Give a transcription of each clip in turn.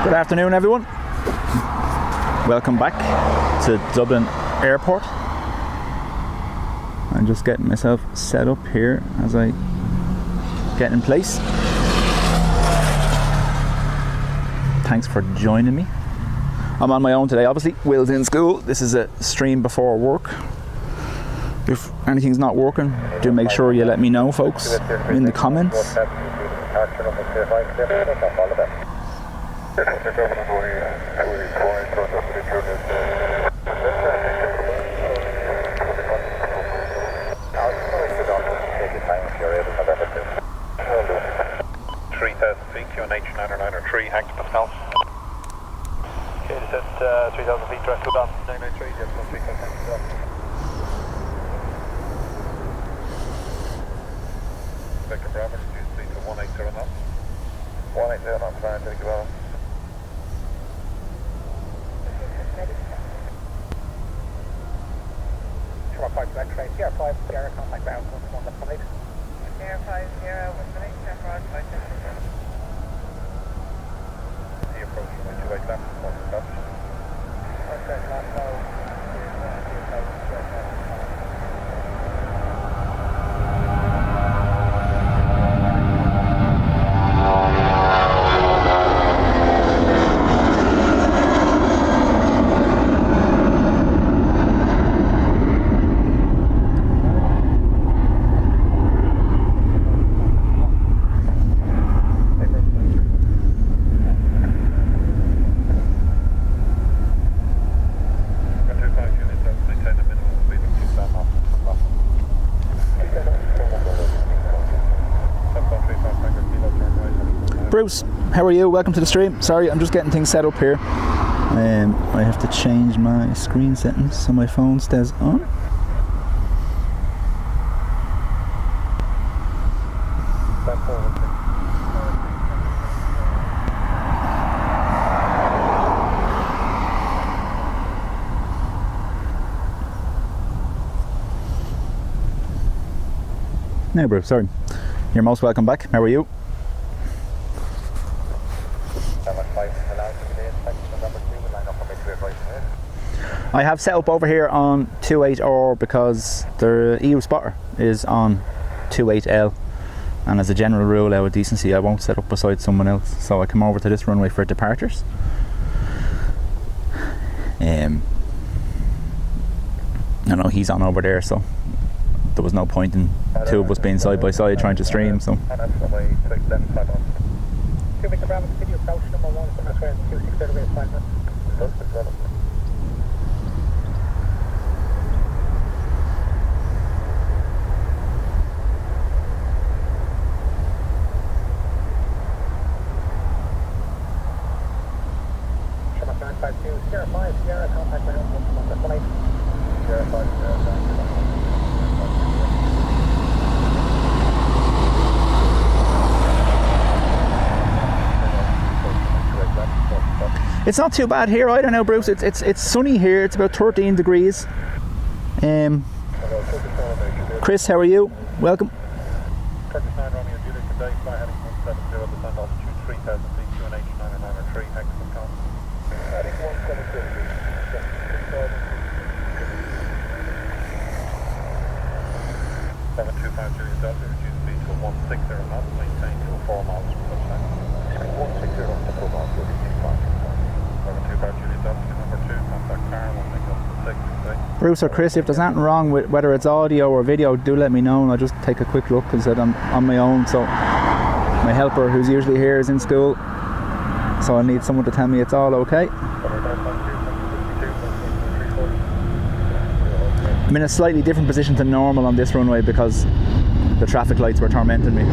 Good afternoon, everyone. Welcome back to Dublin Airport. I'm just getting myself set up here as I get in place. Thanks for joining me. I'm on my own today, obviously. Will's in school. This is a stream before work. If anything's not working, do make sure you let me know, folks, in the comments. Hectopascals. Okay, this is 3,000 feet, direct to Dublin, 993, yes, 135. Vector Bravo, reduce speed to 180 knots. 180 knots, fine, take it well. Sure, 5 to X-ray, CR5, Sierra, contact ground, 118. CR5, Sierra, 118, Temperate, 5 approach from 28 left, 1 stop. Bruce, how are you? Welcome to the stream. Sorry, I'm just getting things set up here. I have to change my screen settings so my phone stays on. No, Bruce, sorry. You're most welcome back. How are you? I have set up over here on 28R because the EU spotter is on 28L, and as a general rule out of decency I won't set up beside someone else, so I come over to this runway for departures. I know he's on over there, so there was no point in two of us being side by side trying to stream, so it's not too bad here. I don't know, Bruce. It's sunny here. It's about 13 degrees. Chris, how are you? Welcome. Turkish Airlines running a Juliet today, fly heading 170, descend altitude 3,000 feet, QNH 993, hectopascals. Heading 170, 725 Juliet Delta, reduce speed to 160 knots, maintain to 4 miles from touchdown. 160 knots to 4 miles, 725 Juliet Delta, number 2, contact car, 1 Bruce or Chris, if there's anything wrong with whether it's audio or video, do let me know and I'll just take a quick look, because I'm on my own, so my helper who's usually here is in school, so I need someone to tell me it's all okay. I'm in a slightly different position to normal on this runway because the traffic lights were tormenting me.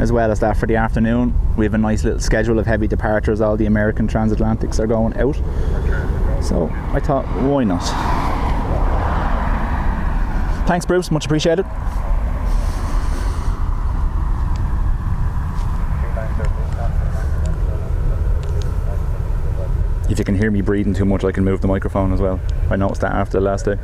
As well as that, for the afternoon we have a nice little schedule of heavy departures. All the American transatlantics are going out, so I thought, why not? Thanks, Bruce. Much appreciated. If you can hear me breathing too much, I can move the microphone as well. I noticed that after the last day.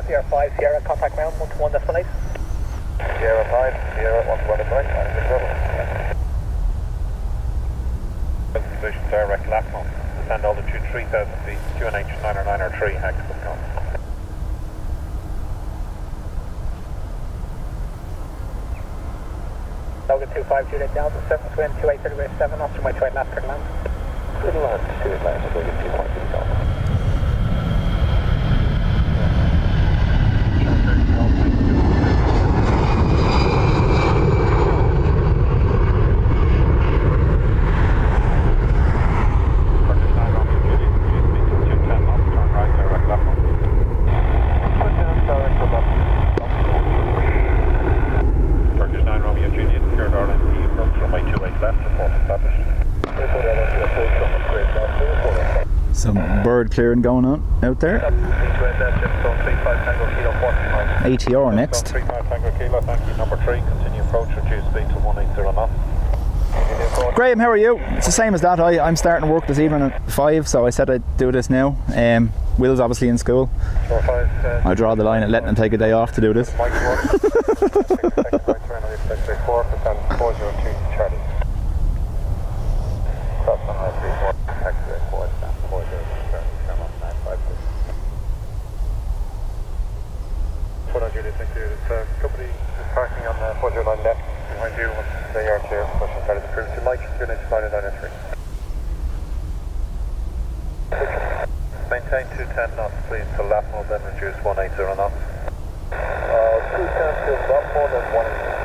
Sierra 5, Sierra, contact ground, 1-1 destination. Sierra 5, Sierra 1-1 destination. Position direct left home. Descend altitude 3000 feet, QNH 90903, hex Wisconsin. Logan 25, Juliet Delta, 7 wind, 28 degree 7, off to my right left, turn land. Good land, Juliet land, Logan 2.2 Delta. Some bird clearing going on out there. ATR next. 35 Tango Kilo, thank you. Number 3, continue approach, reduce speed to 180 knots. Graham, how are you? It's the same as that. I'm starting work this evening at 5, so I said I'd do this now. Will's obviously in school. I draw the line at letting him take a day off to do this. Company is parking on the 409 left behind you once they are clear. Pushing side of the crew to Mike, unit 993. Maintain 210 knots, please, to left mode, then reduce 180 knots. 210 to left mode, then 180.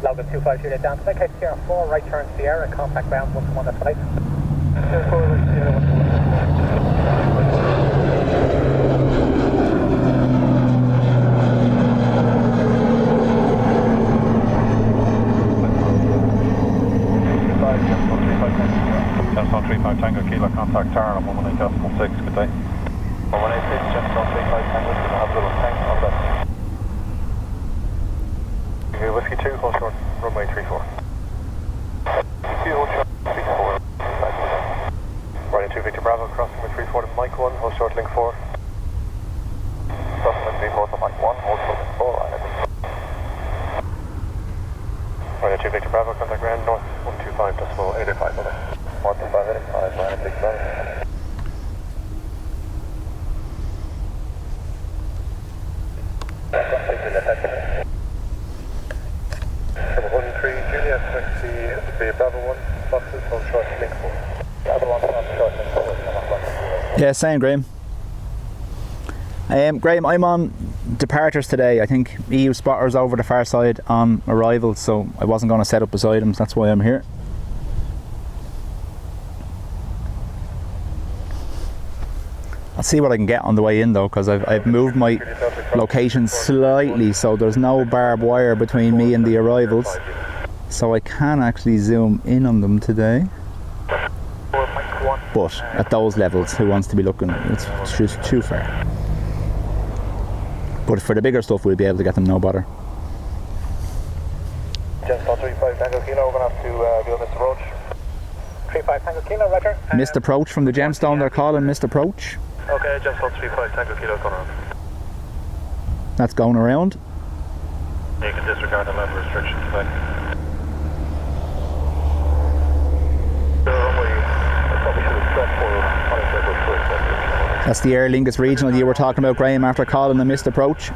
Logan 25, Juliet down to make Sierra 4, right turn Sierra, contact ground, 1-1 destination. Sierra 4, right Sierra, 1-1 Gemstone 35 Tango Kilo, contact Taran, 118.6, good day. 186, Gemstone 35 Tango Kilo, have a little tank on that. Whiskey 2, hold short, runway 34. Whiskey 2, hold short, 34. Runway 2, Victor Bravo, crossing with 34 to Mike 1, hold short, link 4. Crossing with both on Mike 1, hold short, link 4, Runway 2, Victor Bravo, contact ground, north 125.885, over. 125.885, Ryanair 6 Bravo. Juliet, the Bravo 1, boxes, hold short, link 4. Bravo 1, short, link 4. Yeah, same, Graham. Graham, I'm on departures today. I think EU spotters over the far side on arrival, so I wasn't going to set up beside him, so that's why I'm here. I'll see what I can get on the way in though, because I've moved my location slightly so there's no barbed wire between me and the arrivals, so I can actually zoom in on them today. But at those levels, who wants to be looking? It's just too far. But for the bigger stuff, we'll be able to get them, no bother. Gemstone 35 Tango Kilo, we're going to have to deal with Mr. Roach. 35 Tango Kilo, roger. Missed approach from the Gemstone, they're calling missed approach. Okay, Gemstone 35 Tango Kilo going around. That's going around. You can disregard the level restrictions today. That's the Aer Lingus regional you were talking about, Graham, after calling the missed approach.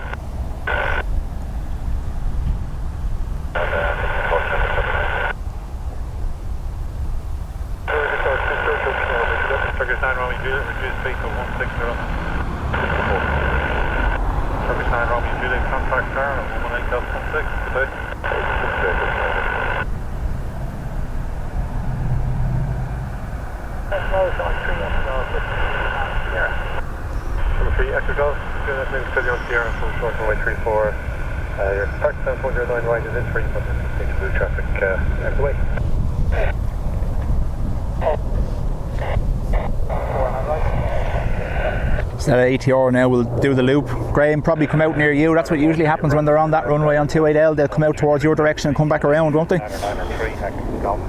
Turkish 9 Romeo Juliet, reduce speed to 160. Turkish 9 Romeo Juliet, contact car, 118.6, good day. it is free, but it's need to move traffic out of the way. So that ATR now will do the loop. Graham, probably come out near you. That's what usually happens when they're on that runway on 28L. They'll come out towards your direction and come back around, won't they? Airliner 3, hex, golf.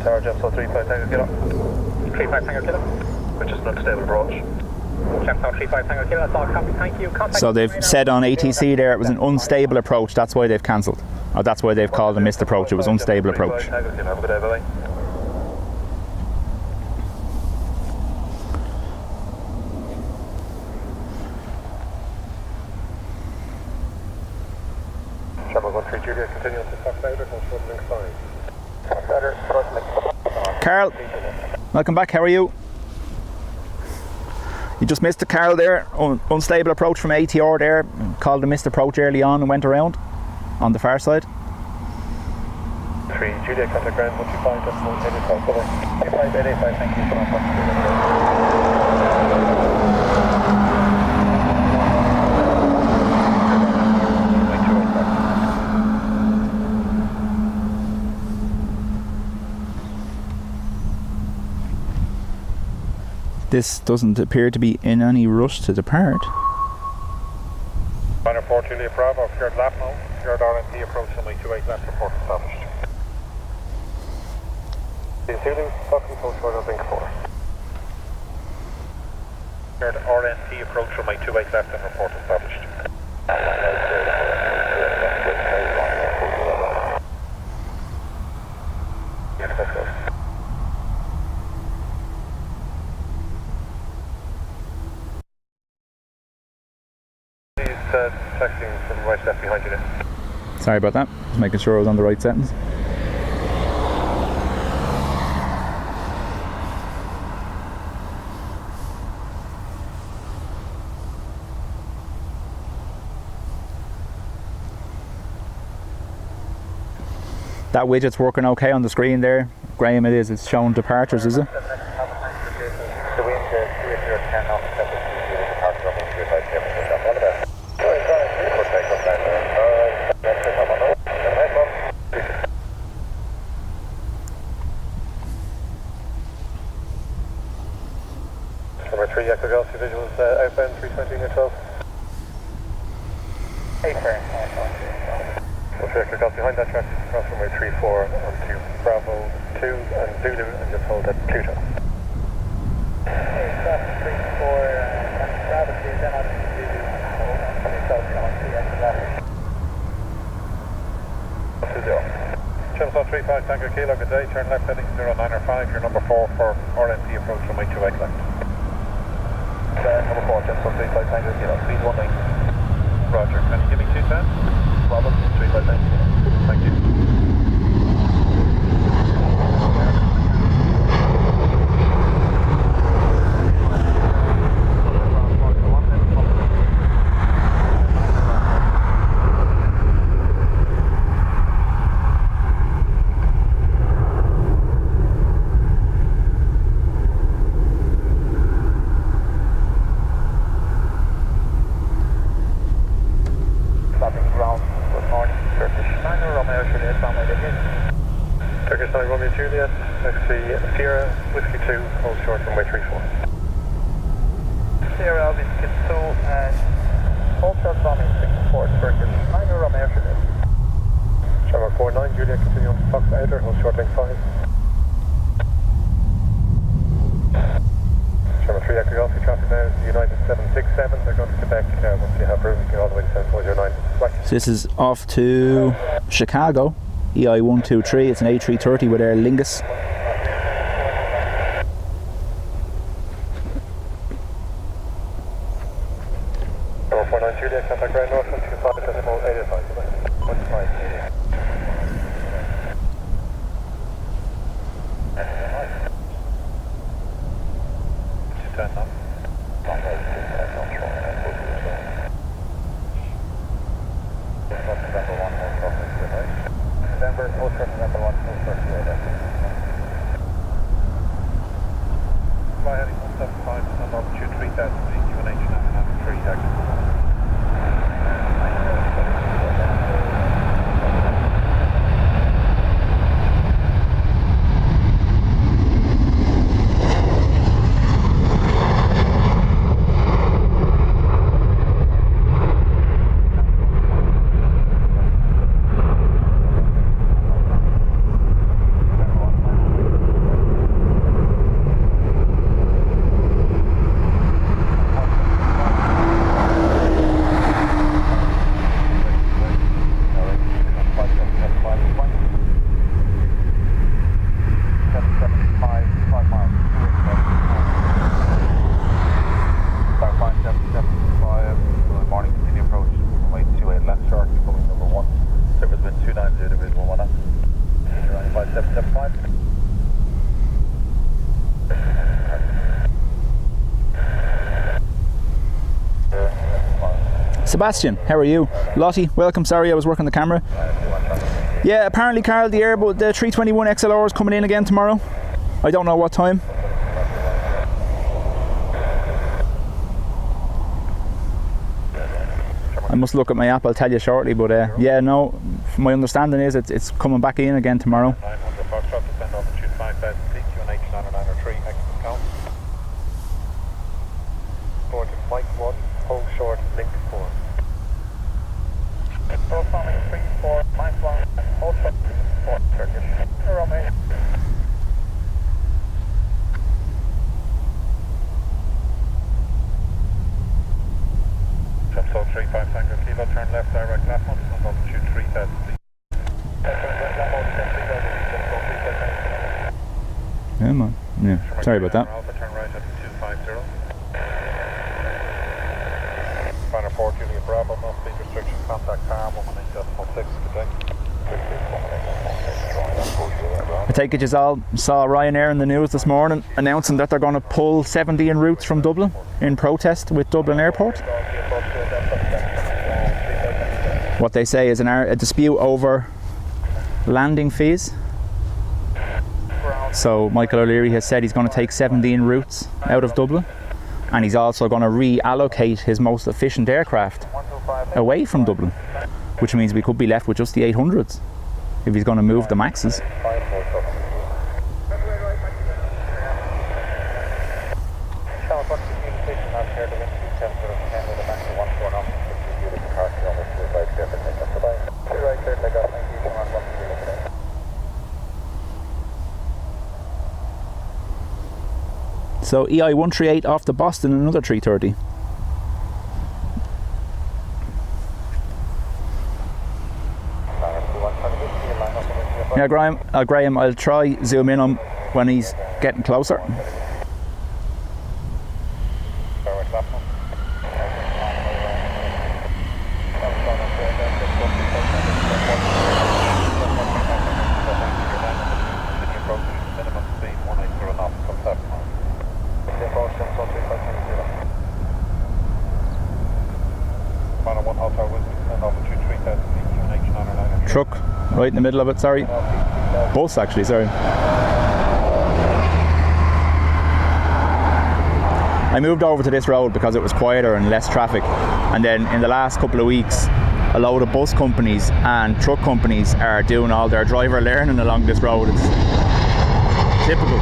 Tower Gemstone 35 Tango Kilo. 35 Tango Kilo. Which is an unstable approach. Gemstone 35 Tango Kilo, that's all copy, thank you. Contact So they've said on ATC there it was an unstable approach. That's why they've cancelled. Or that's why they've called a missed approach. It was unstable approach. Tango Kilo, have a good day, bye-bye. Travel 13 Julia, continue on to Foxouter, hold link 5. Carl, welcome back. How are you? You just missed the Carl there. Unstable approach from ATR there. Called a missed approach early on and went around on the far side. 3 Julia, contact ground 125.85, bye-bye. 85, thank you for that. This doesn't appear to be in any rush to depart. Runner 4 Juliet Bravo, secured lap now. Secured RNT approach runway 28 left, report established. Zulu, Foxy, post short on Blink 4. Secured RNT approach runway 28 left and report established. Yes, let's go. Taxiing from right left behind you now. Sorry about that. Just making sure I was on the right sentence. That widget's working okay on the screen there. Graham, it is. It's showing departures, is it? The wind to 10 off, departure on 285, all the best. Number 3, Echo Galaxy visuals outbound 320 near 12. 8 turn. Number 3, Echo Galaxy behind that track, cross runway 34 onto Bravo 2 and Zulu and just hold at Pluto. 8, 34 and Bravo 2, then on Zulu, hold yourself on 3 Echo Galaxy. 20. Channel 35 Tango Kilo, good day, turn left heading 095, you're number 4 for RNT approach runway 28 left. Number 4, Channel 35 Tango Kilo, speed 19. Roger, can you give me 210? Robin, 359. Thank you. Turkish Airlines, Romeo Juliet, next Sierra, Whiskey 2, hold short runway 34. Sierra, Whiskey 2, and hold short runway 64, Turkish Airlines, Romeo Juliet. Channel 49, Juliet, continue on to Fox Outer, hold short link 5. Channel 3, Echo Galaxy traffic now is United 767, they're going to Quebec, once you have room, you can all the way to 749. So this is off to Chicago. EI123, it's an A330 with Aer Lingus. Number 49 Juliet, contact ground north, 125.85, 125. heading 175, descend altitude 3000 feet, QNH 993, exit. Sebastian, how are you? Lottie, welcome. Sorry, I was working the camera. Yeah, apparently, Carl, the 321 XLR is coming in again tomorrow. I don't know what time. I must look at my app, I'll tell you shortly, but yeah, no, my understanding is it's coming back in again tomorrow. 900 Foxtrot, descend altitude 5000 feet, QNH 993, exit count. Forward to Mike 1, hold short, link 4. Performing 34, Mike 1, hold short, 4, Turkish. Runway. Jump 35 Tango Kilo, turn left, direct left, descend altitude 3000 feet. Yeah, man. Yeah, sorry about that. Alpha, turn right at 250. Final 4, Juliet Bravo, no speed restriction, contact car, 118.6, good day. I take it you all saw Ryanair in the news this morning announcing that they're going to pull 17 routes from Dublin in protest with Dublin Airport. What they say is a dispute over landing fees. So Michael O'Leary has said he's going to take 17 routes out of Dublin, and he's also going to reallocate his most efficient aircraft away from Dublin, which means we could be left with just the 800s if he's going to move the Maxes. So EI 138 off to Boston, another 330. Yeah, Graham, I'll try zoom in on when he's getting closer. Truck right in the middle of it, sorry. Bus actually, sorry. I moved over to this road because it was quieter and less traffic, and then in the last couple of weeks a load of bus companies and truck companies are doing all their driver learning along this road. It's typical.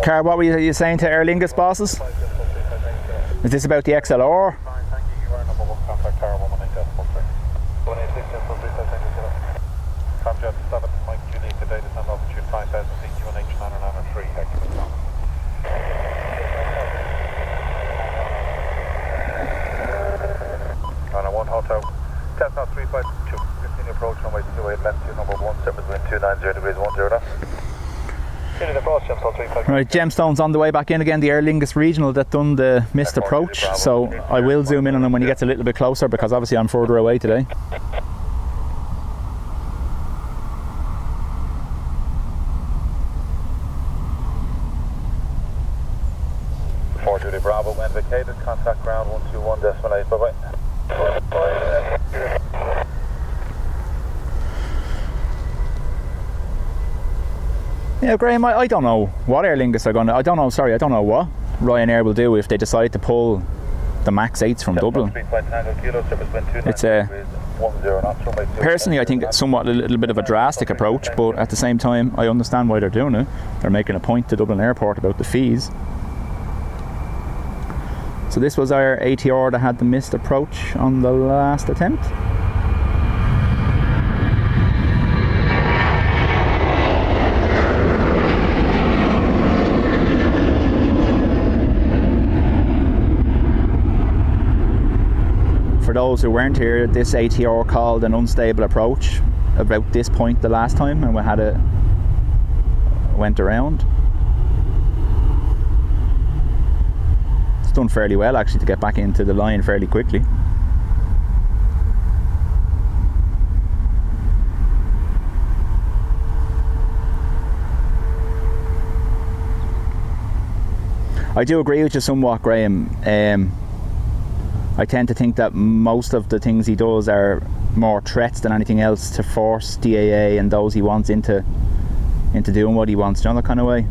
Carl, what were you saying to Aer Lingus bosses? Is this about the XLR? Thank you. You are number 1 contact tower 118.3. 186.3. Contact 7, Mike Juliet, today to send altitude 5,000 feet, UNH 993, excellent. On a 1 hotel, Cessna 352, 15 approach, runway 28 left, to number 1, surface wind 290 degrees 10 knots. Right, Gemstone's on the way back in again, the Aer Lingus regional that done the missed approach, so I will zoom in on him when he gets a little bit closer because obviously I'm further away today. Fort Judy Bravo, when vacated, contact ground 121.8, bye-bye. Yeah, Graham, I don't know what Aer Lingus are going to... I don't know what Ryanair will do if they decide to pull the MAX 8s from Dublin. It's a... Personally, I think it's somewhat a little bit of a drastic approach, but at the same time, I understand why they're doing it. They're making a point to Dublin Airport about the fees. So this was our ATR that had the missed approach on the last attempt. For those who weren't here, this ATR called an unstable approach about this point the last time, and we had it went around. It's done fairly well actually to get back into the line fairly quickly. I do agree with you somewhat, Graham. I tend to think that most of the things he does are more threats than anything else to force DAA and those he wants into doing what he wants, do you know, that kind of way.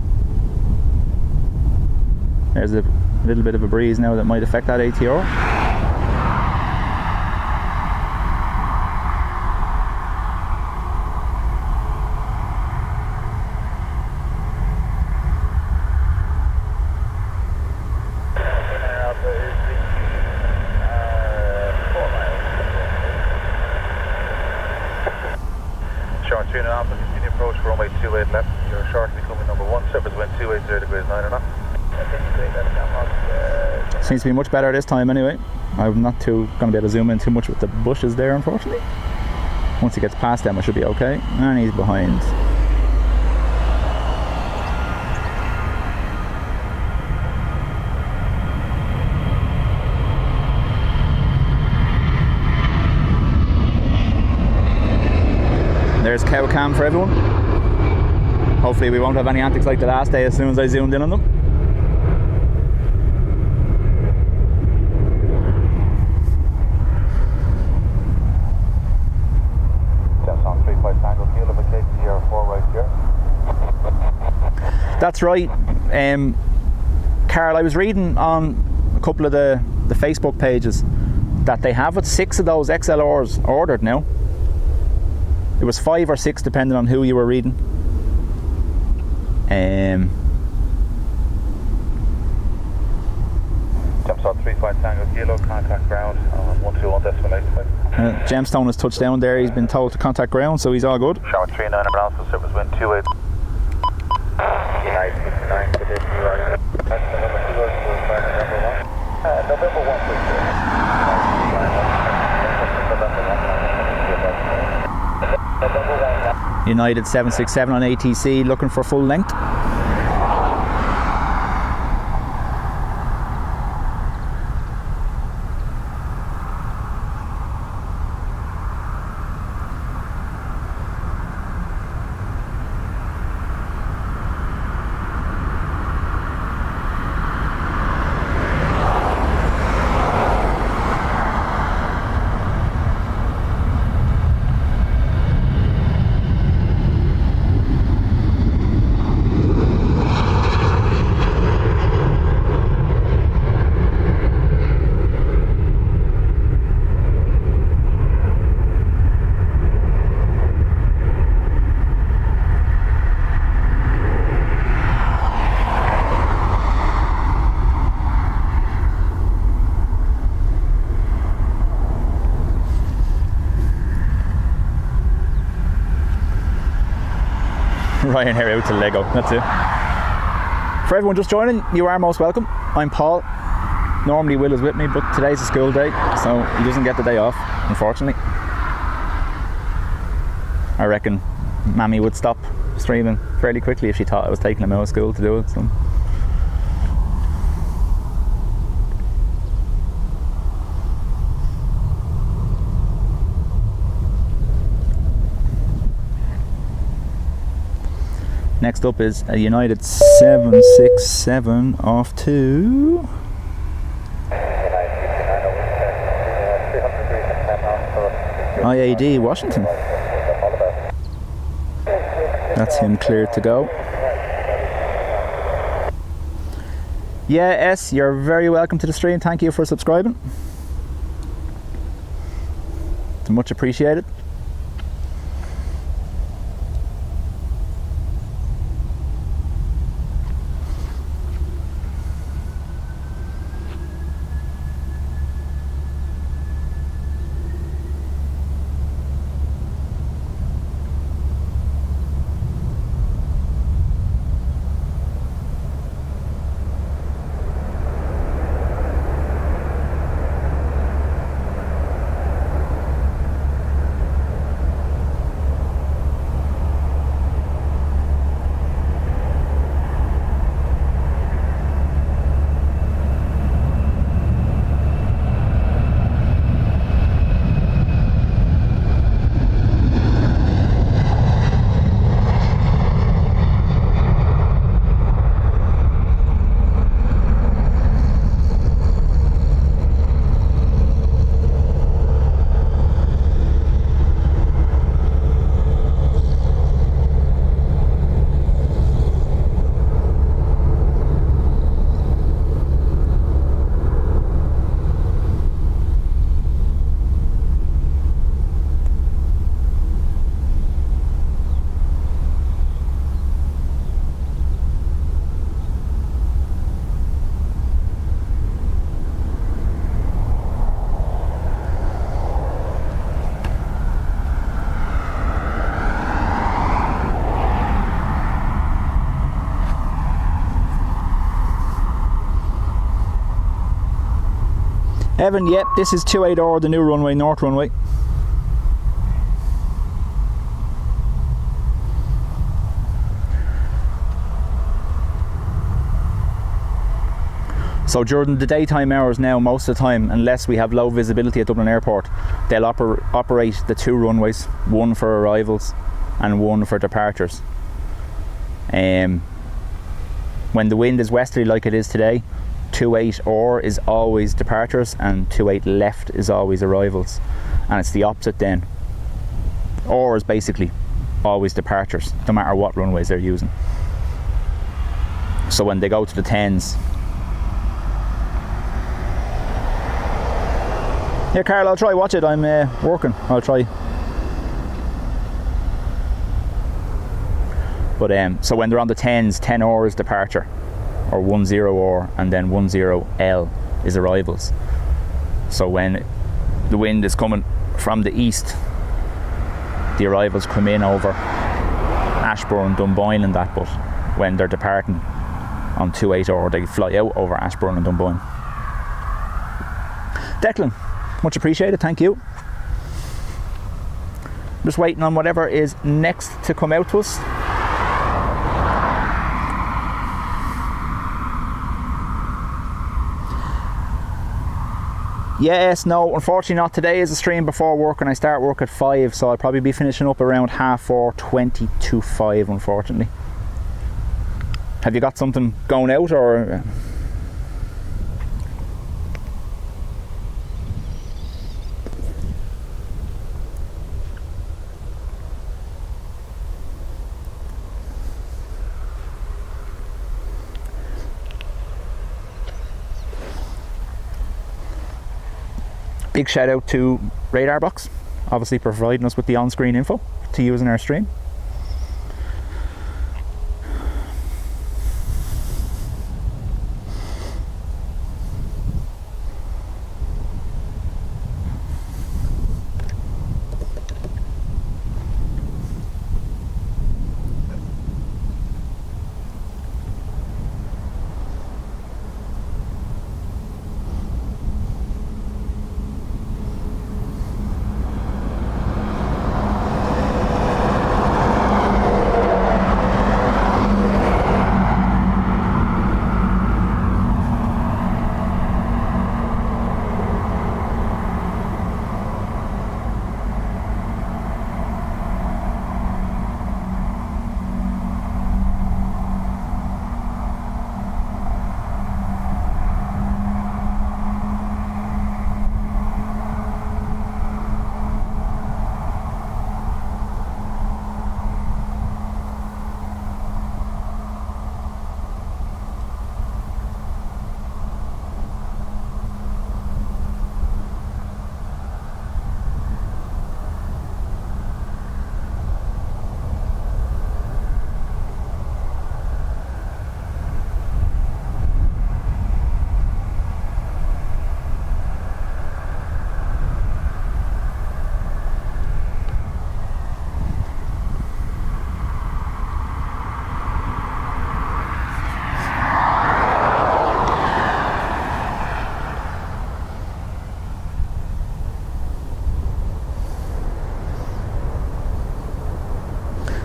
There's a little bit of a breeze now that might affect that ATR. Seems to be much better this time anyway. I'm not going to be able to zoom in too much with the bushes there, unfortunately. Once he gets past them I should be okay. And he's behind. There's cow cam for everyone. Hopefully we won't have any antics like the last day as soon as I zoomed in on them. That's right. Carl, I was reading on a couple of the Facebook pages that they have 6 of those XLRs ordered now. It was 5 or 6 depending on who you were reading. Gemstone 35 Tango Kilo, contact ground 121.8. Gemstone has touched down there. He's been told to contact ground, so he's all good. Shower 39 around, so surface wind 28. United 69 to this, you are that's the number 2 November 1, please. United 767 on ATC, looking for full length. Ryanair out to Lego, that's it. For everyone just joining, you are most welcome. I'm Paul. Normally Will is with me, but today's a school day, so he doesn't get the day off, unfortunately. I reckon Mammy would stop streaming fairly quickly if she thought I was taking him out of school to do it. So. Next up is a United 767 off to IAD Washington. That's him cleared to go. Yeah, S, you're very welcome to the stream. Thank you for subscribing. It's much appreciated. Evan, yep, this is 28R, the new runway, North Runway. So during the daytime hours now, most of the time, unless we have low visibility at Dublin Airport, they'll operate the two runways, one for arrivals and one for departures. When the wind is westerly like it is today, 28 or is always departures and 28 left is always arrivals, and it's the opposite then. Or is basically always departures, no matter what runways they're using. So when they go to the 10s, yeah, Carl, I'll try watch it. I'm working. I'll try. But so when they're on the 10s, 10 or is departure, or 10 or, and then 10L is arrivals. So when the wind is coming from the east, the arrivals come in over Ashbourne, Dunboyne and that, but when they're departing on 28 or, they fly out over Ashbourne and Dunboyne. Declan, much appreciated, thank you. Just waiting on whatever is next to come out to us. Yes, no, unfortunately not. Today is a stream before work and I start work at 5, so I'll probably be finishing up around 4:30, 20 to 5, unfortunately. Have you got something going out, or? Big shout out to Radarbox, obviously providing us with the on-screen info to use in our stream.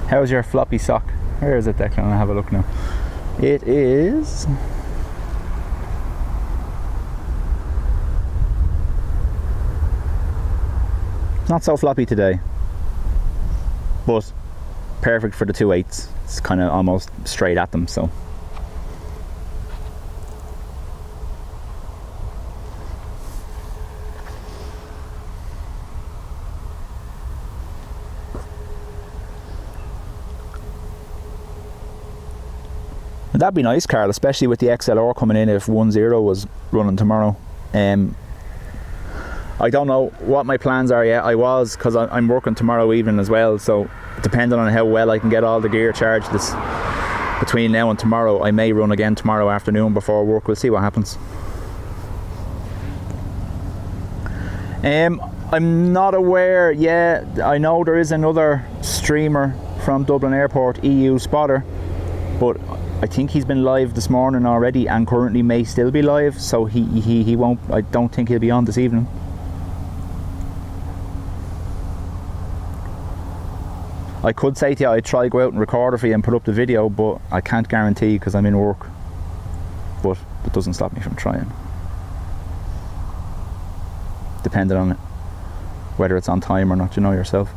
How's your floppy sock? Where is it, Declan? I'll have a look now. It is... not so floppy today, but perfect for the 2.8s. It's kind of almost straight at them, so. That'd be nice, Carl, especially with the XLR coming in if 1.0 was running tomorrow. I don't know what my plans are yet. Because I'm working tomorrow evening as well, so depending on how well I can get all the gear charged between now and tomorrow, I may run again tomorrow afternoon before work. We'll see what happens. I'm not aware yet. I know there is another streamer from Dublin Airport, EU Spotter, but I think he's been live this morning already and currently may still be live, so he won't, I don't think he'll be on this evening. I could say to you I'd try go out and record it for you and put up the video, but I can't guarantee because I'm in work. But it doesn't stop me from trying. Depending on it, whether it's on time or not, you know yourself.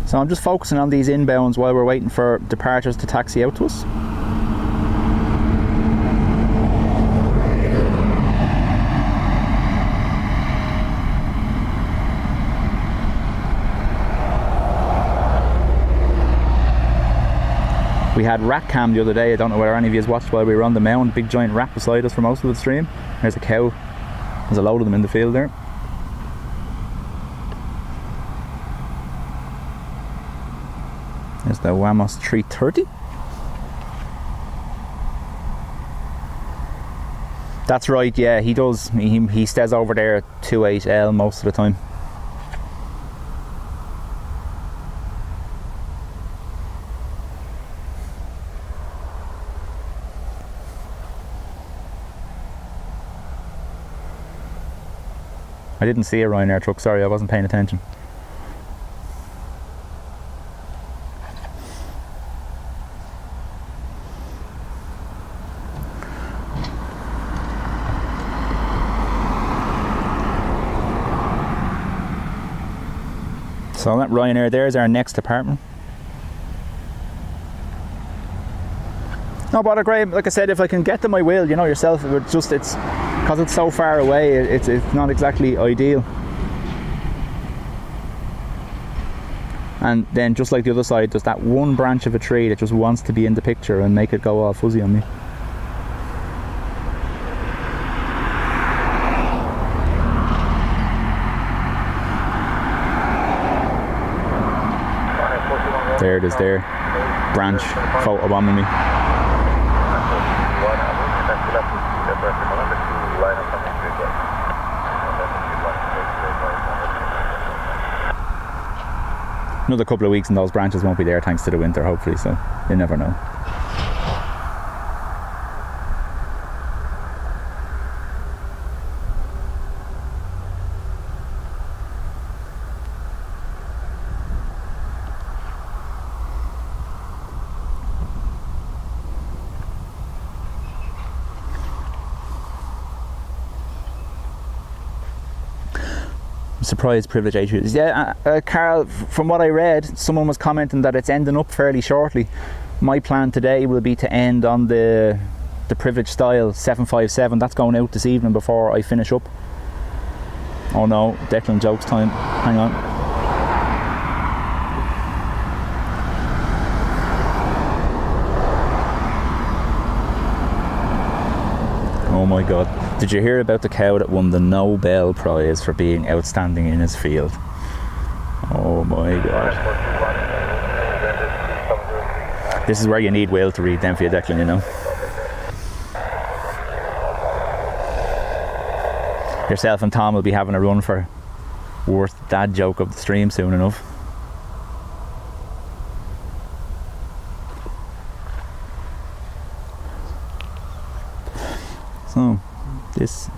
So I'm just focusing on these inbounds while we're waiting for departures to taxi out to us. We had rat cam the other day. I don't know whether any of you watched while we were on the mound. Big giant rat beside us for most of the stream. There's a cow. There's a load of them in the field there. There's the Wamos 330. That's right, yeah, he does. He stays over there at 28L most of the time. I didn't see a Ryanair truck, sorry, I wasn't paying attention. So that Ryanair there is our next apartment. No bother, Graham. Like I said, if I can get them, I will. You know yourself. It's because it's so far away. It's not exactly ideal. And then just like the other side, there's that one branch of a tree that just wants to be in the picture and make it go all fuzzy on me. There it is there. Branch photobombing me. Another couple of weeks and those branches won't be there thanks to the winter, hopefully, so you never know. Surprise privilege issues. Yeah, Carl, from what I read, someone was commenting that it's ending up fairly shortly. My plan today will be to end on the privilege style 757. That's going out this evening before I finish up. Oh no, Declan jokes time. Hang on. Oh my god. Did you hear about the cow that won the Nobel Prize for being outstanding in his field? Oh my god. This is where you need Will to read them for you, Declan, you know. Yourself and Tom will be having a run for worst dad joke of the stream soon enough. Oh, this.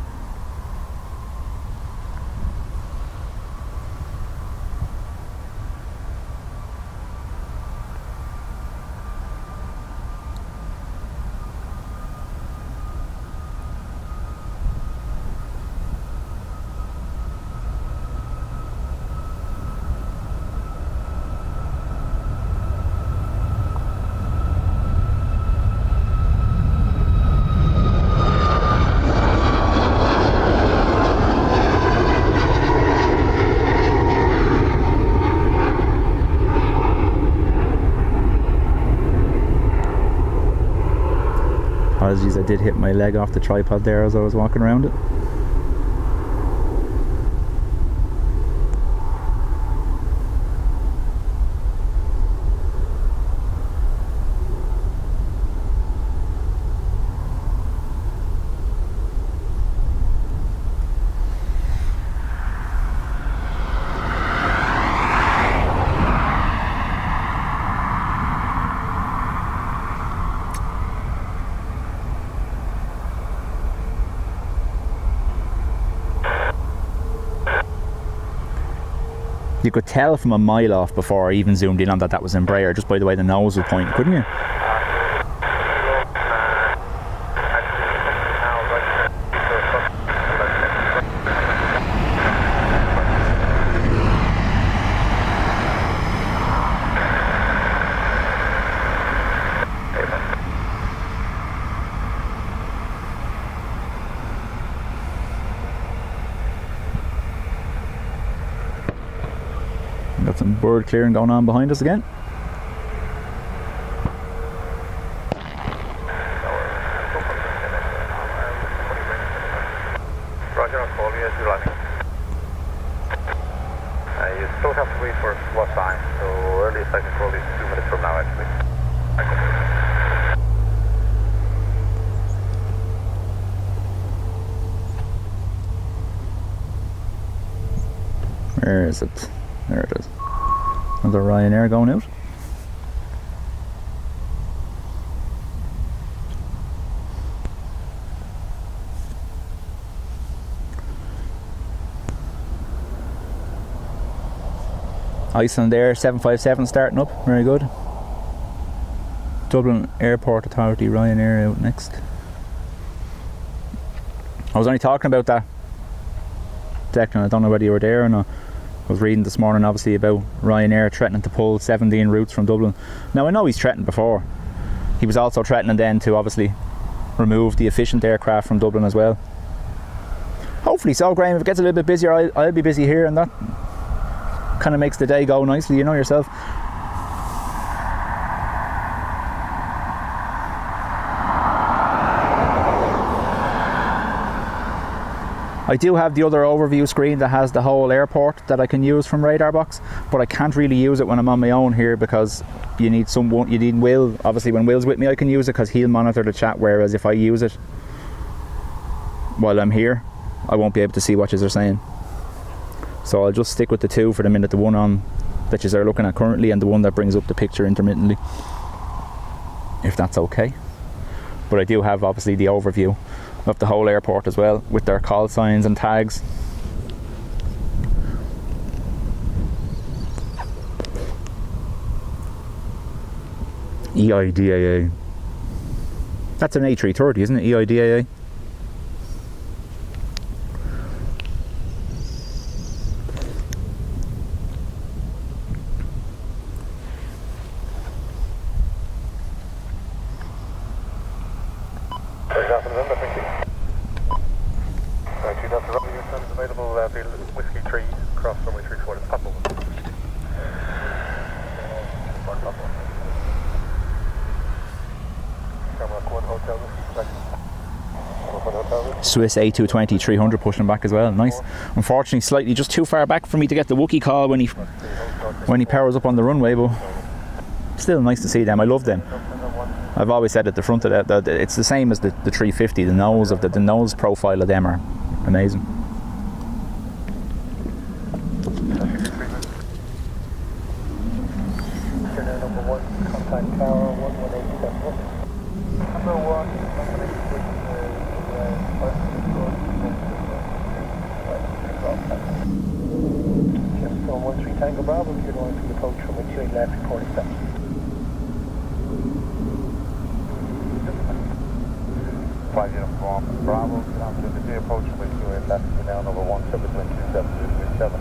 Apologies, I did hit my leg off the tripod there as I was walking around it. You could tell from a mile off before I even zoomed in on that was Embraer, just by the way the nose was pointing, couldn't you? Got some bird clearing going on behind us again. Roger, I'll call you as you're landing. You still have to wait for what time, so earliest I can call is 2 minutes from now actually. Where is it? There it is. Another Ryanair going out. Iceland Air 757 starting up, very good. Dublin Airport Authority Ryanair out next. I was only talking about that, Declan, I don't know whether you were there or not. I was reading this morning obviously about Ryanair threatening to pull 17 routes from Dublin. Now I know he's threatened before. He was also threatening then to obviously remove the efficient aircraft from Dublin as well. Hopefully so, Graham. If it gets a little bit busier, I'll be busy here, and that kind of makes the day go nicely, you know yourself. I do have the other overview screen that has the whole airport that I can use from Radarbox, but I can't really use it when I'm on my own here because you need Will. Obviously when Will's with me I can use it because he'll monitor the chat, whereas if I use it while I'm here I won't be able to see what you're saying. So I'll just stick with the two for the minute, the one on that you're looking at currently and the one that brings up the picture intermittently, if that's okay. But I do have obviously the overview of the whole airport as well, with their call signs and tags. EIDAA. That's an A330, isn't it? EIDAA. Swiss A220 300 pushing back as well, nice. Unfortunately slightly just too far back for me to get the Wookiee call when he powers up on the runway, but still nice to see them. I love them. I've always said at the front of that it's the same as the 350. The nose of the nose profile of them are amazing. 5 uniform Bravo, the J approach with 28 left, and down over 1727.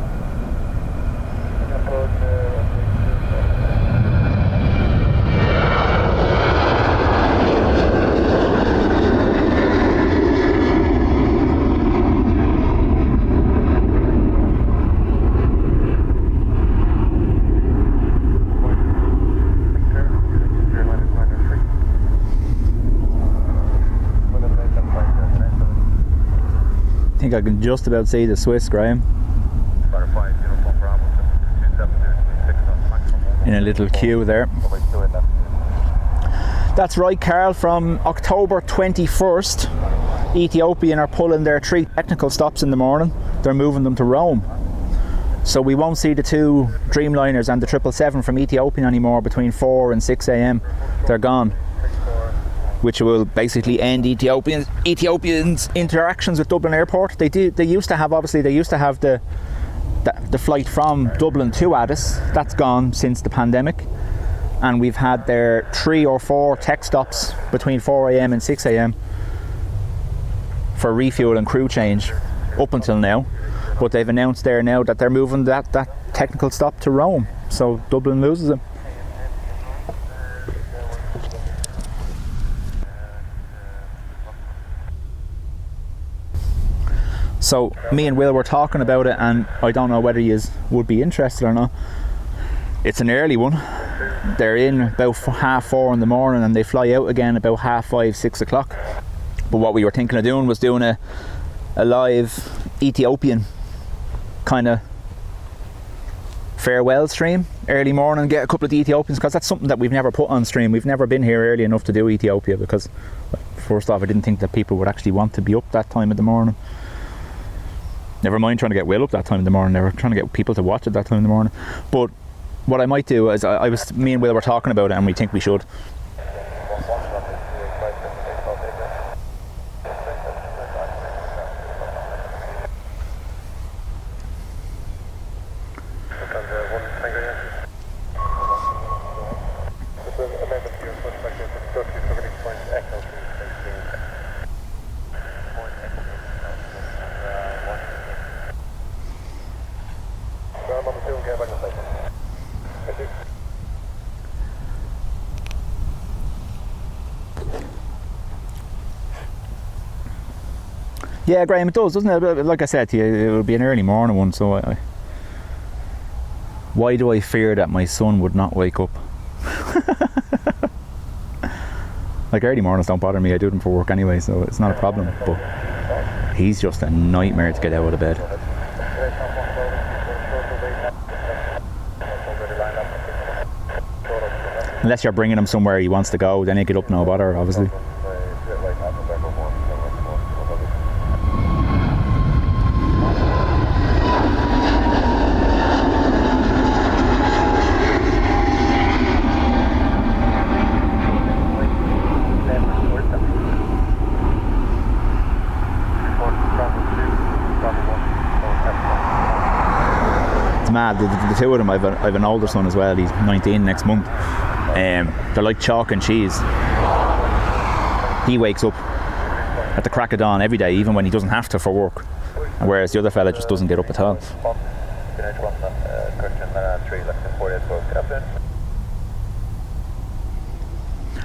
I think I can just about see the Swiss, Graham. In a little queue there. That's right, Carl. From October 21st, Ethiopian are pulling their 3 technical stops in the morning. They're moving them to Rome. So we won't see the 2 Dreamliners and the 777 from Ethiopian anymore between 4 and 6 a.m. They're gone, which will basically end Ethiopians' interactions with Dublin Airport. They used to have the flight from Dublin to Addis. That's gone since the pandemic, and we've had their 3 or 4 tech stops between 4 a.m. and 6 a.m. for refuel and crew change up until now. But they've announced there now that they're moving that technical stop to Rome, so Dublin loses them. So me and Will were talking about it, and I don't know whether you would be interested or not. It's an early one. They're in about 4:30 in the morning, and they fly out again about 5:30, 6 o'clock. But what we were thinking of doing was doing a live Ethiopian kind of farewell stream early morning, get a couple of the Ethiopians, because that's something that we've never put on stream. We've never been here early enough to do Ethiopia, because first off, I didn't think that people would actually want to be up that time of the morning. Never mind trying to get Will up that time in the morning. They were trying to get people to watch at that time in the morning. But what I might do is, me and Will were talking about it, and we think we should. Yeah, Graham, it does, doesn't it? Like I said to you, it will be an early morning one, so why do I fear that my son would not wake up? Like, early mornings don't bother me, I do them for work anyway, so it's not a problem, but he's just a nightmare to get out of bed. Unless you're bringing him somewhere he wants to go, then he'll get up no bother, obviously. Mad, the 2 of them. I've an older son as well, he's 19 next month. They're like chalk and cheese. He wakes up at the crack of dawn every day, even when he doesn't have to for work, whereas the other fella just doesn't get up at all.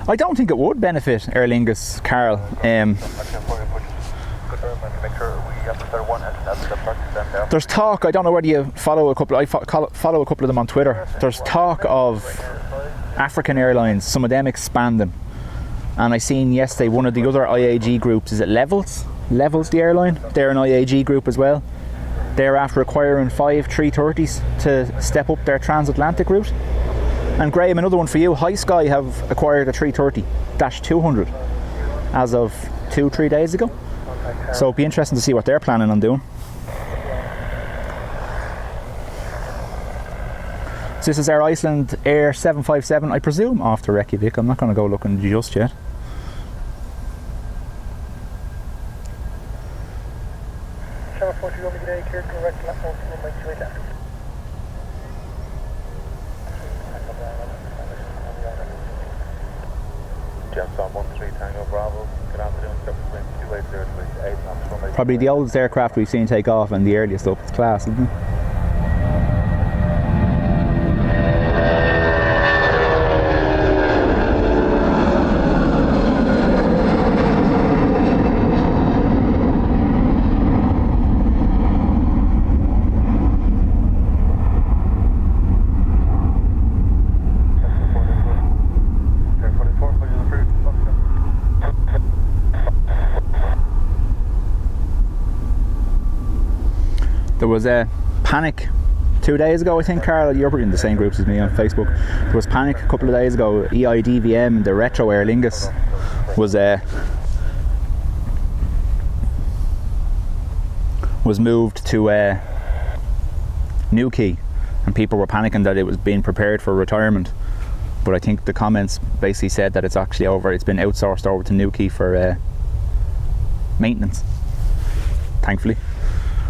I don't think it would benefit Aer Lingus, Carl. There's talk, I don't know whether you follow a couple, I follow a couple of them on Twitter. There's talk of African airlines, some of them expanding. And I seen yesterday one of the other IAG groups, is it Levels? Levels, the airline? They're an IAG group as well. They're after acquiring 5 330s to step up their transatlantic route. And Graham, another one for you, High Sky have acquired a 330-200 as of 2-3 days ago. So it'd be interesting to see what they're planning on doing. So this is Air Iceland Air 757, I presume after Reykjavik. I'm not going to go looking just yet. 13 Tango Bravo. Good afternoon, 728 8 knots, runway. Probably the oldest aircraft we've seen take off and the earliest up. It's class, isn't it? There was a panic 2 days ago, I think, Carl. You're in the same groups as me on Facebook. There was panic a couple of days ago. EIDVM, the retro Aer Lingus, was moved to Newquay, and people were panicking that it was being prepared for retirement. But I think the comments basically said that it's actually over. It's been outsourced over to Newquay for maintenance, thankfully.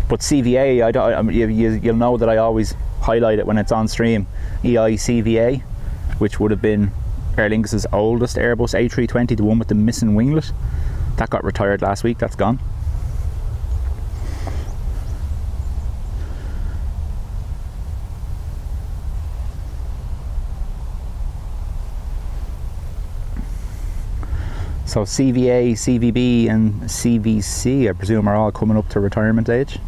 But CVA, you'll know that I always highlight it when it's on stream. EICVA, which would have been Aer Lingus' oldest Airbus A320, the one with the missing winglet. That got retired last week, that's gone. So CVA, CVB and CVC, I presume, are all coming up to retirement age.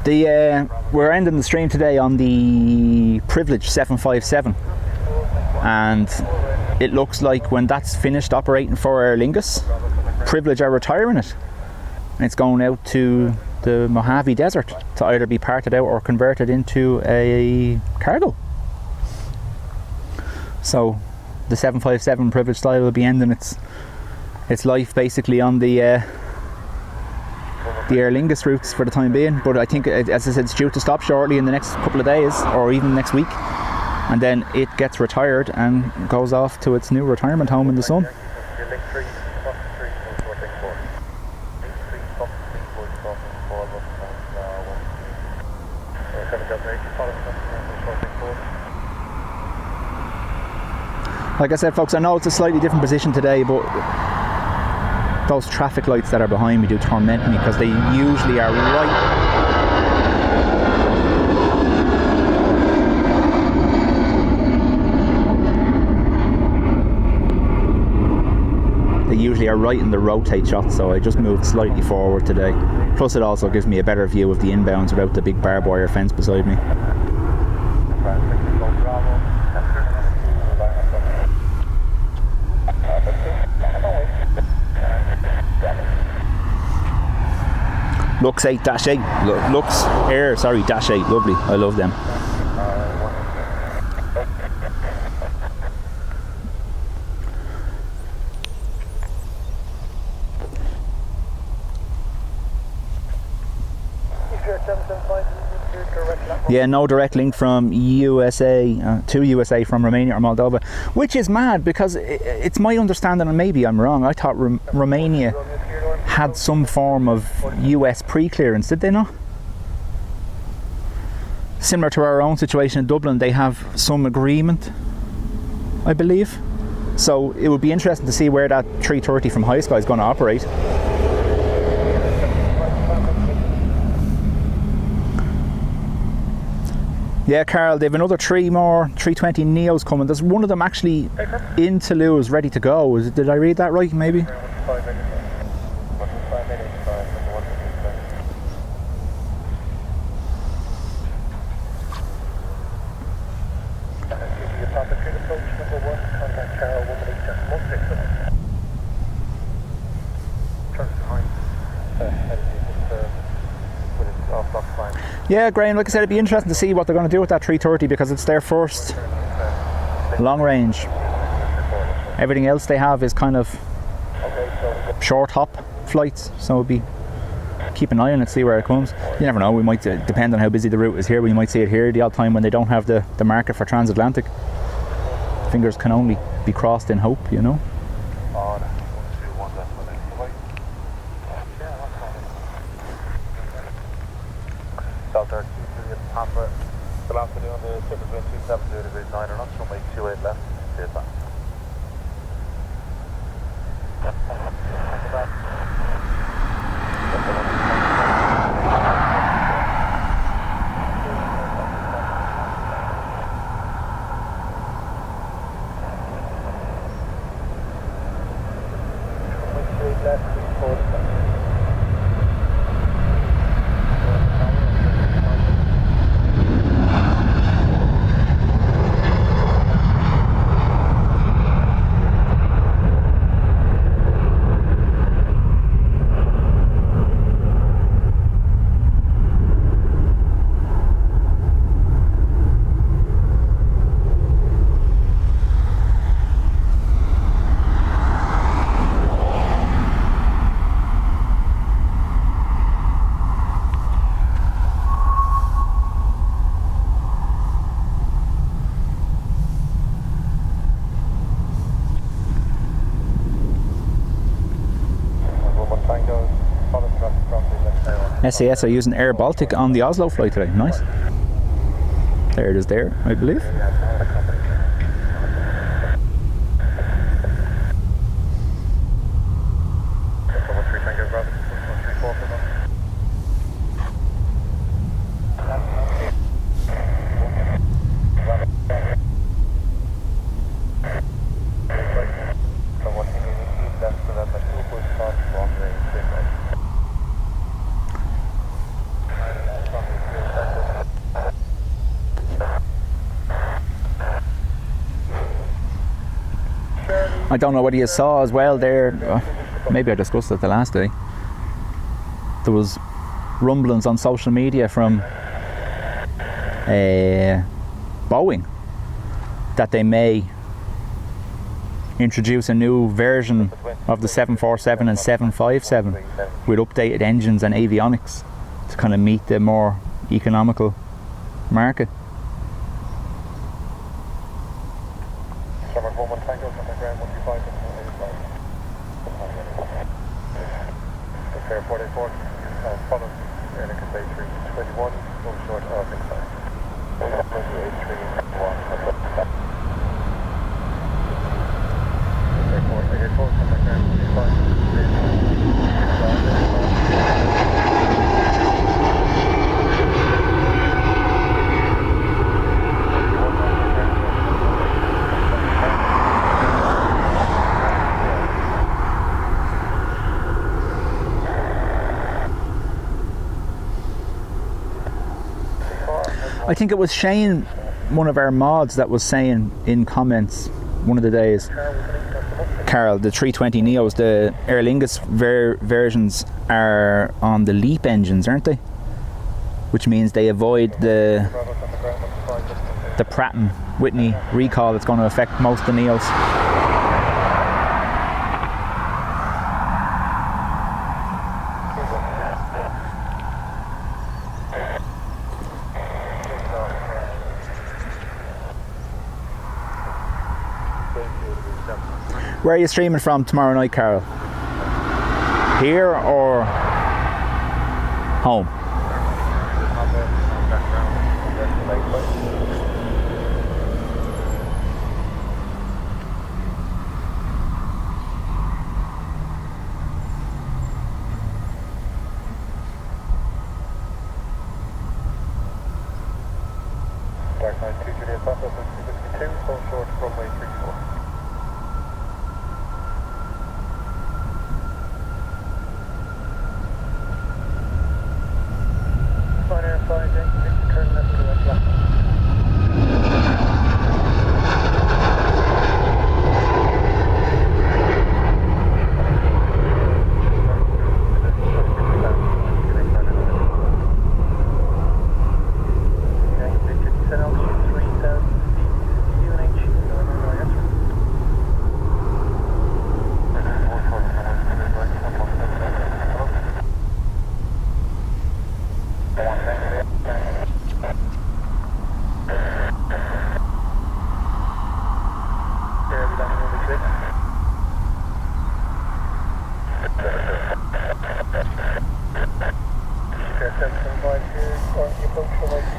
We're ending the stream today on the Privilege 757, and it looks like when that's finished operating for Aer Lingus, Privilege are retiring it, and it's going out to the Mojave Desert to either be parted out or converted into a cargo. So the 757 Privilege style will be ending its life basically on the Aer Lingus routes for the time being, but I think, as I said, it's due to stop shortly in the next couple of days or even next week, and then it gets retired and goes off to its new retirement home in the sun. Like I said, folks, I know it's a slightly different position today, but those traffic lights that are behind me do torment me because they usually are right in the rotate shot, so I just moved slightly forward today. Plus it also gives me a better view of the inbounds without the big barbed wire fence beside me. Lux 8-8, Lux Air, sorry, -8, lovely, I love them. Yeah, no direct link from USA to USA from Romania or Moldova, which is mad because it's my understanding, and maybe I'm wrong, I thought Romania had some form of US pre-clearance, did they not? Similar to our own situation in Dublin, they have some agreement, I believe. So it would be interesting to see where that 330 from High Sky is going to operate. Yeah, Carl, they have another 3 more 320 Neos coming. There's one of them actually in Toulouse, ready to go. Did I read that right, maybe? Yeah, Graham, like I said, it'd be interesting to see what they're going to do with that 330 because it's their first long range. Everything else they have is kind of short hop flights, so it'll be keep an eye on it, see where it comes. You never know, we might, depend on how busy the route is here, we might see it here the odd time when they don't have the market for transatlantic. Fingers can only be crossed in hope, you know. Good afternoon, the ticket between 270 degrees 9 knots, runway 28 left, SAS are using Air Baltic on the Oslo flight today. Nice. There it is there, I believe. I don't know whether you saw as well there, maybe I discussed it the last day, there was rumblings on social media from Boeing that they may introduce a new version of the 747 and 757 with updated engines and avionics to kind of meet the more economical market. I think it was Shane, one of our mods, that was saying in comments one of the days, Carl, the 320 Neos, the Aer Lingus versions are on the LEAP engines, aren't they? Which means they avoid the Pratt & Whitney recall that's going to affect most of the Neos. Where are you streaming from tomorrow night, Carol? Here or home?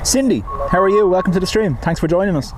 Cindy, how are you? Welcome to the stream. Thanks for joining us.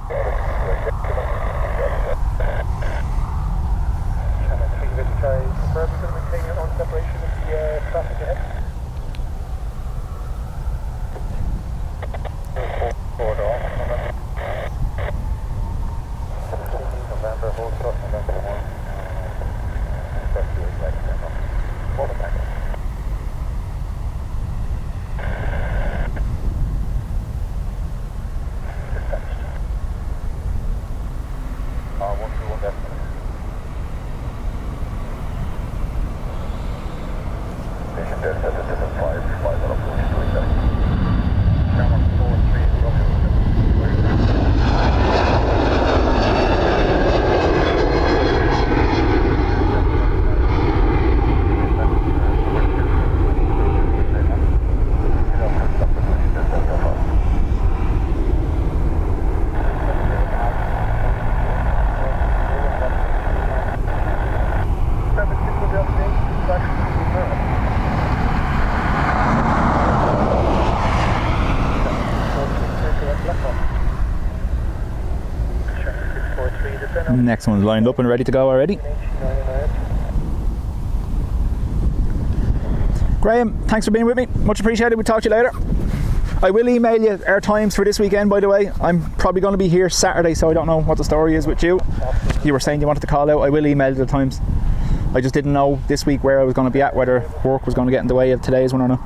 Next one's lined up and ready to go already. Graham, thanks for being with me. Much appreciated. We'll talk to you later. I will email you our times for this weekend, by the way. I'm probably going to be here Saturday, so I don't know what the story is with you. You were saying you wanted to call out. I will email you the times. I just didn't know this week where I was going to be at, whether work was going to get in the way of today's one or not.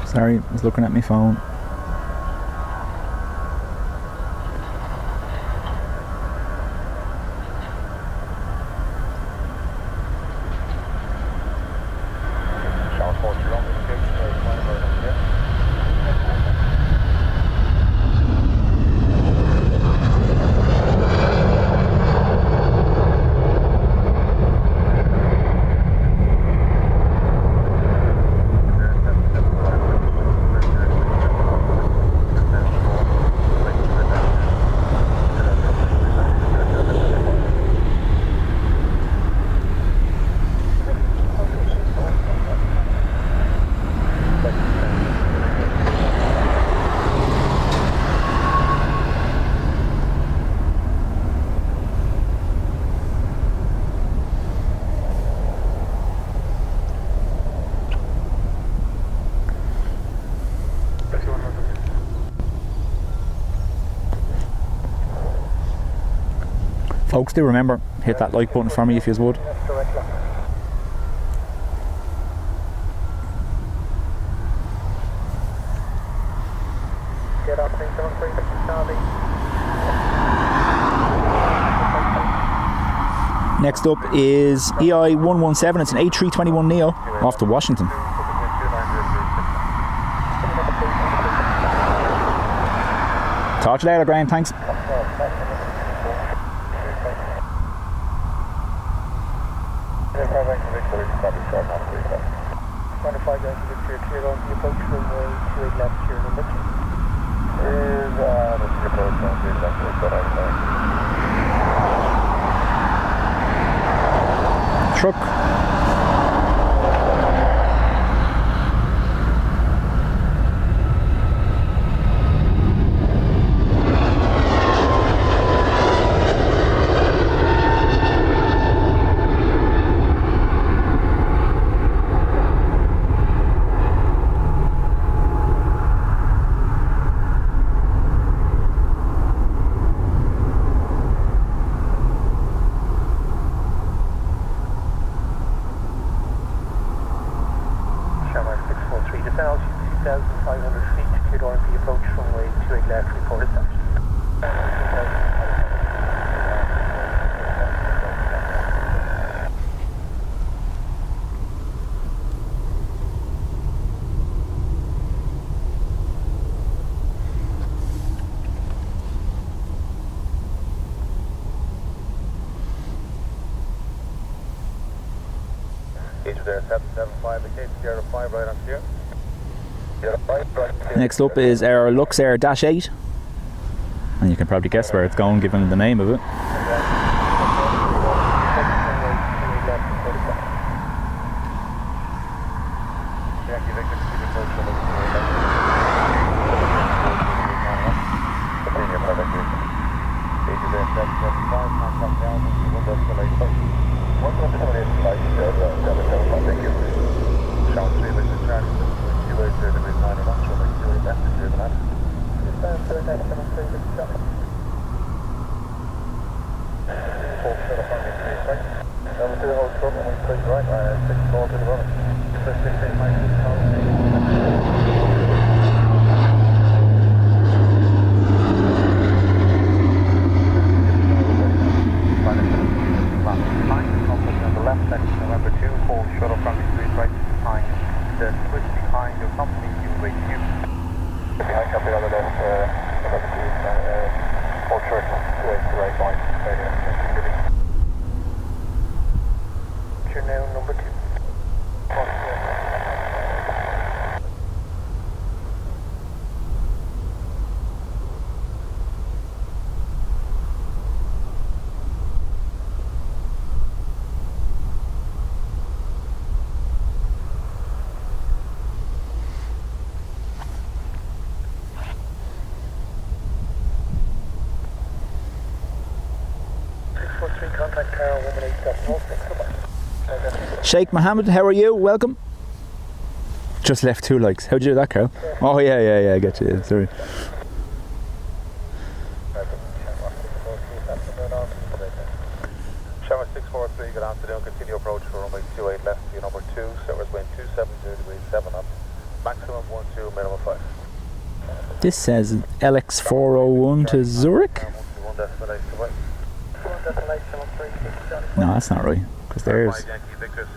Sorry, I was looking at my phone. Folks, do remember, hit that like button for me if you would. Next up is EI 117. It's an A321neo off to Washington. Talk to you later, Graham. Thanks. Truck. Next up is our Luxair Dash 8, and you can probably guess where it's going given the name of it. Sheikh Mohammed, how are you? Welcome. Just left 2 likes. How'd you do that, Carl? Oh yeah, I get you. Yeah, sorry. Shower 643, good afternoon. Continue approach for runway 28 left, view number 2. Service wind 270 degrees 7 knots. Maximum 12, minimum 5. This says LX401 to Zurich. No, that's not right. Because there's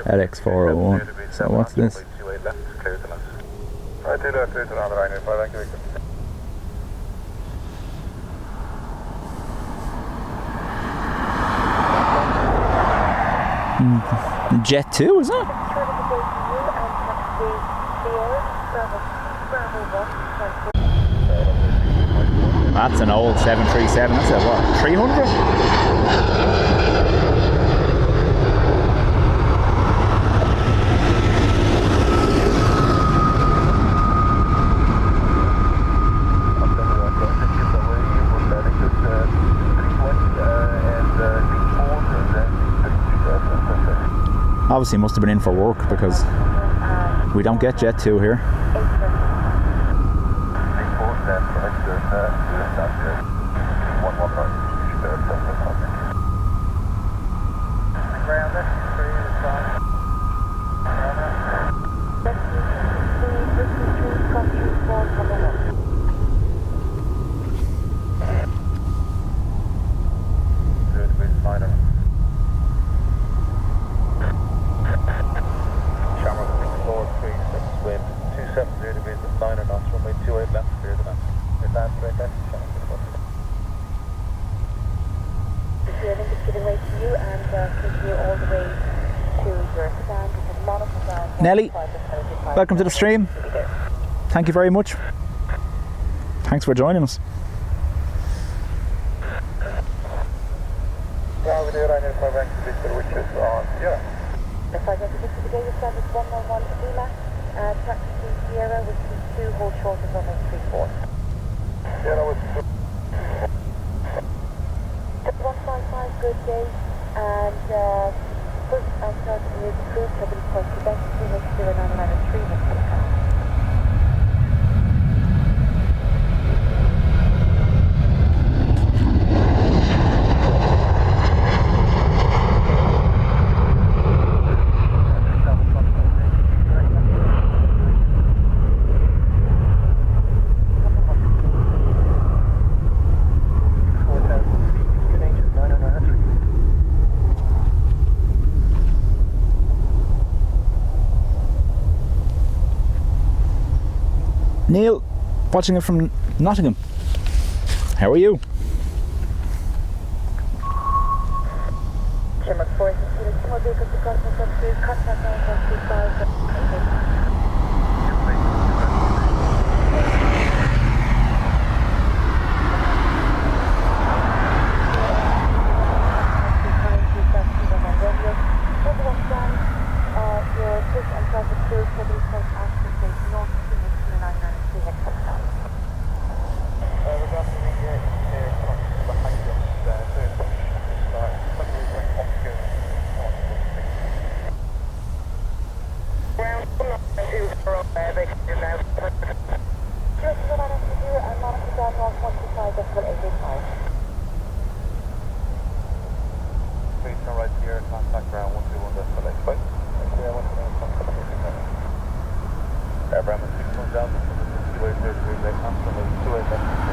LX401. So what's this? Right, clear to land, Ryanair, 5 Yankee Victor. Jet 2, isn't it? That's an old 737. That's a what? 300? Obviously must have been in for work because we don't get Jet 2 here. Nelly, welcome to the stream. Thank you very much. Thanks for joining us. Yeah, with the Ryanair 5 Yankee Victor, which is on, yeah. The 5 Yankee Victor, the gate service 111 Lima, taxi to Sierra with 2, hold short of runway 34. Yeah, that was 155, good day, and first and third is approved, Dublin Airport, Quebec, 20993 with takeoff. Neil, watching it from Nottingham. How are you? Airline 61 Delta for the 28 Amsterdam 28 left.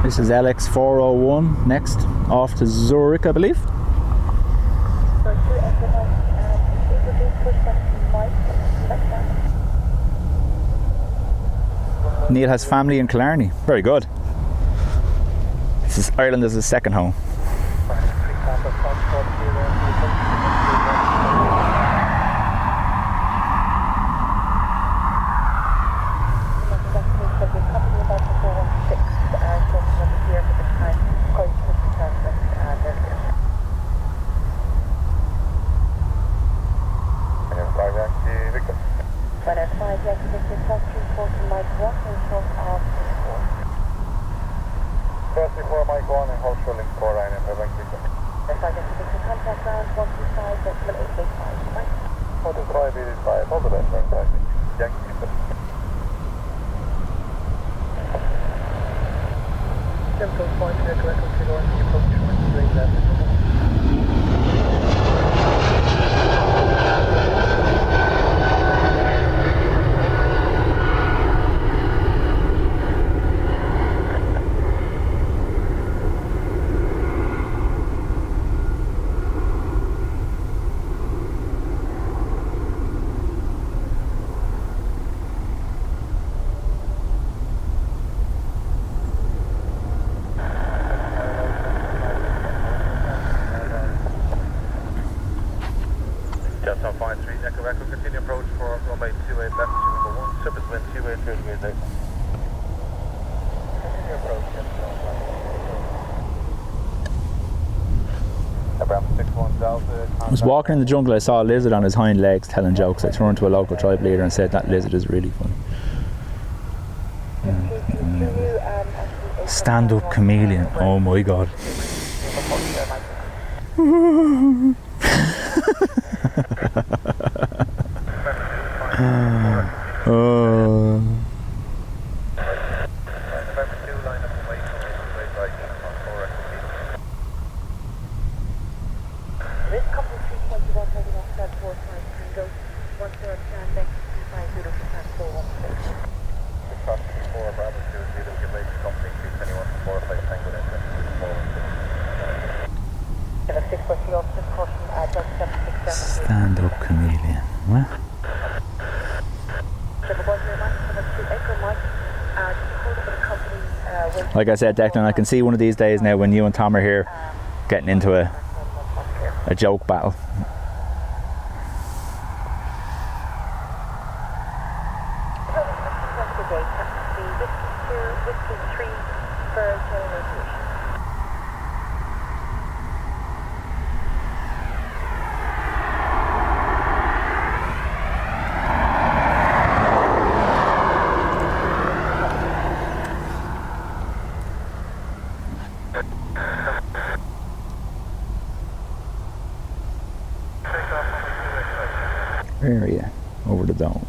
This is LX401 next, off to Zurich, I believe. Neil has family in Killarney. Very good. This is Ireland as his second home. Continue approach for runway 28 left, number 1, surface wind 28 degrees out. Continue approach, Abraham 61 Delta. I was walking in the jungle, I saw a lizard on his hind legs telling jokes. I turned to a local tribe leader and said that lizard is really funny. Stand-up chameleon, oh my god. Oh. This company 321 heading off Stand 45 Tango, 10 Planespotting, 350 Stand 416. The cross before Bravo 2 0 give late company 321 45 Tango then 640 off this caution at 767. Stand-up chameleon. What? Like I said, Declan, I can see one of these days now when you and Tom are here getting into a joke battle. Area over the dome.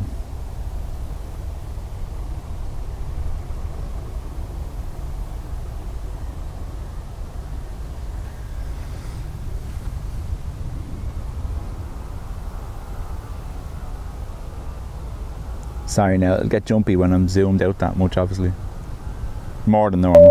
Sorry now, it'll get jumpy when I'm zoomed out that much, obviously. More than normal.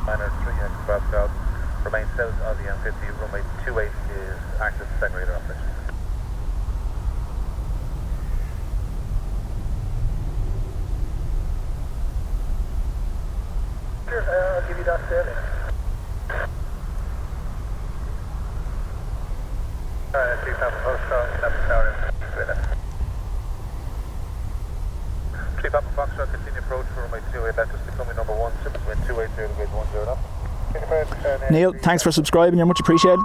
Liner 3 aircraft out. Remain south of the M50. Runway 28 is active second radar operation. Sure, I'll give you that there. Two Papa Foxtrot, 7 tower, Three Papa Foxtrot, continue approach for runway 28 left, just becoming number 1, super wind 280 to gate 10 left. Neil, thanks for subscribing, you're much appreciated.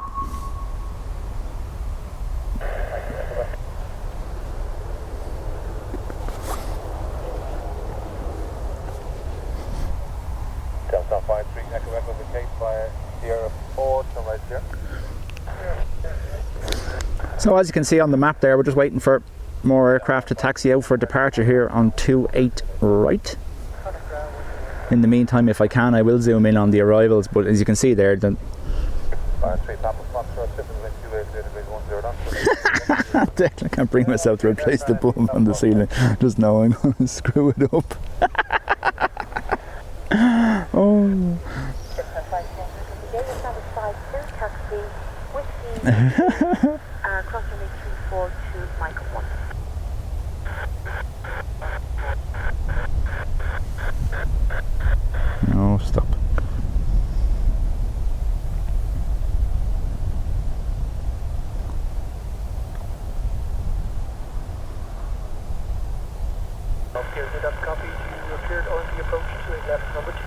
Delta 53, Echo Echo Vacate via Sierra 4, turn right here. So as you can see on the map there, we're just waiting for more aircraft to taxi out for departure here on 28 right. In the meantime, if I can, I will zoom in on the arrivals, but as you can see there, I can't bring myself to replace the bulb on the ceiling, just know I'm going to screw it up. Oh. Crossing 342, Michael 1. No, stop. Okay, that's copy. You appeared on the approach to left number 2.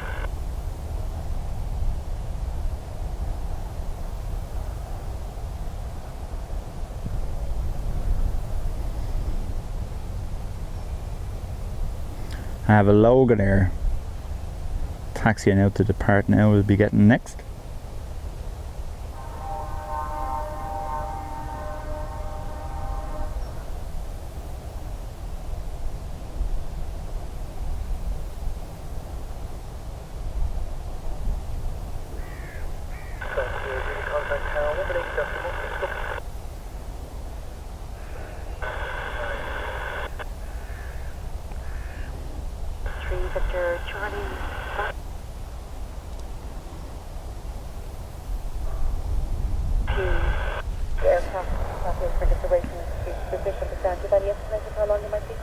I have a Loganair taxiing out to depart now. We'll be getting next. Victor Charlie. The aircraft is for just away from the position of the stand. Do you have any estimate of how long you might be?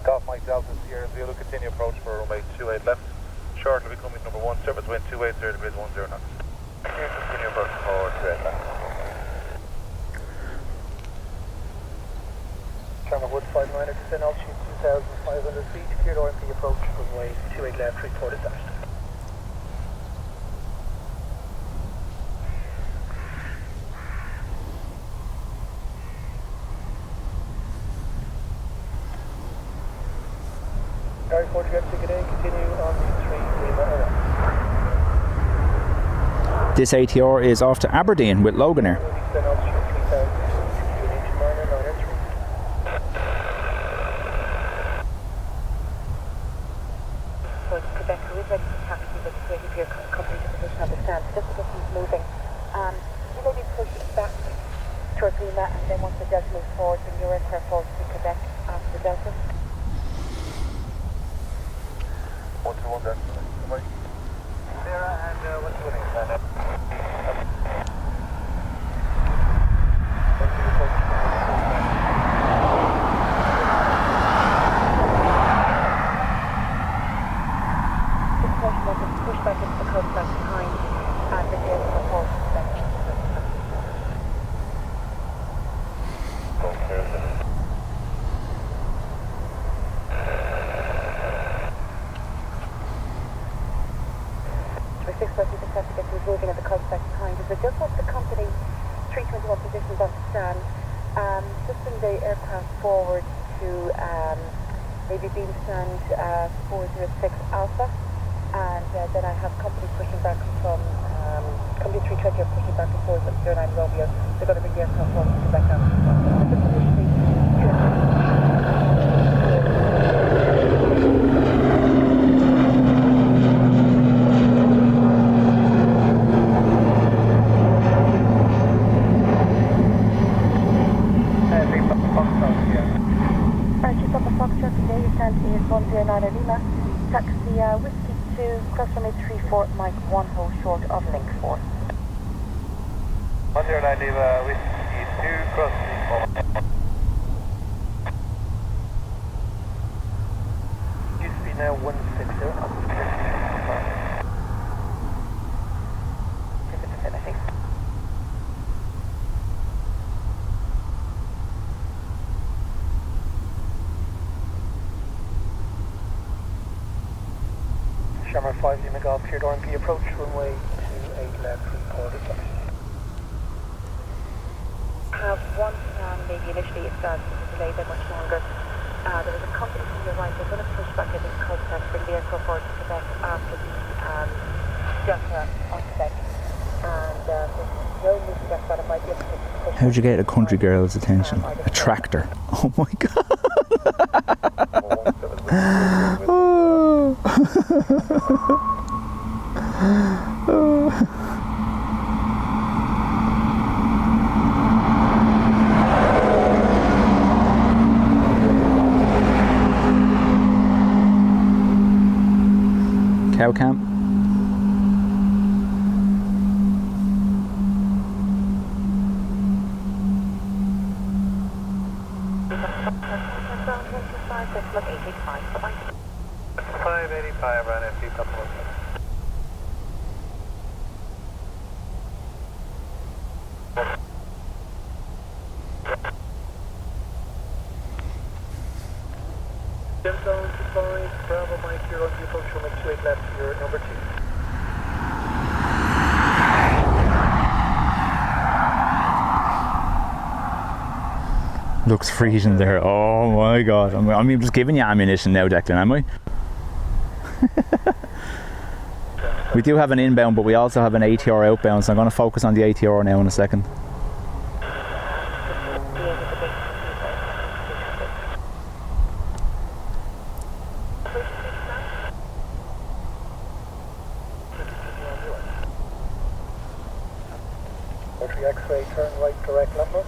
Golf Mike Delta Sierra Zulu, continue approach for runway 28 left. Shortly becoming number 1, surface wind 280 degrees 10 knots. Continue approach for 28 left. Channel Wood 59er, descend altitude 2,500 feet, cleared RMP approach runway 28 left, report is dashed. Gary 40 ticket A, continue on the 3 Lima. This ATR is off to Aberdeen with Loganair. Descend altitude 3,000 feet, liner 3. Quebec, we're ready to taxi, but to give your company to position on the stand. Just to get things moving. You maybe push it back towards Lima, and then once the Delta moves forward, bring your aircraft forward to Quebec after the Delta. 121 Delta. Sarah and 128. Pushback into the coast back behind and the air support back. For 6 plus, you just have to get these moving at the coast back behind. So just once the company 321 positions on the stand, just bring the aircraft forward to maybe beam stand 406 Alpha. And then I have company pushing back from company 320 are pushing back and forth at 09 Romeo. They're going to bring the aircraft forward to back down. 109 Lima. Taxi Whiskey 2, cross runway 34, Mike 1 hold short of link 4. 109 Lima, Whiskey 2, cross 34. Used to be now 160. Shamrock 5 Lima Golf, cleared RMP approach, runway 28 left, reported. Have one plan, maybe initially it started to delay by much longer. There was a company from your right, they're going to push back at this contact, bring the aircraft forward to Quebec after the Delta on Quebec. And there's no movement back, but it might be able to push. How'd you get a country girl's attention? A tractor. Oh my god. Cow camp. Look 885, bye-bye. 585, Ryanair, few couple of Gemstone 25, Bravo Mike, you're on the approach from 28 left, you're number 2. Looks freezing there. Oh my god. I'm just giving you ammunition now, Declan, am I? We do have an inbound, but we also have an ATR outbound, so I'm going to focus on the ATR now in a second. X-ray, turn right, direct number.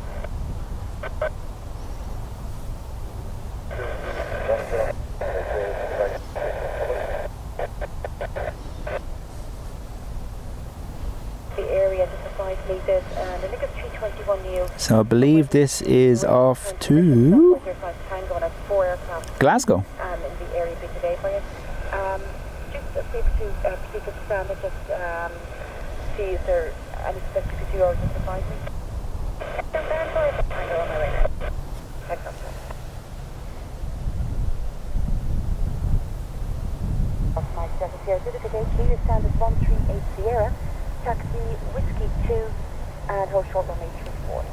So I believe this is off to Glasgow. In the area big today for you. Just a favor to speak at standard, just see if there any specific to yours just advise me. My second here, good today, clear standard 138 Sierra, taxi Whiskey 2 and hold short on 834.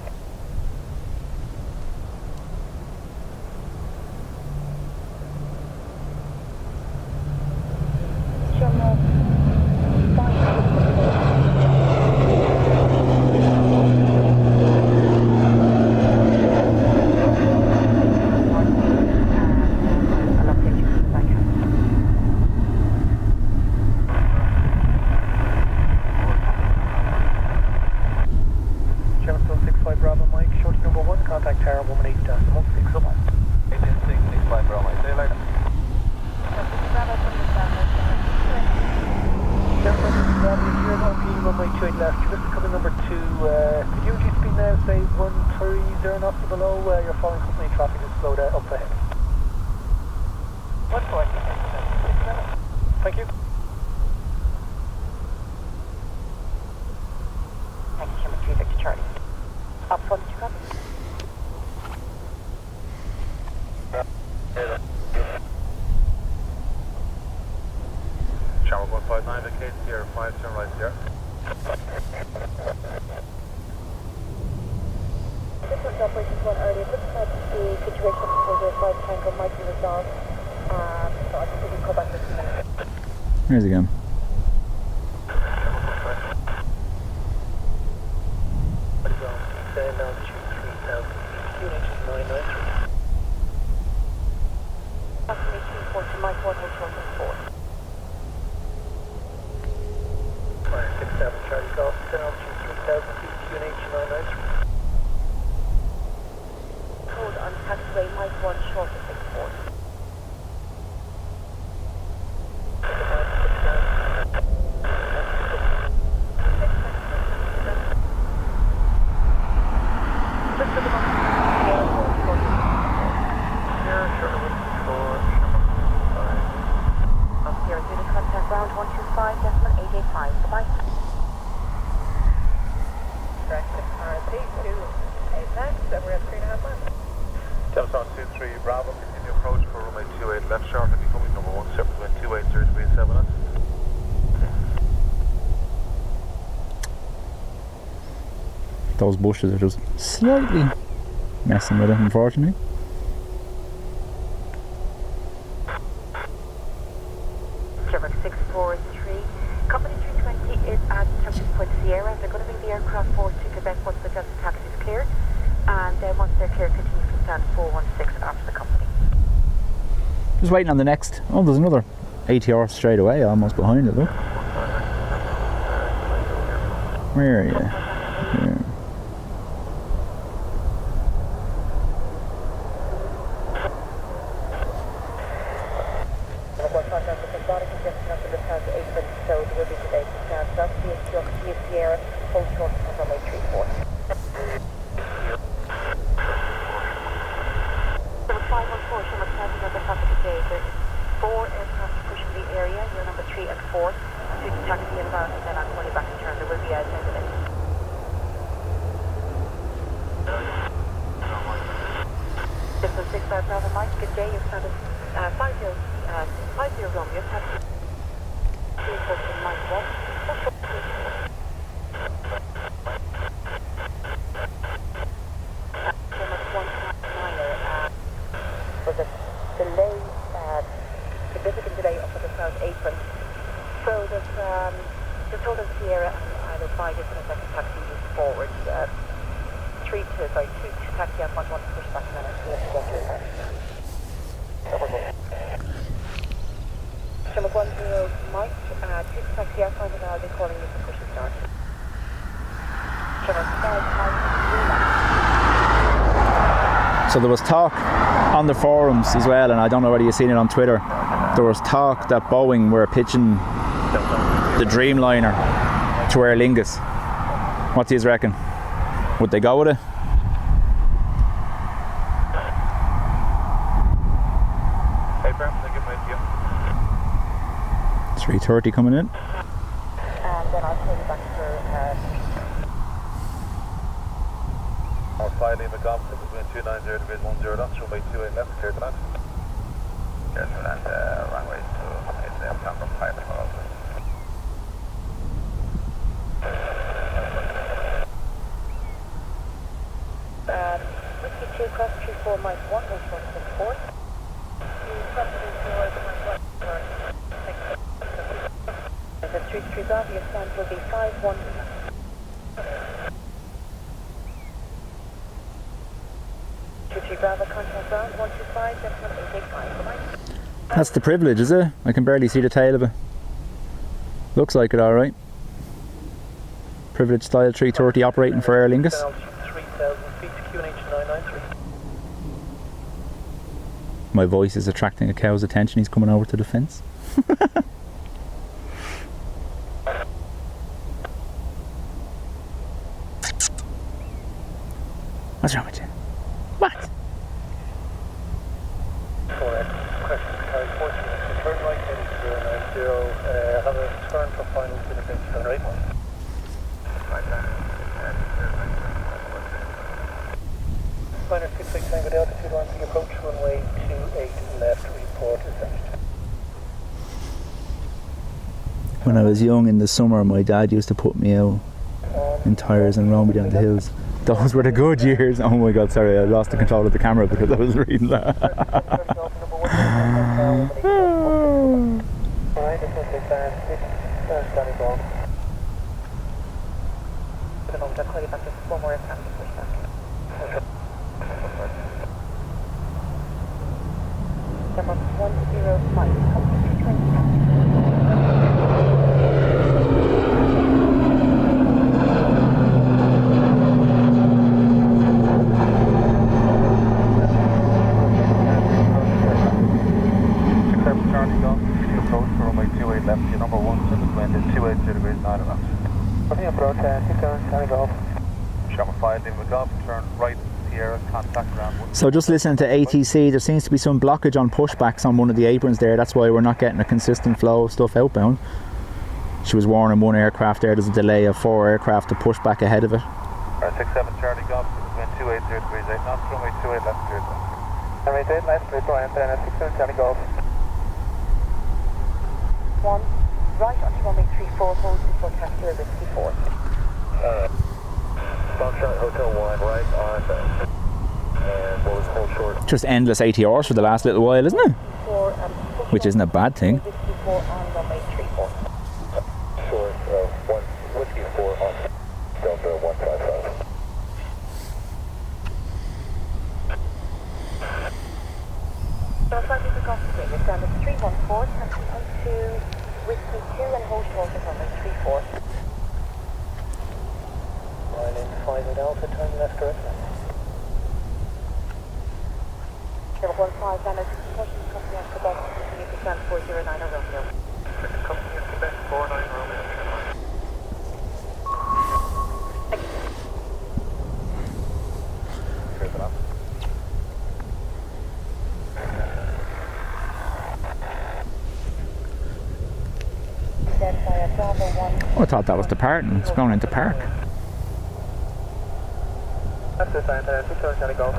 Here's again. Those bushes are just slightly messing with it, unfortunately. Quebec 643. Company 320 is at Turkish Point Sierra. They're going to bring the aircraft forward to Quebec once the Delta taxi is cleared. And then once they're clear, continue to stand 416 after the company. Just waiting on the next. Oh, there's another ATR straight away, almost behind it, look. Where are you? Here. So there was talk on the forums as well, and I don't know whether you've seen it on Twitter. There was talk that Boeing were pitching the Dreamliner to Aer Lingus. What do you reckon? Would they go with it? Hey, Bram, they give me a 3:30 coming in. And then I'll call you back for... I'll fly Lima Golf, between 290 degrees 10 knots, runway 28 left, clear to land. Clear to land, runway 28 left, camera pilot for Alpha. Whiskey 2 cross 34 Mike 1, H164. The 33 Bravo, your stand will be 5-1. Bravo, contact ground 125, decimal 885. That's the privilege, is it? I can barely see the tail of it. Looks like it, alright. Privilege style 330 operating for Aer Lingus. 3,000 feet, QNH 993. My voice is attracting a cow's attention. He's coming over to the fence. What's wrong with you? What? Correct. Question carry 14. Turn right heading to 090. Have a turn for final to the fence. Turn right one. Liner 669 with altitude on the approach runway 28 left. Report is finished. When I was young in the summer, my dad used to put me out in tyres and roam me down the hills. Those were the good years. Oh my god, sorry, I lost the control of the camera because I was reading that. So just listening to ATC, there seems to be some blockage on pushbacks on one of the aprons there. That's why we're not getting a consistent flow of stuff outbound. She was warning one aircraft there, there's a delay of 4 aircraft to push back ahead of it. 67 Charlie Golf, wind 280 degrees 8 knots, runway 28 left, clear. Runway 28 left, clear to land, 67 Charlie Golf. 1, right onto runway 34, hold before taxi, whiskey 4. Foxtrot Hotel 1, right on. And what was the hold short? Just endless ATRs for the last little while, isn't it? Which isn't a bad thing. Whiskey 4 on runway 34. Short, 1, Whiskey 4 on Delta 155. So slightly took off the grid. You're down to 314, taxi onto Whiskey 2 and hold short at runway 34. Line in 5 at Alpha, turn left correct. Level 15, Dana, pushing company on Quebec, continue to stand 409 Romeo. Company in Quebec, 49 Romeo. Here's it up. Then by a Bravo 1. Oh, I thought that was departing. It's going into park. That's the sign there, 2 turns and a golf.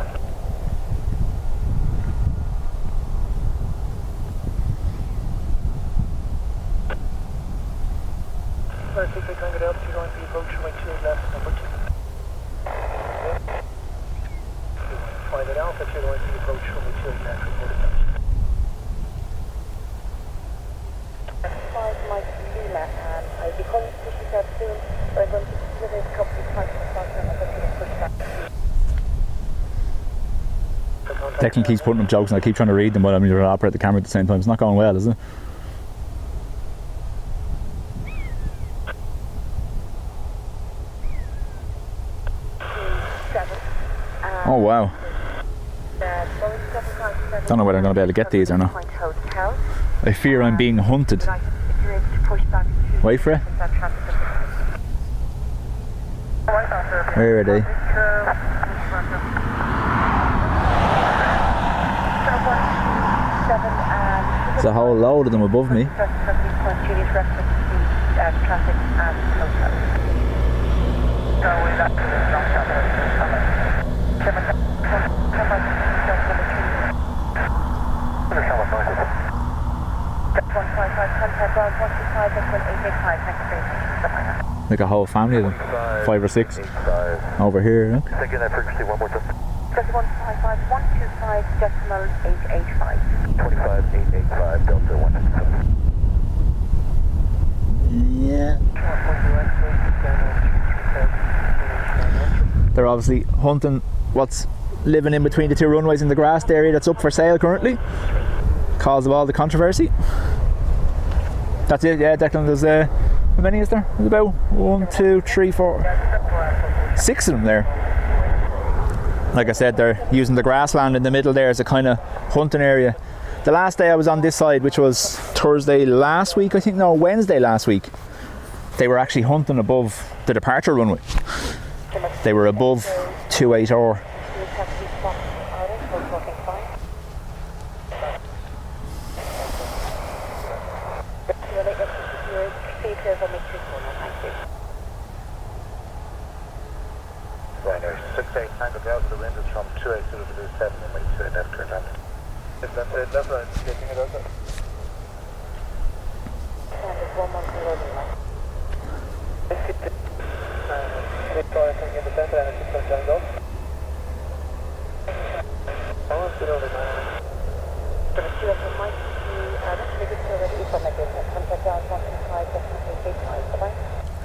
First, if you're going to get altitude, going to be approach runway 2 left, number 2. 5 at Alpha, you're going to be approach runway 2 left, reported down. 5 Mike Lima, I'll be calling to push yourself soon, but I'm going to deliver the company park in the background and I'm going to push back. Declan keeps putting up jokes and I keep trying to read them while I'm trying to operate the camera at the same time. It's not going well, is it? Oh wow. Don't know whether I'm going to be able to get these or not. I fear I'm being hunted. Wait for it. Where are they? There's a whole load of them above me. Like a whole family of them. 5 or 6 over here. Look. Again, that frequency one more time. 155, 125.885. 25885, Delta 155. Yeah. They're obviously hunting what's living in between the 2 runways in the grassed area that's up for sale currently. Cause of all the controversy. That's it, yeah, Declan. There's how many is there? There's about 1, 2, 3, 4, 6 of them there. Like I said, they're using the grassland in the middle there as a kind of hunting area. The last day I was on this side, which was Thursday last week, I think, no, Wednesday last week, they were actually hunting above the departure runway. They were above 28R. Ryanair 68 Tango Delta, the wind is from 28 to the 7 and wait to left turn left. If that's it, left right, taking it over.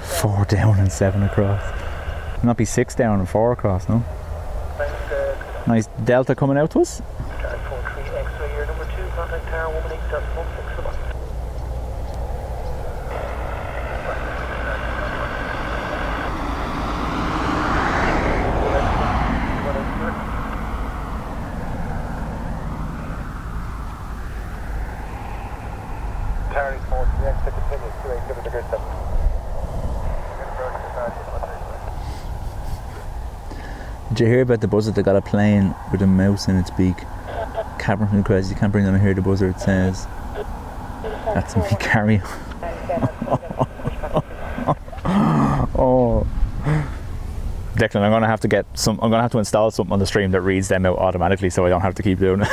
Four down and 7 across. Not be 6 down and 4 across, no? Nice Delta coming out to us. Did you hear about the buzzer that got a plane with a mouse in its beak? Cabin from the crest, you can't bring them in here, the buzzer, it says. That's me carry. Oh. Declan, I'm gonna have to install something on the stream that reads them out automatically so I don't have to keep doing it.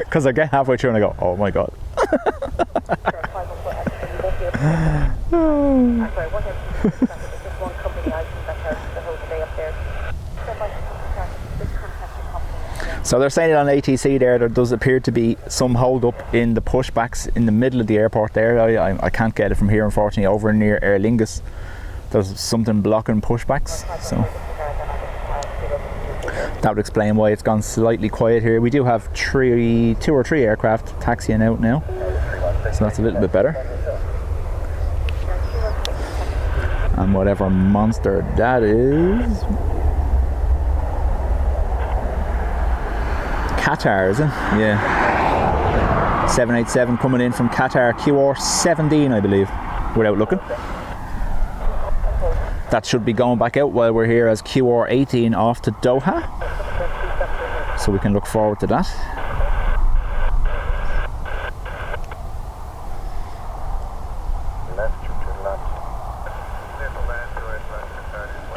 Because I get halfway through and I go, oh my god. So they're saying it on ATC there does appear to be some hold up in the pushbacks in the middle of the airport there. I can't get it from here, unfortunately. Over near Aer Lingus there's something blocking pushbacks, so that would explain why it's gone slightly quiet here. We do have 2 or 3 aircraft taxiing out now, so that's a little bit better. And whatever monster that is, Qatar, is it? Yeah. 787 coming in from Qatar, QR 17, I believe, without looking. That should be going back out while we're here as QR 18 off to Doha, so we can look forward to that.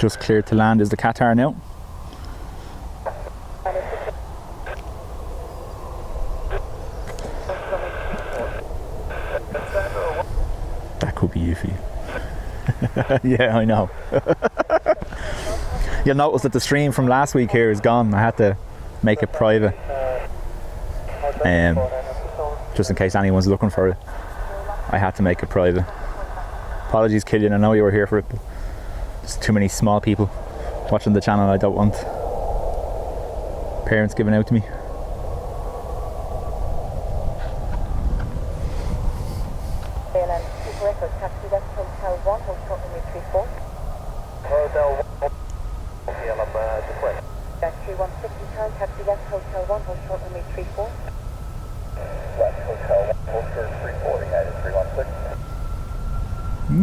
Just cleared to land is the Qatar now. That could be iffy. Yeah, I know. You'll notice that the stream from last week here is gone. I had to make it private, just in case anyone's looking for it. I had to make it private. Apologies, Killian, I know you were here for it, but there's too many small people watching the channel. I don't want parents giving out to me.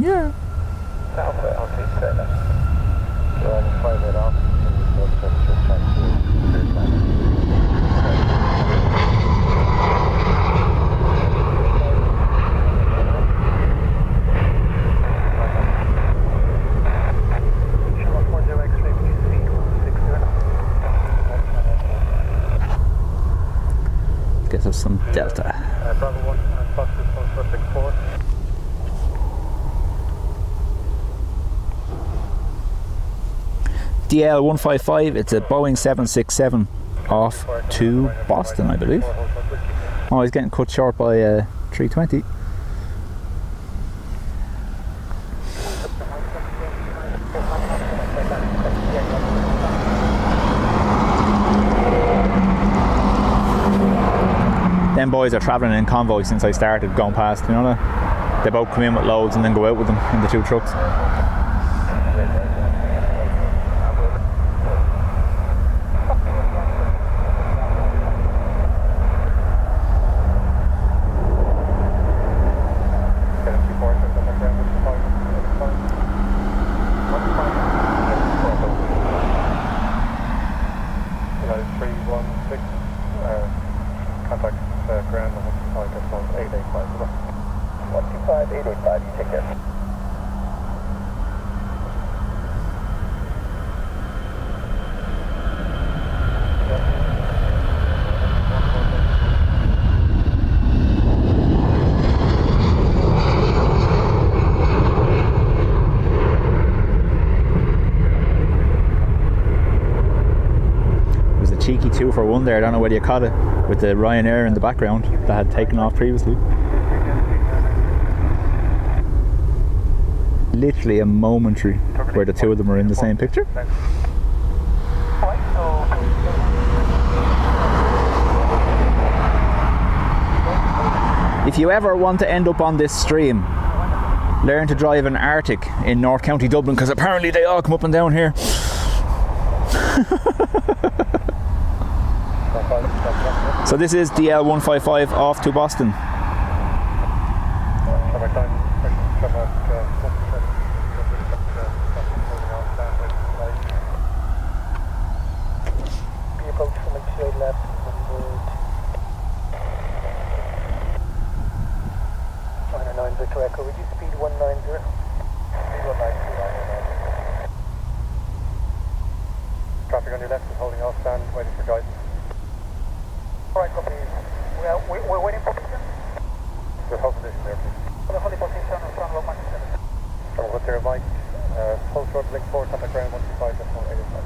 Yeah. Guess there's some Delta. Bravo 1 and Fox is going for big 4. DL 155, it's a Boeing 767 off to Boston, I believe. Oh, he's getting cut short by 320. Them boys are travelling in convoy since I started going past, you know that? They both come in with loads and then go out with them in the 2 trucks. Cheeky 2 for 1 there. I don't know whether you caught it with the Ryanair in the background that had taken off previously. Literally a momentary where the 2 of them were in the same picture. If you ever want to end up on this stream, learn to drive an Arctic in North County Dublin, because apparently they all come up and down here. So this is DL 155 off to Boston. Would you speed 190? Speed 190. Traffic on your left is holding off, stand, waiting for guidance. Alright, copy. We're waiting for position. We'll hold position there, please. We'll hold position in front of Mike. So what's your Mike? Full throttle, link 4, contact ground 125, that's 185.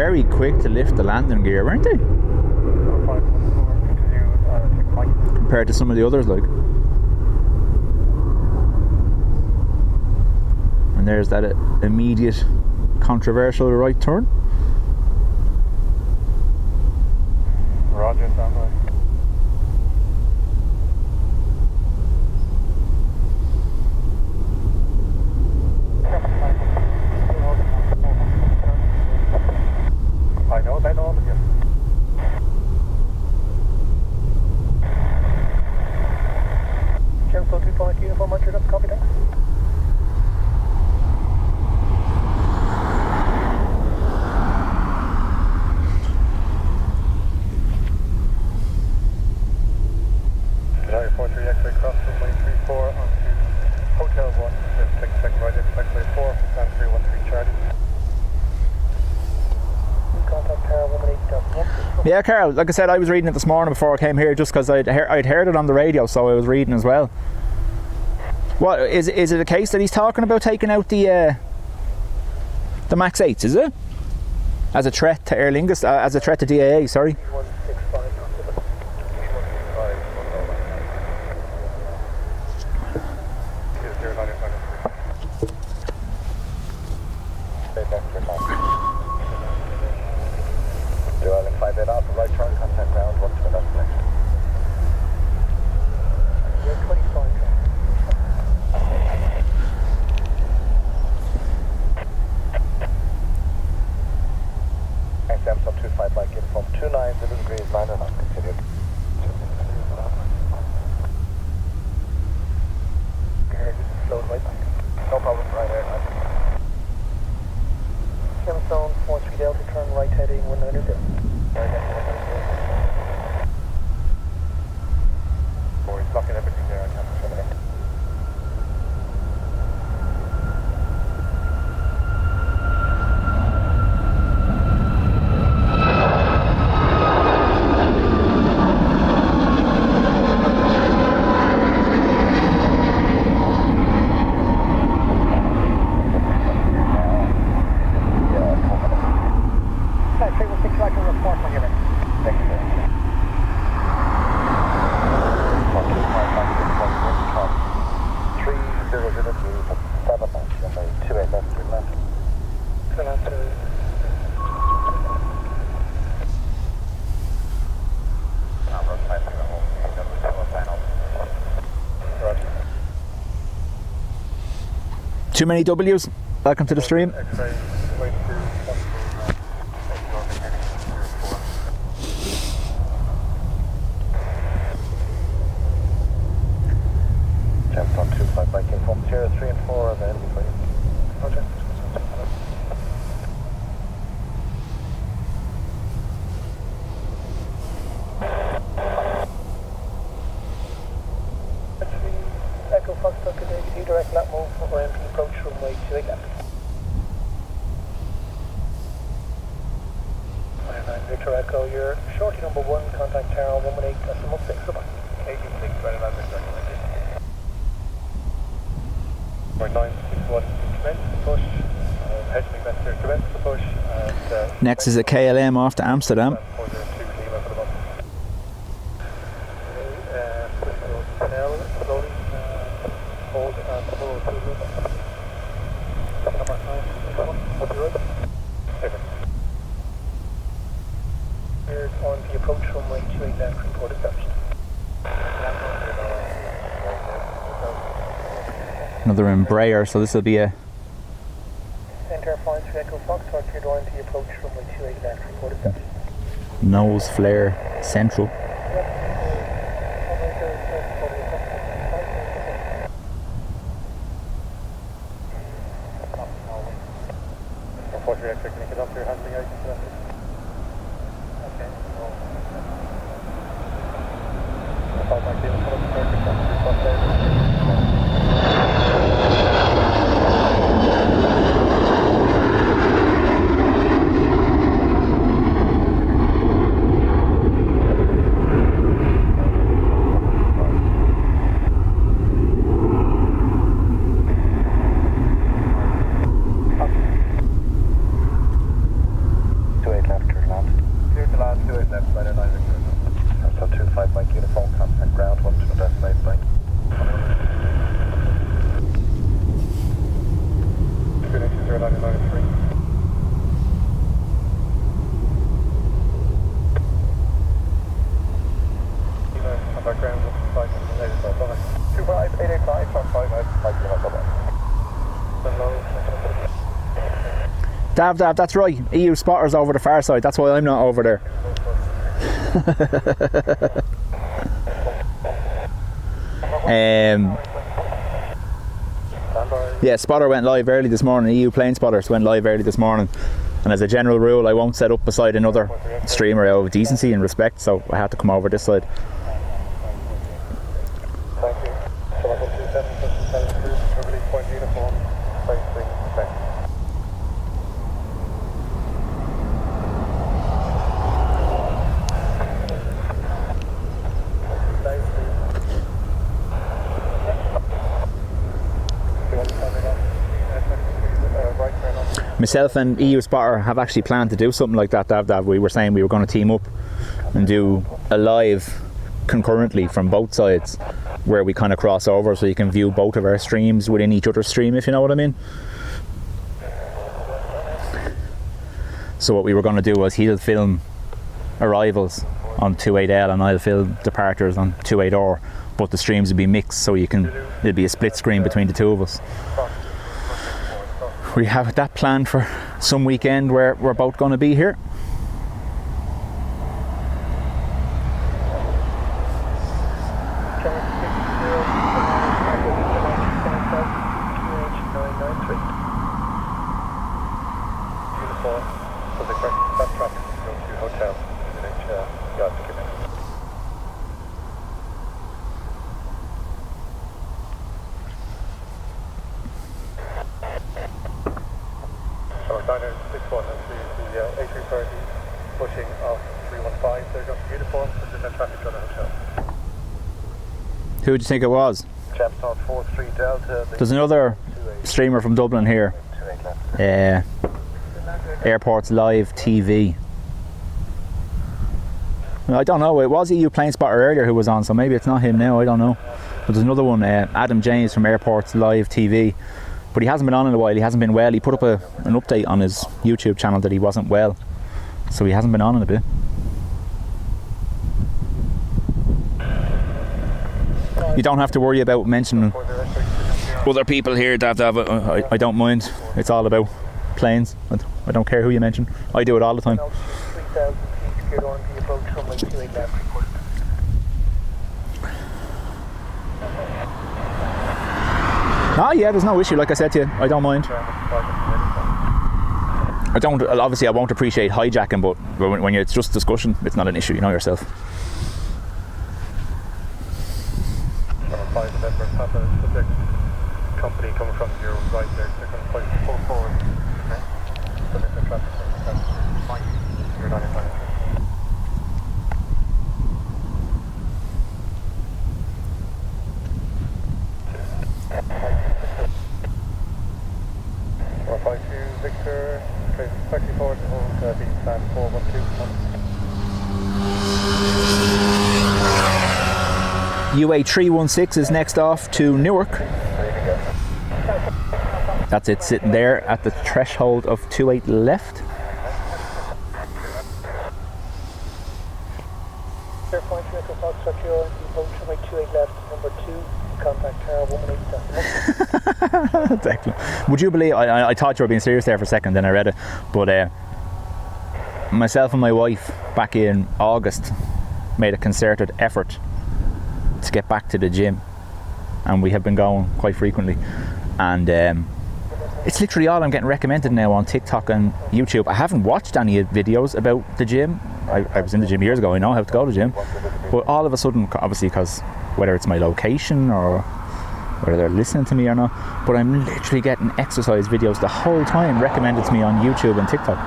very quick to lift the landing gear, weren't they? Compared to some of the others, like. And there's that immediate controversial right turn. Roger, standby. I know about all of you. Council 2 uniform, Richard, up, copy that. Desire 43 X-ray cross runway 34 onto Hotel 1, then take the second right into X-ray 4, stand 313 Charlie. Contact Carol 18.1. Yeah, Carl, like I said, I was reading it this morning before I came here just because I'd heard it on the radio, so I was reading as well. What, is it a case that he's talking about taking out the MAX 8s, is it? As a threat to Aer Lingus, as a threat to DAA, sorry. No problem, Ryanair. Zone 43 Delta, turn right heading 100 Delta. Oh, he's blocking everything there, I can't turn it up. Too many W's. Welcome to the stream. Jumped on 25 bike in from 0, 3 and 4 and then Roger. Echo Foxtrot, good day. Direct lap move for MP approach runway 28 left. Victor Echo, you're shorty number 1, contact Tower 118.6, goodbye. 86, right around Victor Echo. 961, commence the push, heading Messenger, commence the push, and Next is a KLM off to Amsterdam. 402 Lima for the moment. Now, slowly, hold and 402 Lima. Number 9, come on, up the road. Over. Here's on the approach runway 28 left, report established. Another Embraer, so this will be a Enter flying through Echo Foxtrot, you're going to the approach runway 28 left, report established. nose flare central. Contact ground, 25, 885, 5 Dav, that's right. EU spotters over the far side. That's why I'm not over there. Yeah, spotter went live early this morning. EU plane spotters went live early this morning. And as a general rule, I won't set up beside another streamer out of decency and respect, so I had to come over this side. Thank you. Point uniform, facing back. Myself and EU Spotter have actually planned to do something like that, Dav. We were saying we were going to team up and do a live concurrently from both sides where we kind of cross over so you can view both of our streams within each other's stream, if you know what I mean. So what we were going to do was he'll film arrivals on 28L and I'll film departures on 28R, but the streams will be mixed so it'll be a split screen between the two of us. We have that planned for some weekend where we're both going to be here. Who do you think it was? There's another streamer from Dublin here. Airports Live TV. I don't know, it was EU Plane Spotter earlier who was on, so maybe it's not him now, I don't know. But there's another one, Adam James from Airports Live TV. But he hasn't been on in a while, he hasn't been well. He put up an update on his YouTube channel that he wasn't well. So he hasn't been on in a bit. You don't have to worry about mentioning other people here, Dav. I don't mind. It's all about planes. I don't care who you mention. I do it all the time. Yeah, there's no issue. Like I said to you, I don't mind. Obviously I won't appreciate hijacking, but when it's just discussion, it's not an issue, you know yourself. Company coming from your right there, they're going to pull forward. So there's no traffic, that's fine. You're not in line. Victor, taxi forward and hold the plan 412. UA 316 is next off to Newark. That's it, sitting there at the threshold of 28 left. Declan. Would you believe, I thought you were being serious there for a second, then I read it, but myself and my wife back in August made a concerted effort to get back to the gym, and we have been going quite frequently, and it's literally all I'm getting recommended now on TikTok and YouTube. I haven't watched any videos about the gym. I was in the gym years ago, I know how to go to the gym, but all of a sudden, obviously because whether it's my location or whether they're listening to me or not, but I'm literally getting exercise videos the whole time recommended to me on YouTube and TikTok.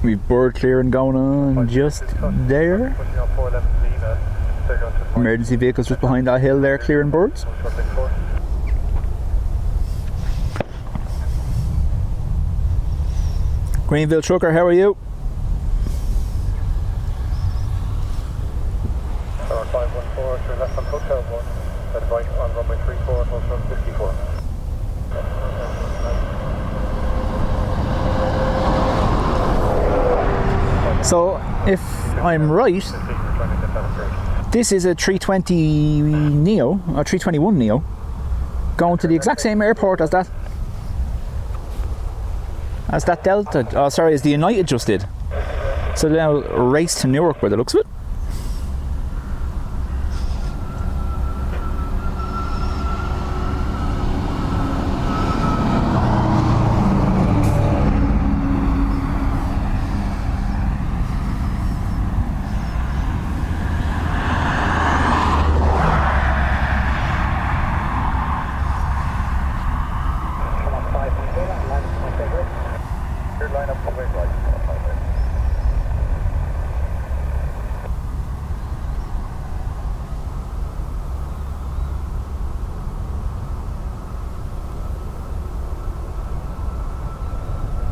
We've bird clearing going on just there. Pushing on 411 Lima. They're going to Emergency vehicles just behind that hill there clearing birds. Greenville Trucker, how are you? Tower 514 to left on Hotel 1, then right on runway 34, Hotel 54. So, if I'm right, this is a 320 Neo, or 321 Neo, going to the exact same airport as that. As that Delta, oh sorry, as the United just did. So now race to Newark by the looks of it. Line up to wait right.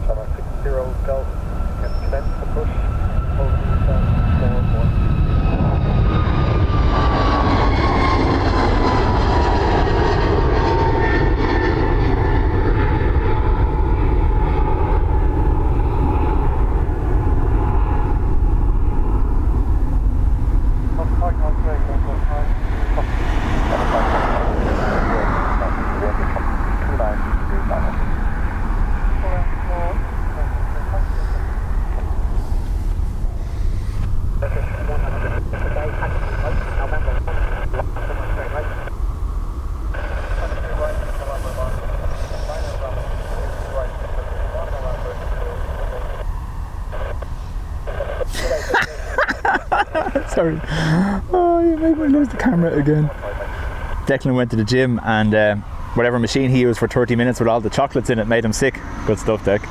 Tower 60 Golf can commence the push over the sun 4-1. Sorry. Oh, you made me lose the camera again. Declan went to the gym and whatever machine he used for 30 minutes with all the chocolates in it made him sick. Good stuff, Dec.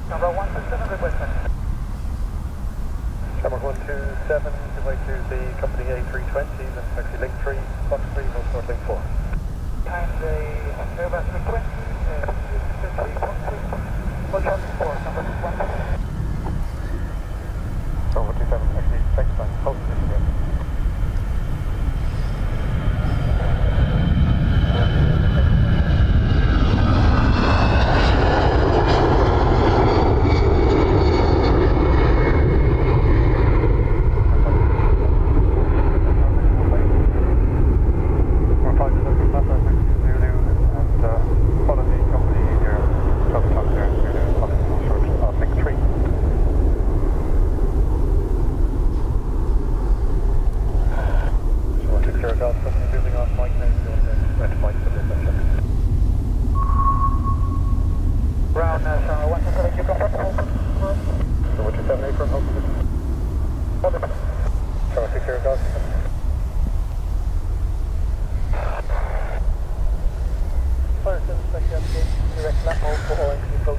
Number 167 request. Number 127, goodbye to the company A320, then taxi link 3, box 3, no sort link 4. And the Airbus request, 53, box 3, hotel 4, number 1. So 127, actually, check time, post this again.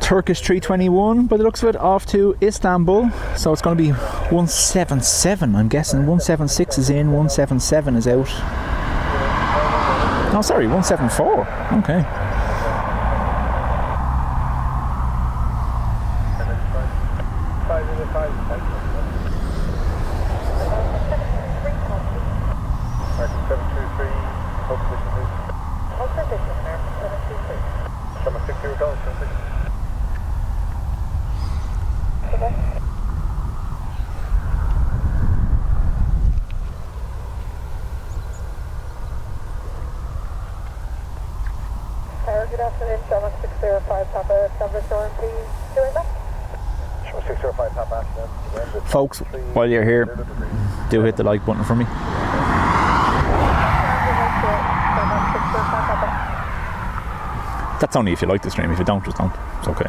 Turkish 321 by the looks of it, off to Istanbul. So it's going to be 177, I'm guessing. 176 is in, 177 is out. Oh, sorry, 174. Okay. Good afternoon, Sherman 605 Papa, Traveller Storm, please join back. Sherman 605 Papa, folks, while you're here, do hit the like button for me. That's only if you like the stream. If you don't, just don't. It's okay.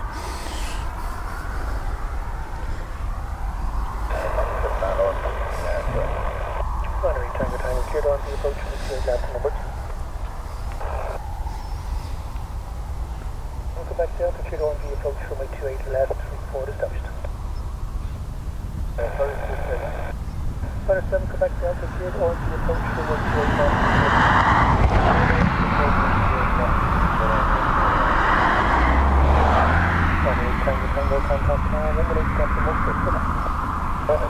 Delta number 2. Welcome back to altitude on the approach runway 28 left, 34 established. Sorry, 7, come back to altitude on the approach runway 28 left. Tango contact now, runway 8 left, Bye.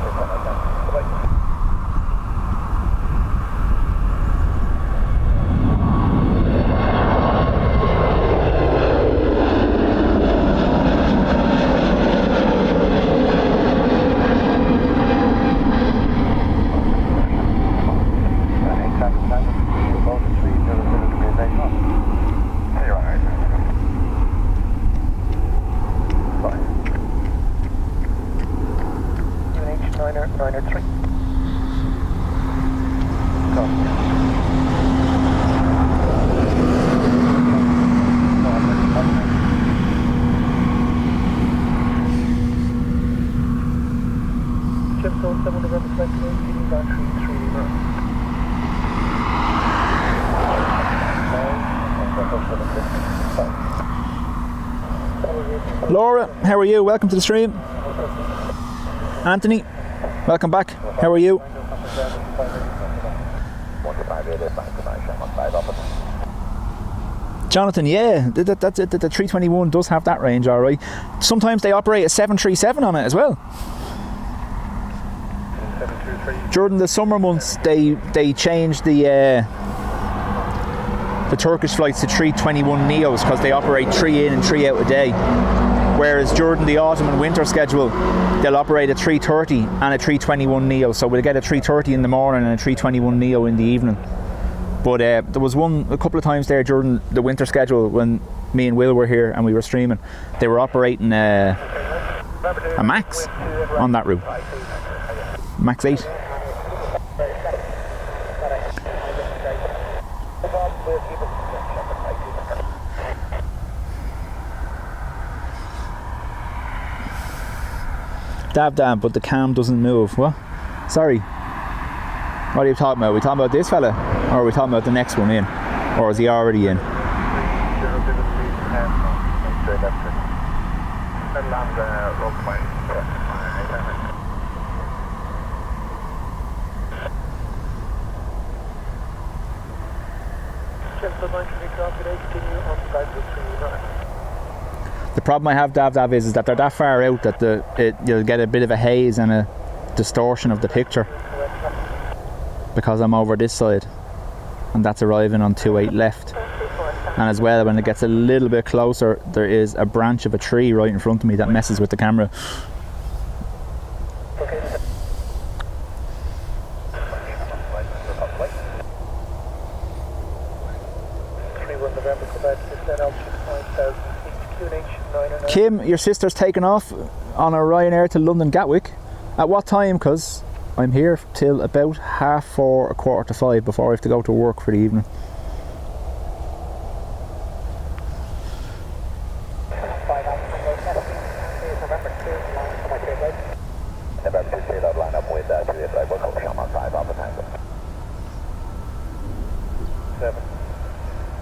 Laura, how are you? Welcome to the stream. Anthony, welcome back. How are you? Jonathan, yeah, that's it. The 321 does have that range, all right. Sometimes they operate a 737 on it as well. During the summer months, they changed the Turkish flights to 321 neos because they operate 3 in and 3 out a day. Whereas during the autumn and winter schedule, they'll operate a 330 and a 321 neo. So we'll get a 330 in the morning and a 321 neo in the evening. But there was a couple of times there during the winter schedule when me and Will were here and we were streaming. They were operating a Max on that route. Max 8. Dab, but the cam doesn't move. What? Sorry. What are you talking about? Are we talking about this fella? Or are we talking about the next one in? Or is he already in? The problem I have, Dav, is that they're that far out that you'll get a bit of a haze and a distortion of the picture because I'm over this side and that's arriving on 28 left. And as well, when it gets a little bit closer, there is a branch of a tree right in front of me that messes with the camera. Kim, your sister's taken off on a Ryanair to London Gatwick. At what time? Because I'm here till about 4:30, 4:45 before I have to go to work for the evening.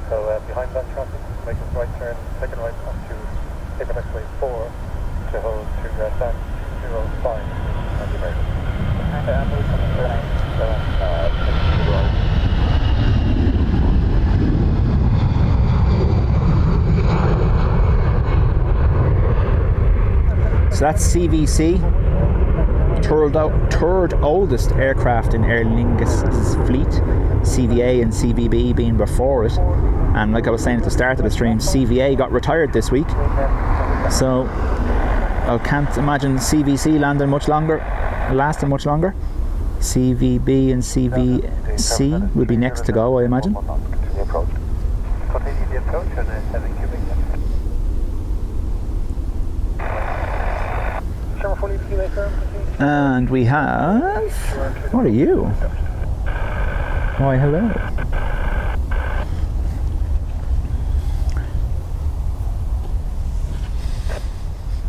So behind that traffic, make a right turn, second right onto take a next way 4 to hold to San 05 on the Emirates. So that's CVC, third oldest aircraft in Aer Lingus' fleet, CVA and CVB being before it. And like I was saying at the start of the stream, CVA got retired this week, so I can't imagine CVC lasting much longer. CVB and CVC will be next to go, I imagine. And we have... What are you? Why, hello.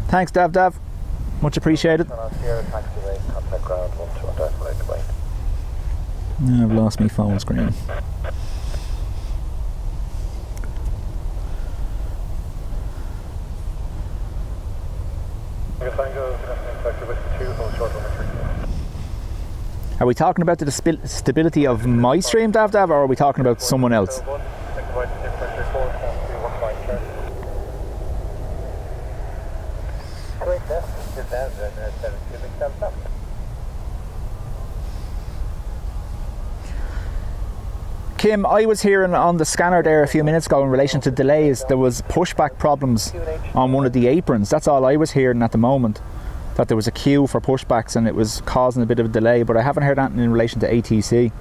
Thanks, Dav. Much appreciated. I've lost my phone screen. Are we talking about the stability of my stream, Dav, or are we talking about someone else? Kim, I was hearing on the scanner there a few minutes ago in relation to delays, there was pushback problems on one of the aprons. That's all I was hearing at the moment, that there was a queue for pushbacks and it was causing a bit of a delay, but I haven't heard anything in relation to ATC.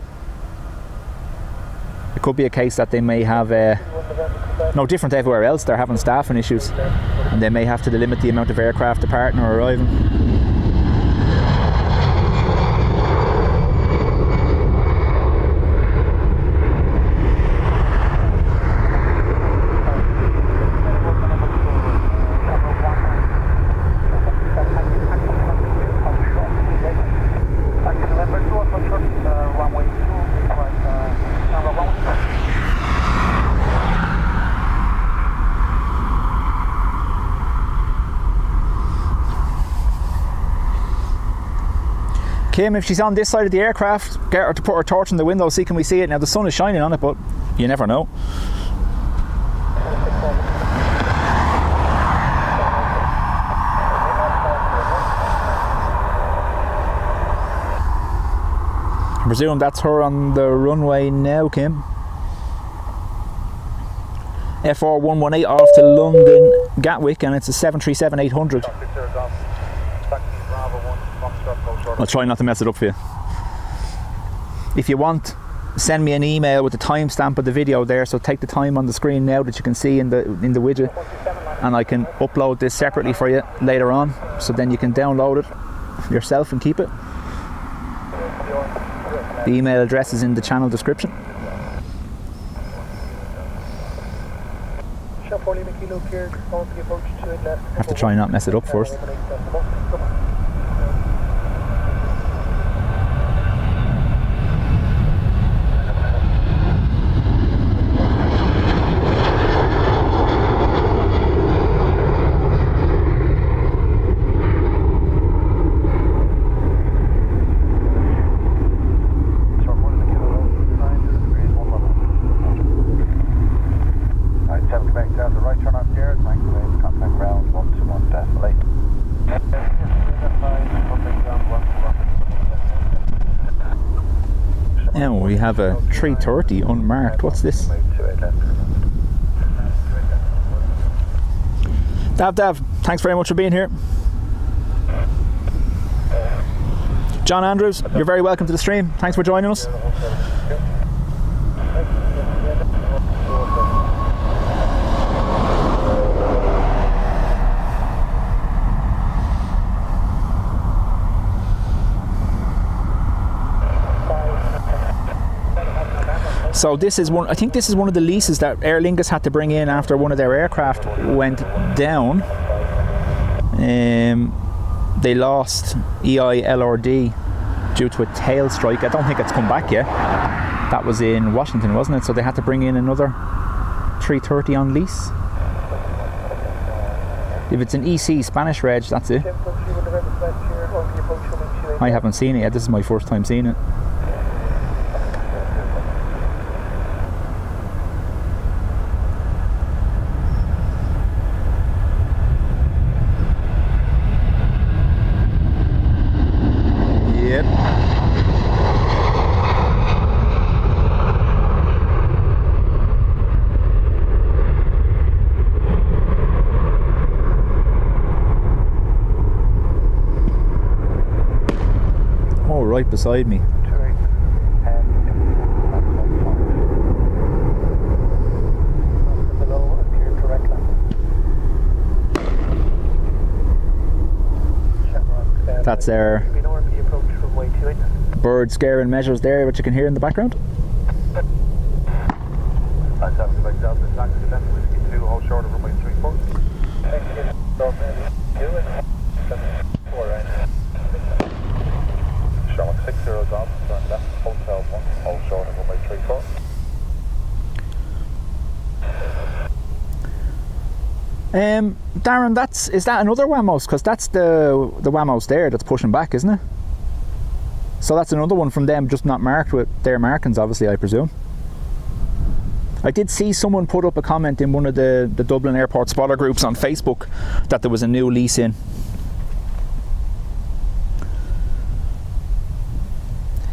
It could be a case that they may have, no different to everywhere else, they're having staffing issues and they may have to limit the amount of aircraft departing or arriving. Kim, if she's on this side of the aircraft, get her to put her torch in the window, see can we see it. Now the sun is shining on it, but you never know. I presume that's her on the runway now, Kim. FR118 off to London Gatwick, and it's a 737-800. I'll try not to mess it up for you. If you want, send me an email with the timestamp of the video there, so take the time on the screen now that you can see in the widget, and I can upload this separately for you later on, so then you can download it yourself and keep it. The email address is in the channel description. Have to try not mess it up first. And we have a 330 unmarked. What's this? Dav, thanks very much for being here. John Andrews, you're very welcome to the stream. Thanks for joining us. So this is one, I think this is one of the leases that Aer Lingus had to bring in after one of their aircraft went down. They lost EILRD due to a tail strike. I don't think it's come back yet. That was in Washington, wasn't it? So they had to bring in another 330 on lease. If it's an EC Spanish reg, that's it. I haven't seen it yet. This is my first time seeing it. Right beside me. That's our bird scaring measures there, which you can hear in the background. Darren, is that another Wamos? Because that's the Wamos there that's pushing back, isn't it? So that's another one from them, just not marked with their markings, obviously, I presume. I did see someone put up a comment in one of the Dublin Airport spotter groups on Facebook that there was a new lease in.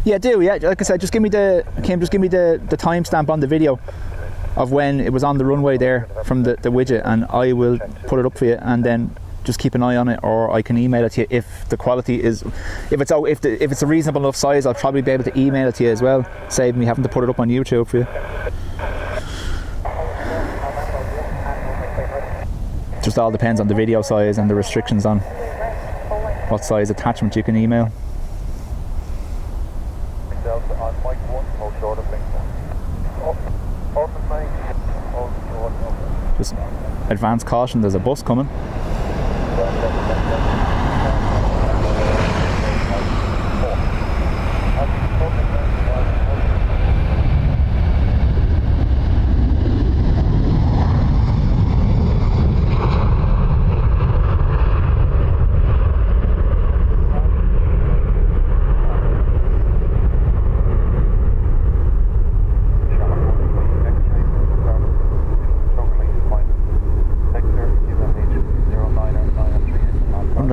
Yeah, do, yeah. Like I said, just give me the timestamp on the video of when it was on the runway there from the widget, and I will put it up for you, and then just keep an eye on it, or I can email it to you if the quality is, if it's a reasonable enough size. I'll probably be able to email it to you as well, save me having to put it up on YouTube for you. Just all depends on the video size and the restrictions on what size attachment you can email. Just advance caution, there's a bus coming.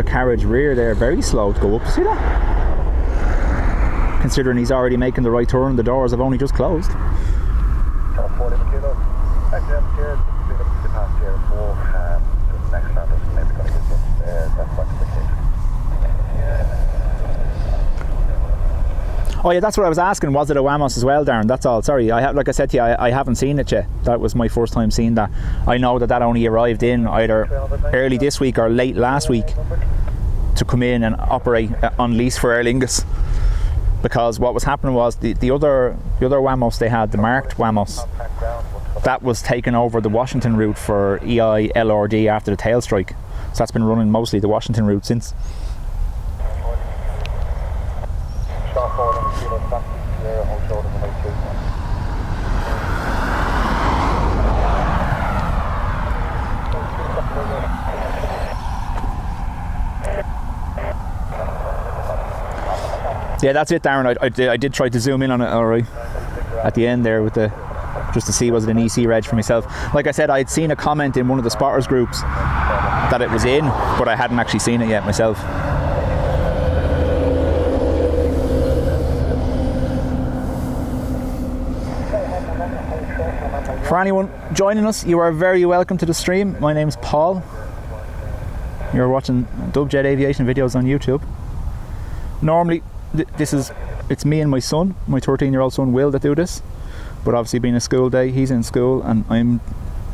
Carriage rear there, very slow to go up. See that? Considering he's already making the right turn, the doors have only just closed. Oh yeah, that's what I was asking. Was it a Wamos as well, Darren? That's all. Sorry, like I said to you, I haven't seen it yet. That was my first time seeing that. I know that only arrived in either early this week or late last week to come in and operate on lease for Aer Lingus. Because what was happening was the other Wamos they had, the marked Wamos, that was taking over the Washington route for EI LRD after the tail strike. So that's been running mostly the Washington route since. Yeah, that's it, Darren. I did try to zoom in on it alright at the end there with just to see was it an EC reg for myself. Like I said, I'd seen a comment in one of the spotters groups that it was in, but I hadn't actually seen it yet myself. For anyone joining us, you are very welcome to the stream. My name's Paul. You're watching Dubjet Aviation videos on YouTube. Normally, it's me and my son, my 13-year-old son Will, that do this. But obviously being a school day, he's in school and I'm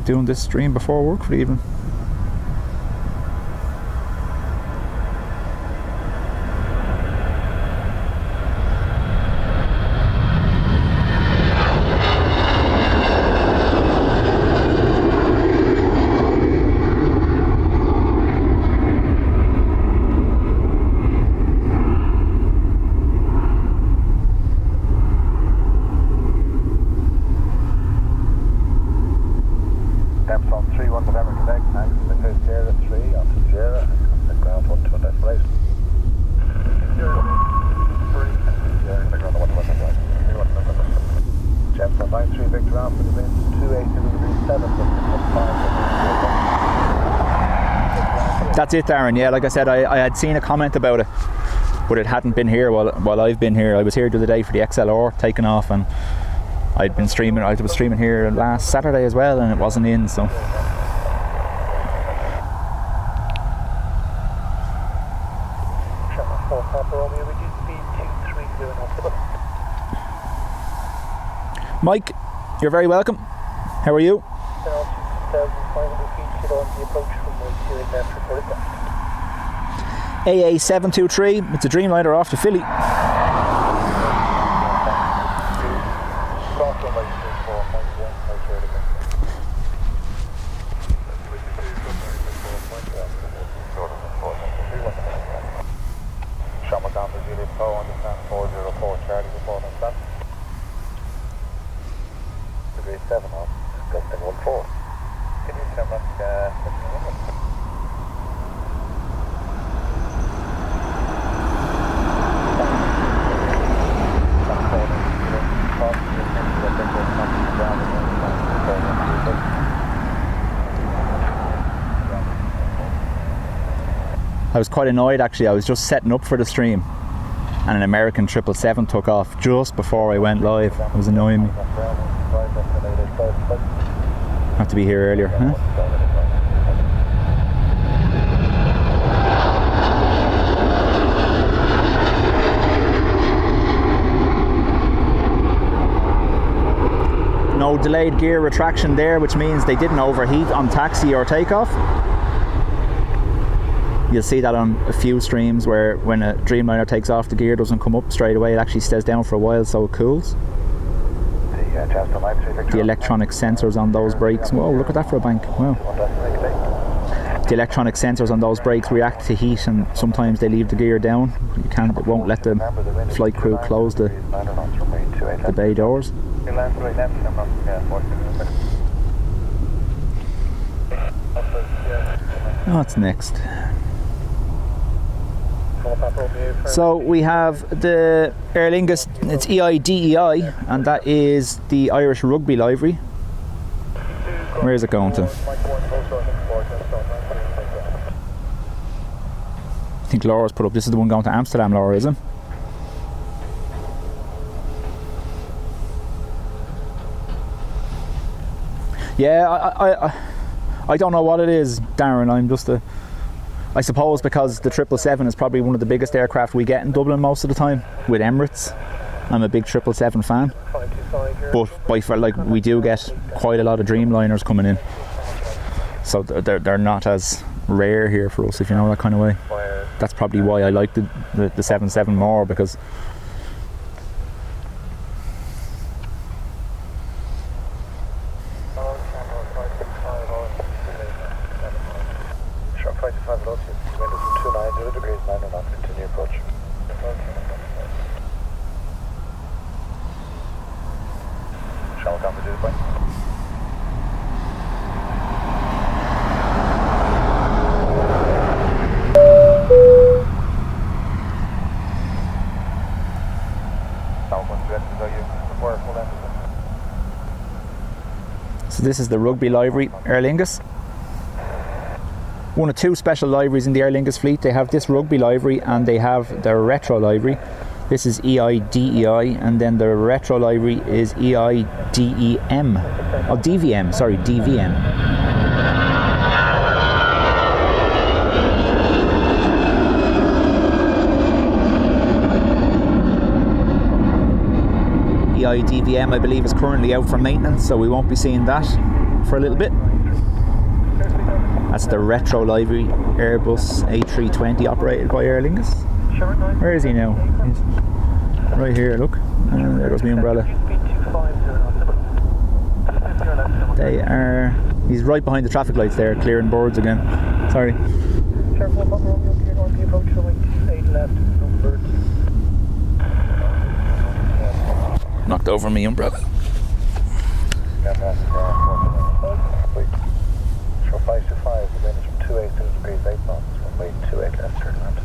doing this stream before work for the evening. That's it, Darren. Yeah, like I said, I had seen a comment about it, but it hadn't been here while I've been here. I was here the other day for the XLR taking off, and I was streaming here last Saturday as well, and it wasn't in, so. Mike, you're very welcome. How are you? AA723, it's a Dreamliner off to Philly. was quite annoyed actually. I was just setting up for the stream and an American 777 took off just before I went live. It was annoying me. Have to be here earlier, huh? No delayed gear retraction there, which means they didn't overheat on taxi or takeoff. You'll see that on a few streams where when a Dreamliner takes off, the gear doesn't come up straight away. It actually stays down for a while so it cools. The electronic sensors on those brakes. Whoa, look at that for a bank. Wow. The electronic sensors on those brakes react to heat and sometimes they leave the gear down. It won't let the flight crew close the bay doors. What's next? So we have the Aer Lingus, it's EIDEI, and that is the Irish rugby livery. Where is it going to? I think Laura's put up, this is the one going to Amsterdam, Laura, is it? Yeah, I don't know what it is, Darren. I'm just I suppose because the 777 is probably one of the biggest aircraft we get in Dublin most of the time with Emirates. I'm a big 777 fan, but by far, like, we do get quite a lot of Dreamliners coming in, so they're not as rare here for us, if you know that kind of way. That's probably why I like the 777 more, because so this is the rugby livery Aer Lingus. One of two special liveries in the Aer Lingus fleet. They have this rugby livery and they have their retro livery. This is EIDEI, and then the retro livery is EIDEM. Oh, DVM, sorry, DVM. EIDVM, I believe, is currently out for maintenance, so we won't be seeing that for a little bit. That's the retro livery Airbus A320 operated by Aer Lingus. Where is he now? He's right here, look. There goes my umbrella. He's right behind the traffic lights there, clearing birds again. Sorry. Knocked over my umbrella. Show 525, the wind is from 280 degrees 8 knots, runway 28 left turn land.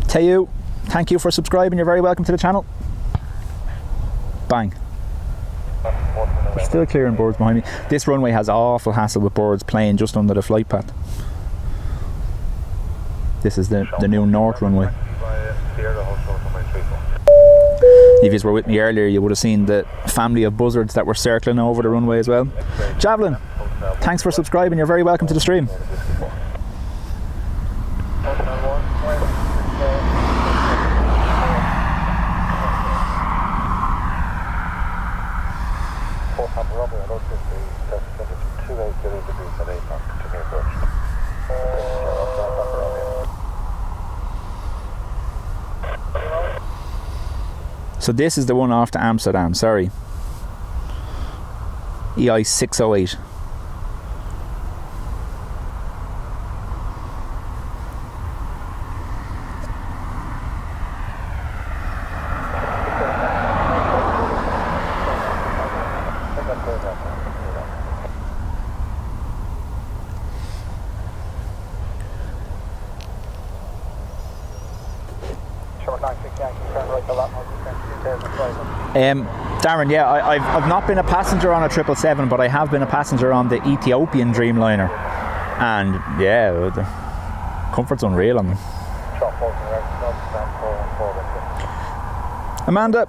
Tayu, thank you for subscribing. You're very welcome to the channel. Bang. Still clearing birds behind me. This runway has awful hassle with birds playing just under the flight path. This is the new north runway. If you were with me earlier, you would have seen the family of buzzards that were circling over the runway as well. Javelin, thanks for subscribing. You're very welcome to the stream. So this is the one off to Amsterdam, sorry. EI 608. Darren, yeah, I've not been a passenger on a 777, but I have been a passenger on the Ethiopian Dreamliner. And yeah, the comfort's unreal on them. Amanda,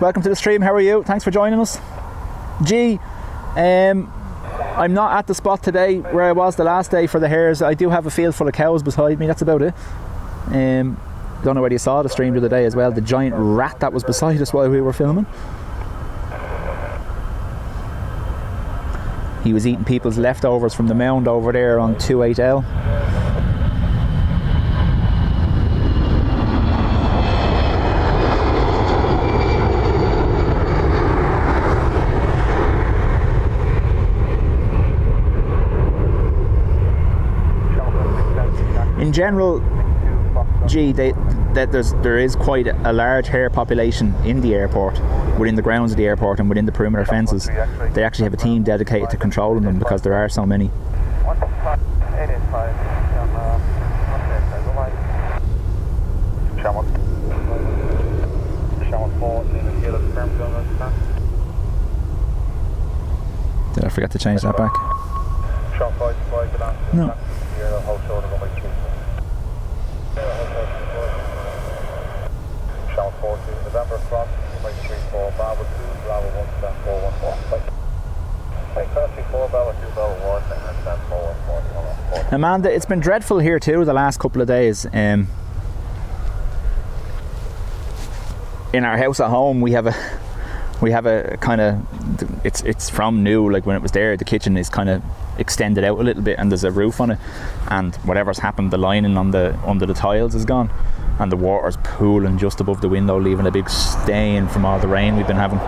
welcome to the stream. How are you? Thanks for joining us. G, I'm not at the spot today where I was the last day for the hares. I do have a field full of cows beside me, that's about it. Don't know whether you saw the stream the other day as well, the giant rat that was beside us while we were filming. He was eating people's leftovers from the mound over there on 28L. In general, G, there is quite a large hare population in the airport, within the grounds of the airport and within the perimeter fences. They actually have a team dedicated to controlling them because there are so many. Did I forget to change that back? No. November cross, 234, Bravo 2, Bravo 1, stand 414. 34, Bravo 2, Bravo 1, and stand 414. Amanda, it's been dreadful here too the last couple of days. In our house at home, we have a kind of, it's from new, like when it was there, the kitchen is kind of extended out a little bit and there's a roof on it, and whatever's happened, the lining under the tiles is gone, and the water's pooling just above the window, leaving a big stain from all the rain we've been having.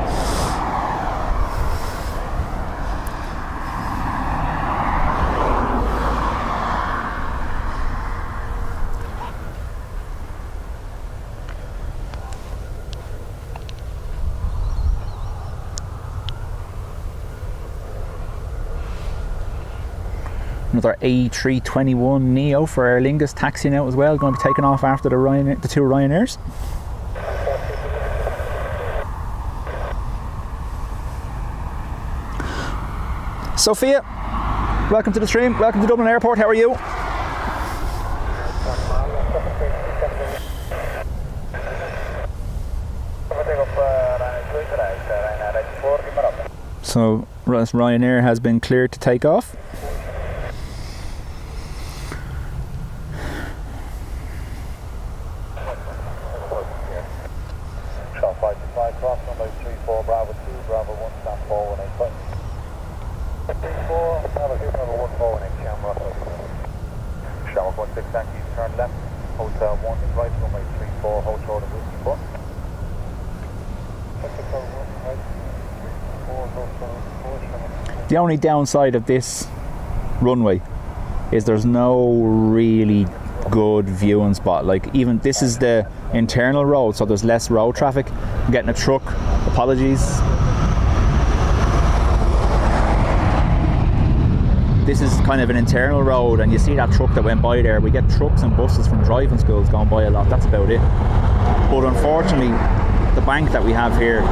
Another A321 Neo for Aer Lingus taxiing out as well, going to be taken off after the two Ryanairs. Sophia, welcome to the stream, welcome to Dublin Airport, how are you? So Ryanair has been cleared to take off. The only downside of this runway is there's no really good viewing spot. Like, even this is the internal road, so there's less road traffic. I'm getting a truck, apologies. This is kind of an internal road, and you see that truck that went by there. We get trucks and buses from driving schools going by a lot, that's about it. But unfortunately, the bank that we have here,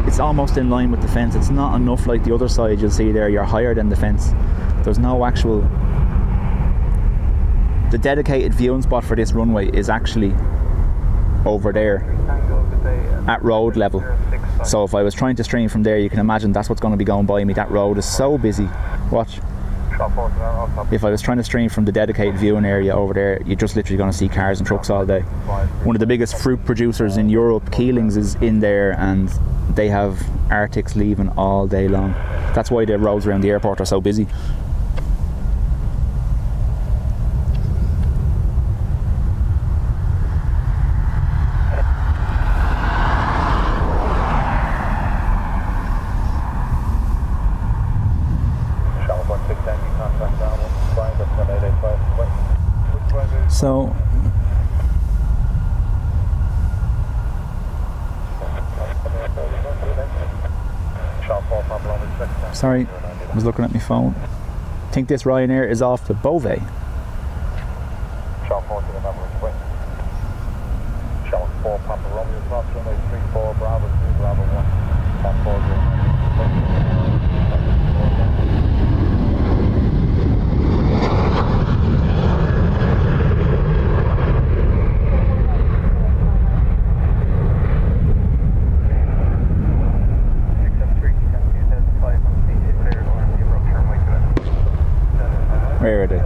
it's almost in line with the fence. It's not enough like the other side you'll see there, you're higher than the fence. There's no actual... The dedicated viewing spot for this runway is actually over there at road level. So if I was trying to stream from there, you can imagine that's what's going to be going by me. That road is so busy. Watch. If I was trying to stream from the dedicated viewing area over there, you're just literally going to see cars and trucks all day. One of the biggest fruit producers in Europe, Keelings, is in there, and they have Arctics leaving all day long. That's why the roads around the airport are so busy. So sorry, I was looking at my phone. I think this Ryanair is off to Beauvais. Papa Romeo, 34 Bravo Where are they?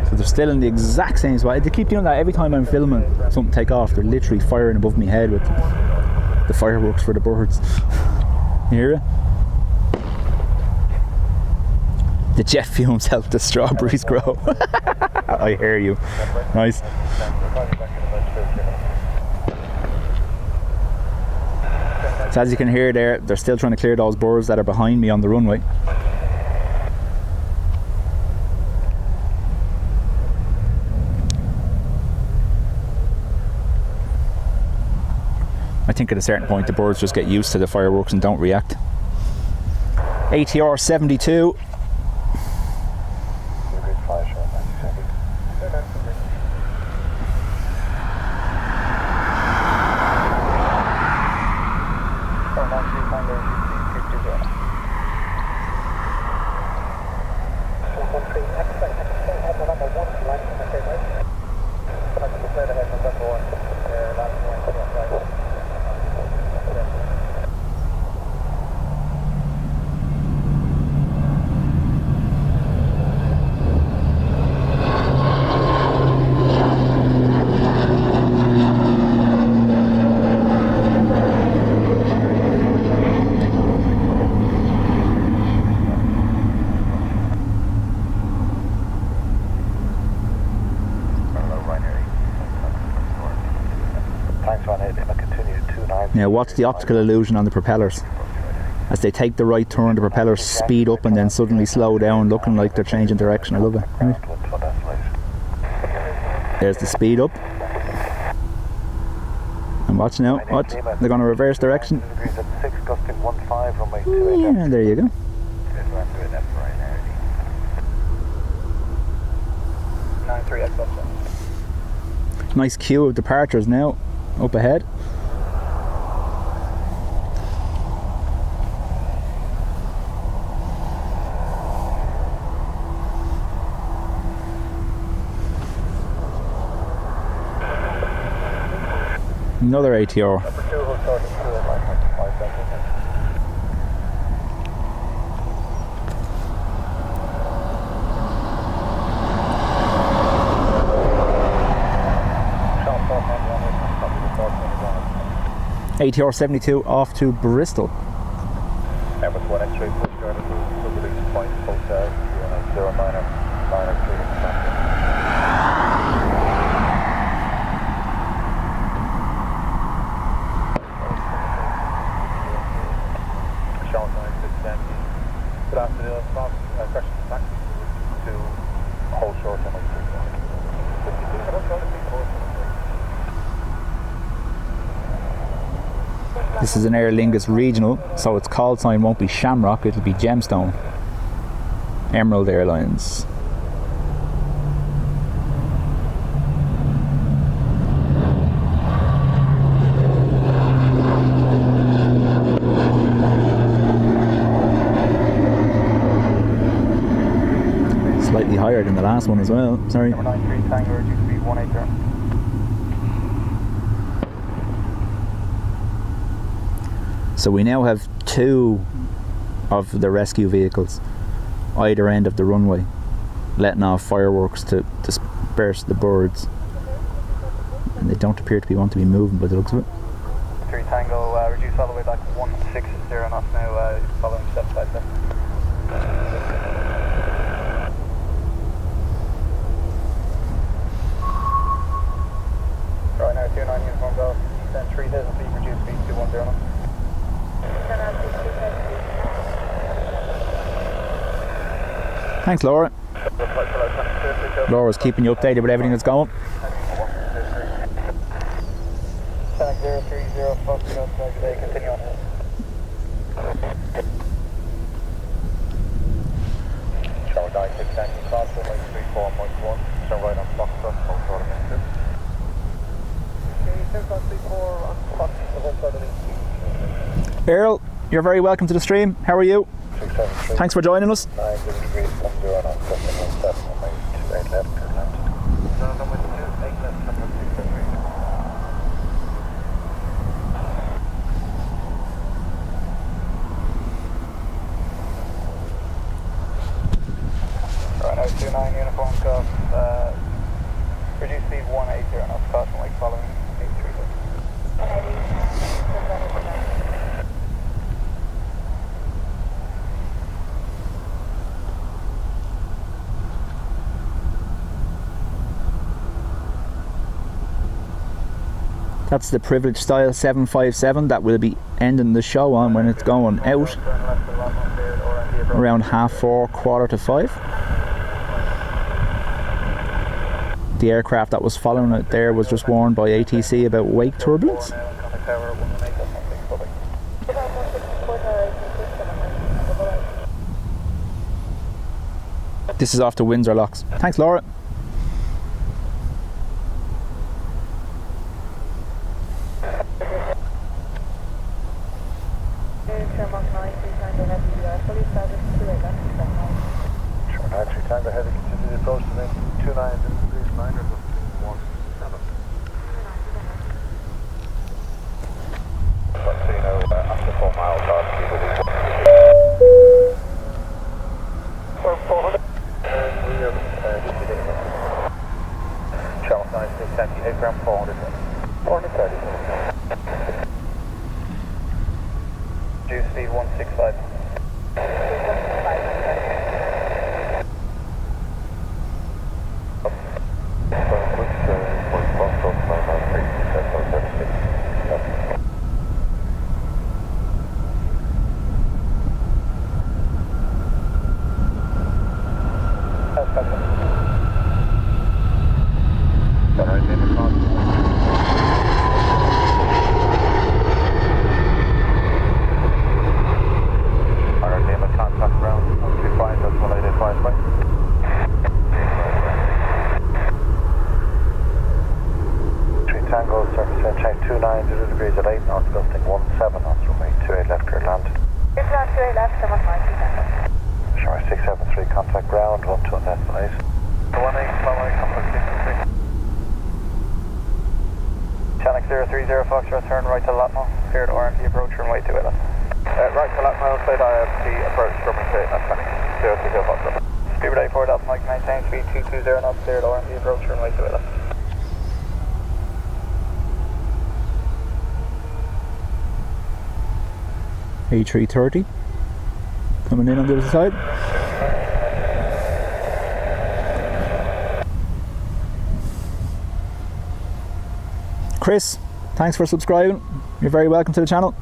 So they're still in the exact same spot. They keep doing that every time I'm filming something take off. They're literally firing above my head with the fireworks for the birds. You hear it? The jet fumes help the strawberries grow. I hear you. Nice. So as you can hear there, they're still trying to clear those birds that are behind me on the runway. I think at a certain point the birds just get used to the fireworks and don't react. ATR 72. Now watch the optical illusion on the propellers. As they take the right turn, the propellers speed up and then suddenly slow down, looking like they're changing direction. I love it. Right? There's the speed up. And watch now, watch. They're going to reverse direction. Yeah, there you go. Nice queue of departures now, up ahead. Another ATR. ATR 72 off to Bristol. Emirates 1 X-ray Pushback to the lease point, hotel, 0993. Good afternoon, question taxi to hold short on This is an Aer Lingus regional, so its call sign won't be Shamrock, it'll be Gemstone. Emerald Airlines. Slightly higher than the last one as well, sorry. Number 93 Tango, due to be 180. So we now have two of the rescue vehicles either end of the runway, letting off fireworks to disperse the birds. And they don't appear to want to be moving by the looks of it. 3 Tango, reduce all the way back to 160 knots now, following step by step. Ryanair 29 uniform golf, descend 3000 feet, reduce speed 210 knots. Thanks, Laura. Laura's keeping you updated with everything that's going. Continue on. Shower 96 tank cross, 34.1, turn right on Foxtrot, hold short of minute 2. Okay, 10.34 on Fox, the whole side of the You're very welcome to the stream. How are you? 673. Thanks for joining us. 9 degrees, 10 on 717, runway 28 left, clear land. No, runway 28 left, number 673. Right, now 29 uniform golf, reduce speed 180 and off caution like following 836. That's the privilege style 757 that will be ending the show on when it's going out around 4:30, 4:45. The aircraft that was following it there was just warned by ATC about wake turbulence. This is off the Windsor locks. Thanks, Laura. Tango heavy, continue the approach to then 29 degrees 9 or 17. So you know, after 4 miles out, speed will be 400. We are just hitting Charles 96, 8 400. 430. Due speed 165. Turn right to Latmo, cleared RMP approach, runway 28 left. Right to Latmo, outside IFC, approach, runway 28 left, 030 Foxtrot. Speedbird 84, Delta Mike, maintain speed 220 knots, cleared RMP approach, runway 28 left. A330 coming in on the other side. Chris, thanks for subscribing. You're very welcome to the channel.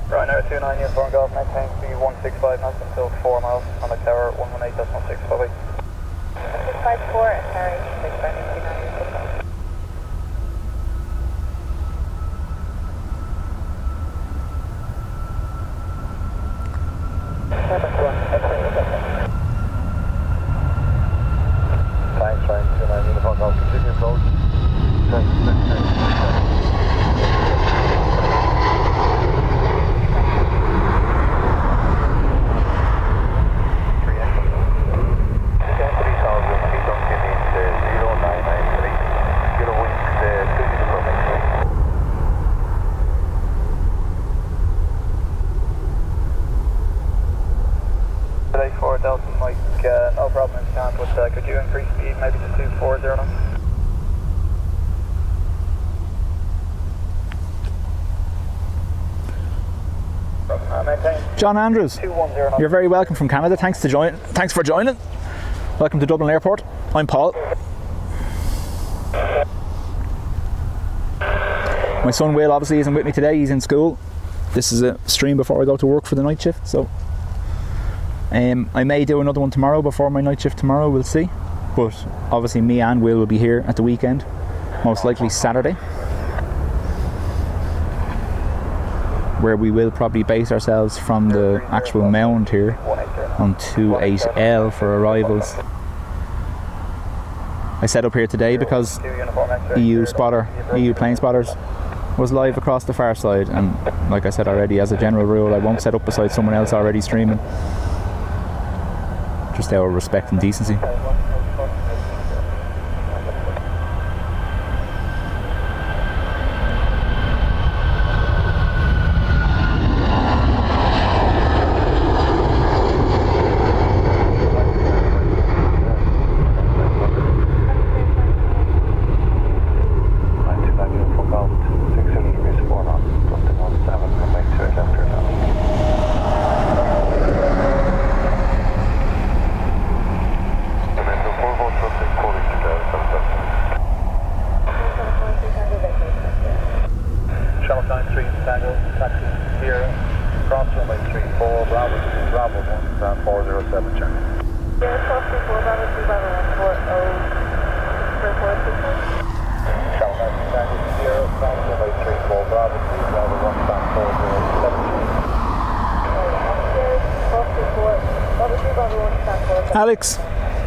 Ryanair 29 uniform golf, maintain speed 165 knots until 4 miles on the tower 118.6 probably. 654 and carry 659. Thanks, Ryan 29 uniform golf, continue approach. Delta Mike, no problem in scan, but could you increase speed maybe to 240 knots? John Andrews, you're very welcome from Canada. Thanks for joining. Welcome to Dublin Airport. I'm Paul. My son Will obviously isn't with me today. He's in school. This is a stream before I go to work for the night shift, so I may do another one tomorrow before my night shift tomorrow, we'll see. But obviously me and Will be here at the weekend, most likely Saturday, where we will probably base ourselves from the actual mound here on 28L for arrivals. I set up here today because EU plane spotters was live across the far side, and like I said already, as a general rule, I won't set up beside someone else already streaming. Just out of respect and decency. Alex,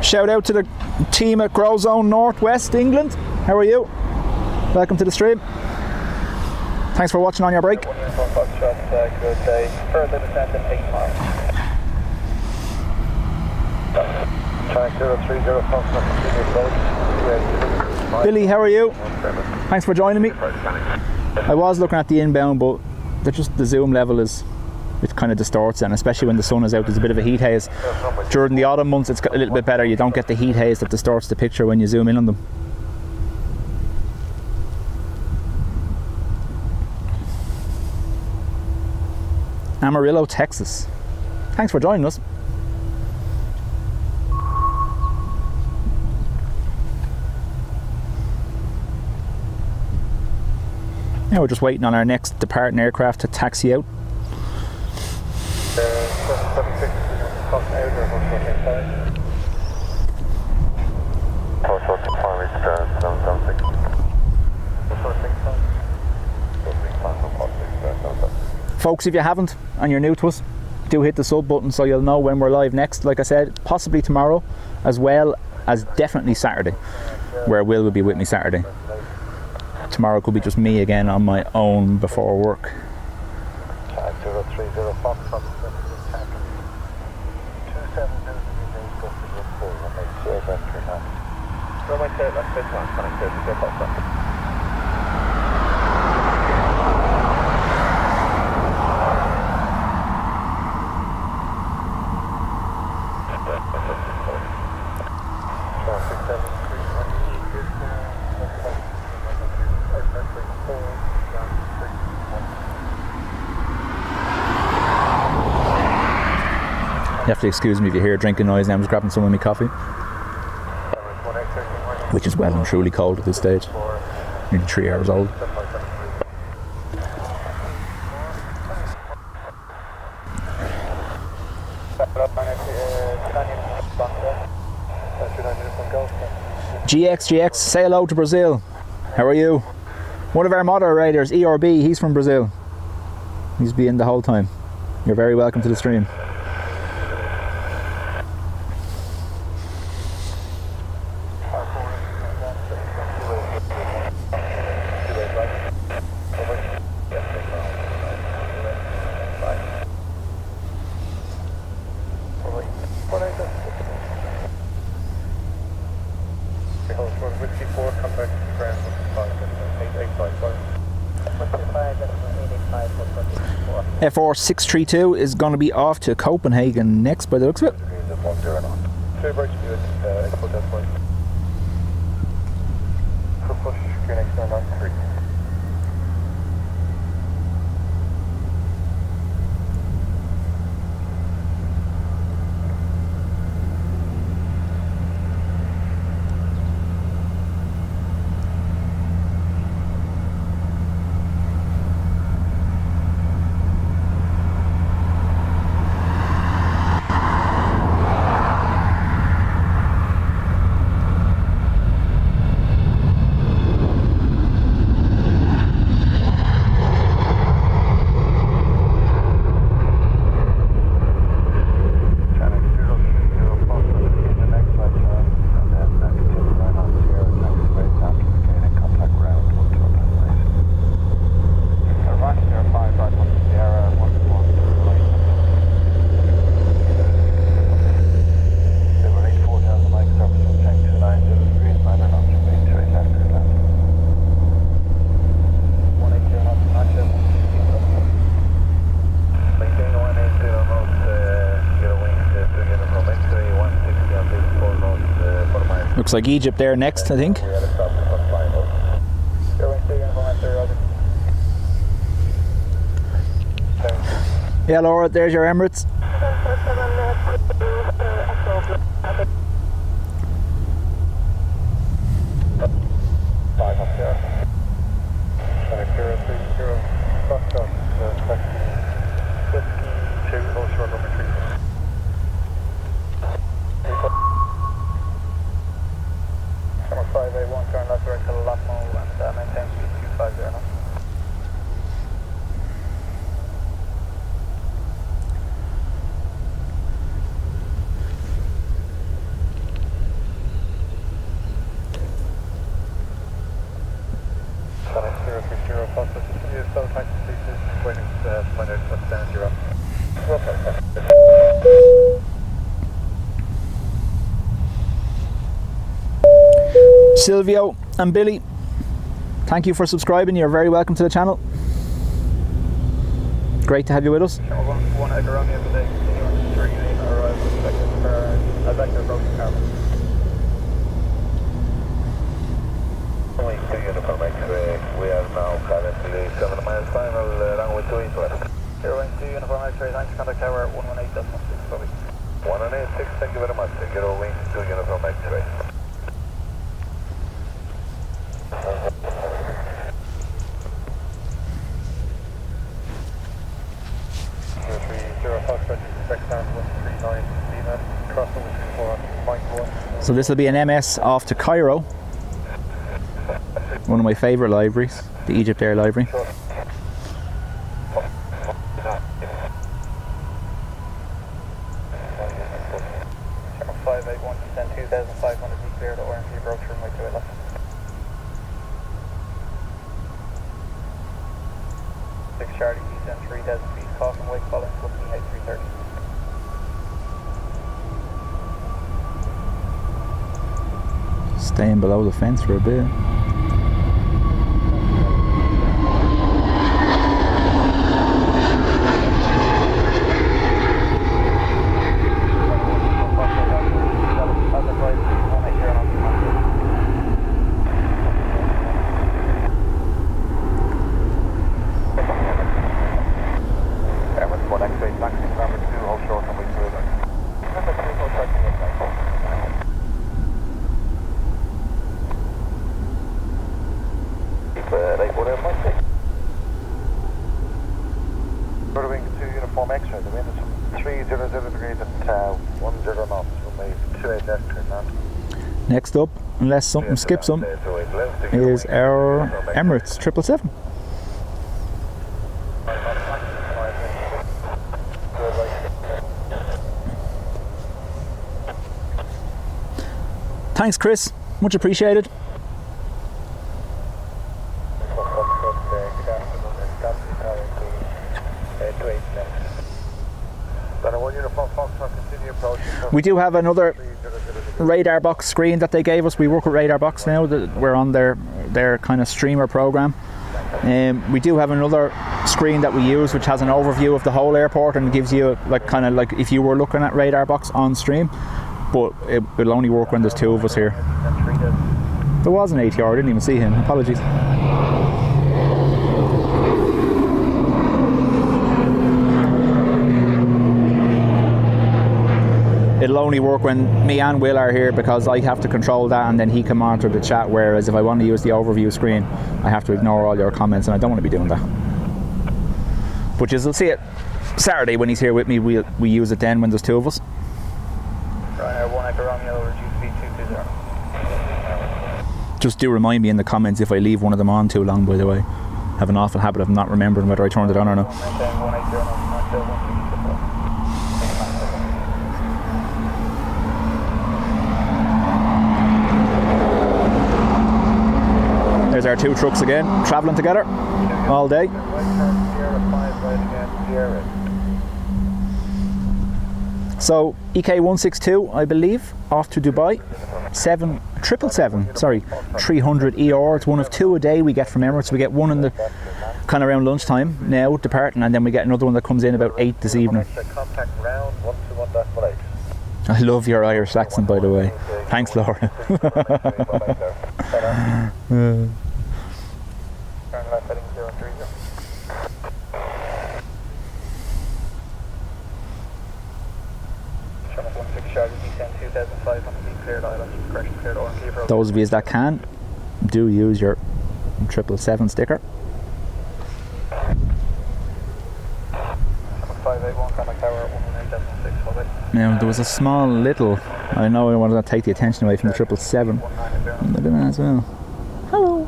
shout out to the team at Grow Zone Northwest England. How are you? Welcome to the stream. Thanks for watching on your break. Good day. Further descent in 8 miles. Track 030 Billy, how are you? Thanks for joining me. I was looking at the inbound, but the zoom level is, it kind of distorts it, and especially when the sun is out, there's a bit of a heat haze. During the autumn months it's a little bit better. You don't get the heat haze that distorts the picture when you zoom in on them. Amarillo, Texas. Thanks for joining us. Now we're just waiting on our next departing aircraft to taxi out. Folks, if you haven't and you're new to us, do hit the sub button so you'll know when we're live next. Like I said, possibly tomorrow, as well as definitely Saturday, where Will be with me Saturday. Tomorrow could be just me again on my own before work. 030 Fox on the 272 You have to excuse me if you hear drinking noise now. I'm just grabbing some of my coffee, which is well and truly cold at this stage. Nearly 3 hours old. GX, say hello to Brazil. How are you? One of our moderators, ERB, he's from Brazil. He's been the whole time. You're very welcome to the stream. FR632 is going to be off to Copenhagen next by the looks of it. Looks like Egypt there next, I think. Yeah, Laura, there's your Emirates. Silvio and Billy, thank you for subscribing. You're very welcome to the channel. Great to have you with us. Uniform X-ray, we are now currently 7 miles final, runway 28 left. Airline 2 Uniform X-ray, thanks, contact tower 118.6, sorry. 118.6, thank you very much. Airline 2 Uniform X-ray. So this will be an MS off to Cairo. One of my favourite liveries, the Egypt Air livery. Staying below the fence for a bit. Next up, unless something skips them, is our Emirates 777. Thanks, Chris. Much appreciated. We do have another Radarbox screen that they gave us. We work with Radarbox now. We're on their kind of streamer program. We do have another screen that we use, which has an overview of the whole airport and gives you like kind of like if you were looking at Radarbox on stream. But it will only work when there's two of us here. There was an ATR. I didn't even see him. Apologies. It'll only work when me and Will are here because I have to control that and then he can monitor the chat, whereas if I want to use the overview screen I have to ignore all your comments and I don't want to be doing that. But you'll see it Saturday when he's here with me. We use it then when there's two of us. Ryanair 1 Echo Romeo, reduce speed 220. Just do remind me in the comments if I leave one of them on too long, by the way. I have an awful habit of not remembering whether I turned it on or not. There's our two trucks again, travelling together all day. So EK162, I believe, off to Dubai. 300 ER. It's one of two a day we get from Emirates. We get one in the kind of around lunchtime now, departing, and then we get another one that comes in about 8 this evening. I love your Irish accent, by the way. Thanks, Laura. Those of you that can, do use your 777 sticker. 581 contact tower 118.6. Now there was a small little, I know I wanted to take the attention away from the 777. Look at that as well. Hello.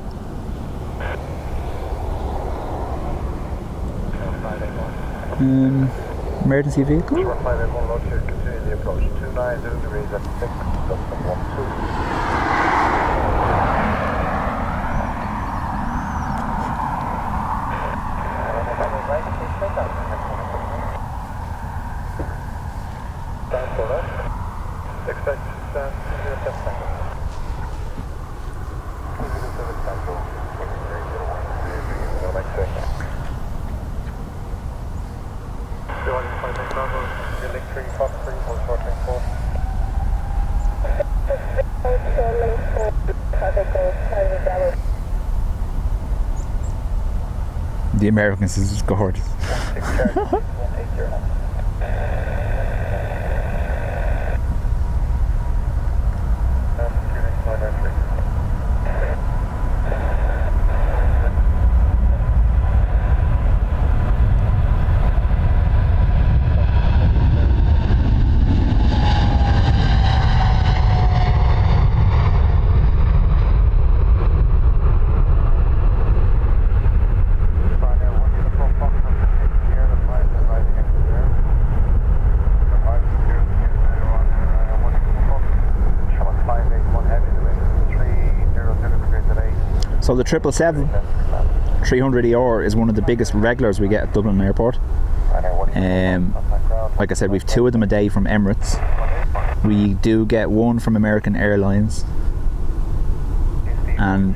Emergency vehicle. 581 load here, continue the approach 290 degrees at 6, Dublin 12. Expect stand 207. The Americans is just gorgeous. So the 777 300ER is one of the biggest regulars we get at Dublin Airport. Like I said, we've 2 of them a day from Emirates. We do get 1 from American Airlines, and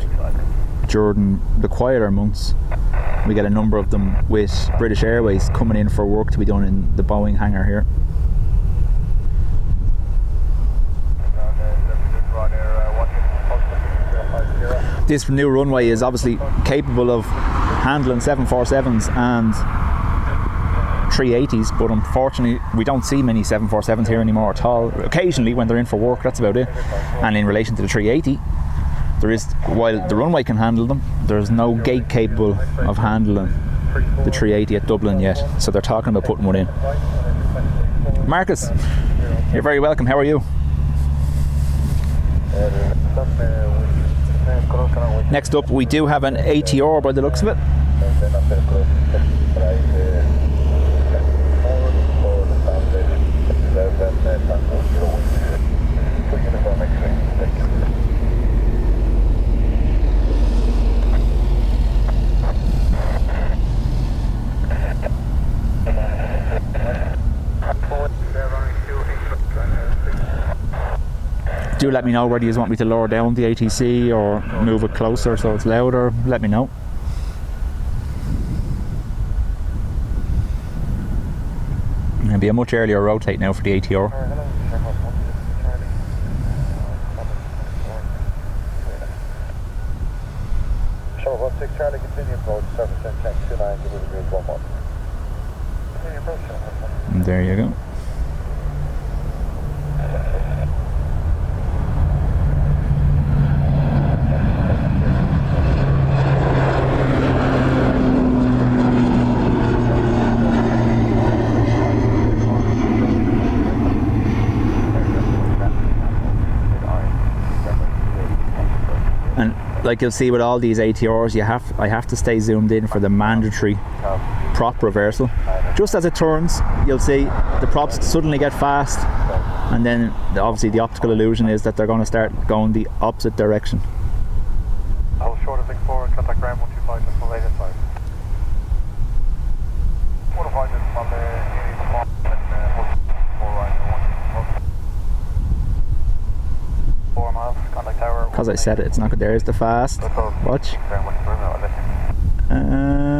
during the quieter months we get a number of them with British Airways coming in for work to be done in the Boeing hangar here. This new runway is obviously capable of handling 747s and 380s, but unfortunately we don't see many 747s here anymore at all. Occasionally when they're in for work, that's about it. And in relation to the 380, there is, while the runway can handle them, there's no gate capable of handling the 380 at Dublin yet, so they're talking about putting one in. Marcus, you're very welcome. How are you? Next up, we do have an ATR by the looks of it. Do let me know whether you want me to lower down the ATC or move it closer so it's louder. Let me know. It'll be a much earlier rotate now for the ATR. Sure, 16 Charlie, continue approach, surface and check 29 degrees 11. Continue approach. There you go. Like you'll see with all these ATRs, I have to stay zoomed in for the mandatory prop reversal. Just as it turns, you'll see the props suddenly get fast, and then obviously the optical illusion is that they're going to start going the opposite direction. Hold short of thing forward, contact ground 125 just the latest side. 105 just on the 4 miles, contact tower. Because I said it, it's not good. There's the fast. Watch. And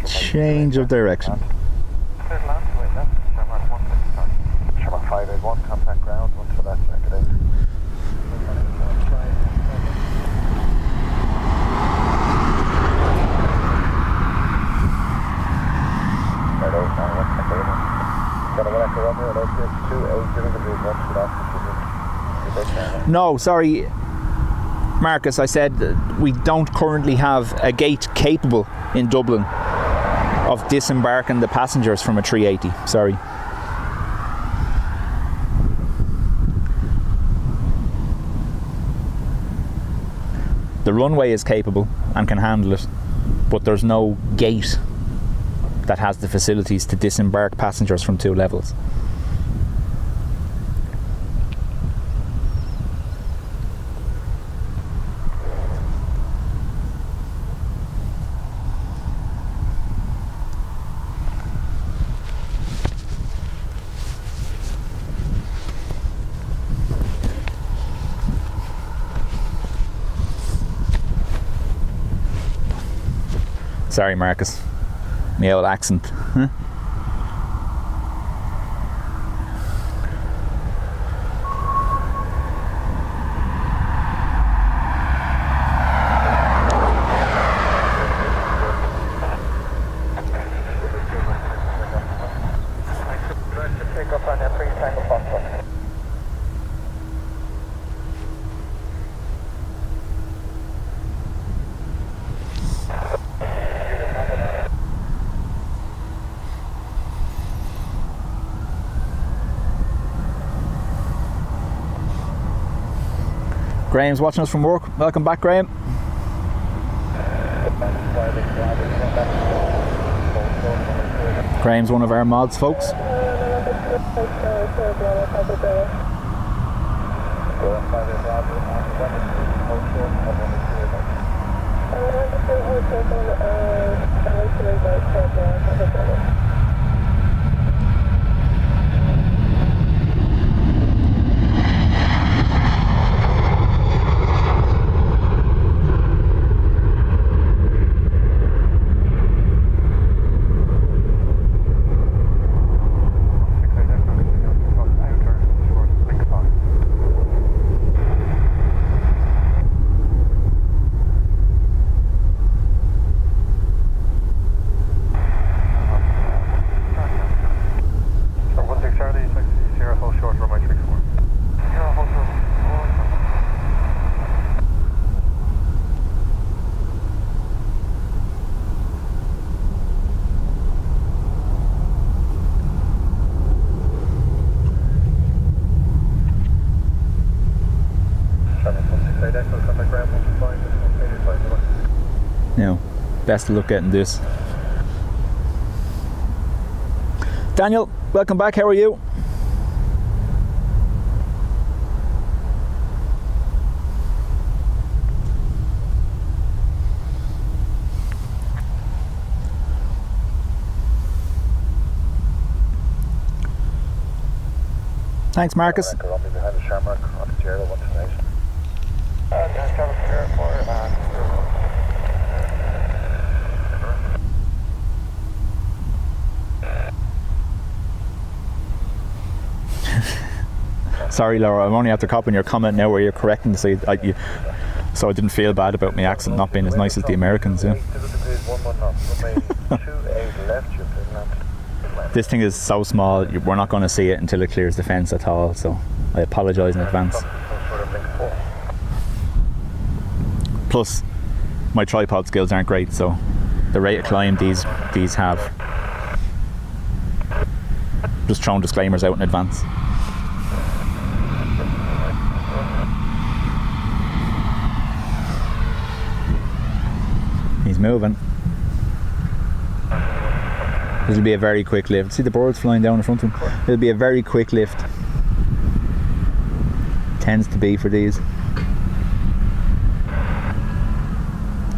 change of direction. 581, contact ground, 1 to that circulate. Hello, now what's the clear? Got a Welker runway, hello, 280 degrees, 1 to that. No, sorry, Marcus, I said we don't currently have a gate capable in Dublin of disembarking the passengers from a 380. Sorry. The runway is capable and can handle it, but there's no gate that has the facilities to disembark passengers from 2 levels. Sorry, Marcus. My old accent. Huh? Takeoff on that 3 Tango Foxtrot. Graham's watching us from work. Welcome back, Graham. Graham's one of our mods, folks. Now, best of luck getting this. Daniel, welcome back. How are you? Thanks, Marcus. Sorry, Laura, I'm only after copying your comment now where you're correcting to say so I didn't feel bad about my accent not being as nice as the Americans. Yeah. This thing is so small, we're not going to see it until it clears the fence at all, so I apologise in advance. Plus, my tripod skills aren't great, so the rate of climb these have. Just throwing disclaimers out in advance. He's moving. It'll be a very quick lift. See the birds flying down in front of him? It'll be a very quick lift. Tends to be for these.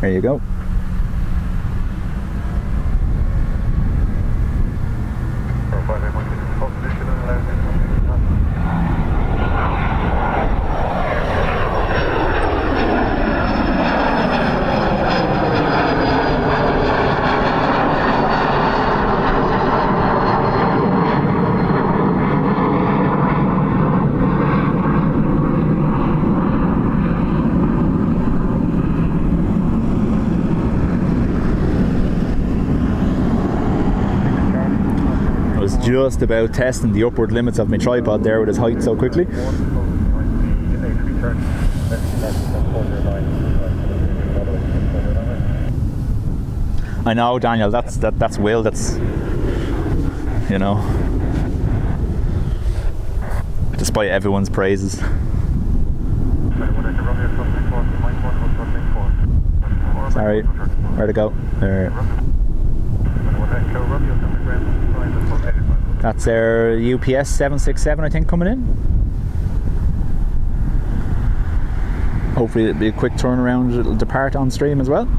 There you go. just about testing the upward limits of my tripod there with his height so quickly. I know, Daniel, that's Will, that's, you know, despite everyone's praises. Sorry, where to go? There. That's our UPS 767, I think, coming in. Hopefully it'll be a quick turnaround, it'll depart on stream as well.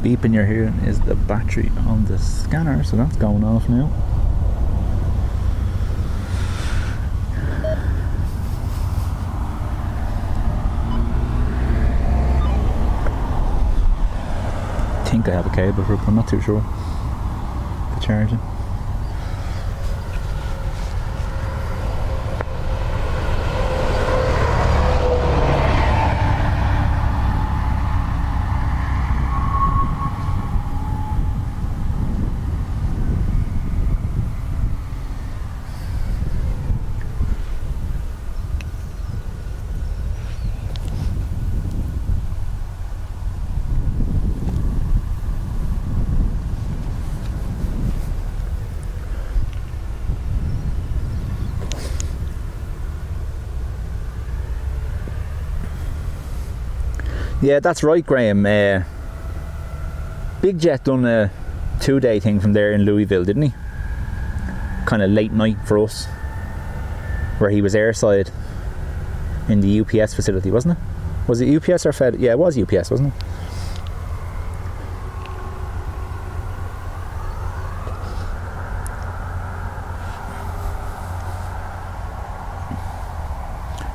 Beeping you're hearing is the battery on the scanner, so that's going off now. I think I have a cable for it, but I'm not too sure. The charging. Yeah, that's right, Graham. Big Jet done a 2-day thing from there in Louisville, didn't he? Kind of late night for us, where he was airside in the UPS facility, wasn't it? Was it UPS or Fed? Yeah, it was UPS, wasn't it?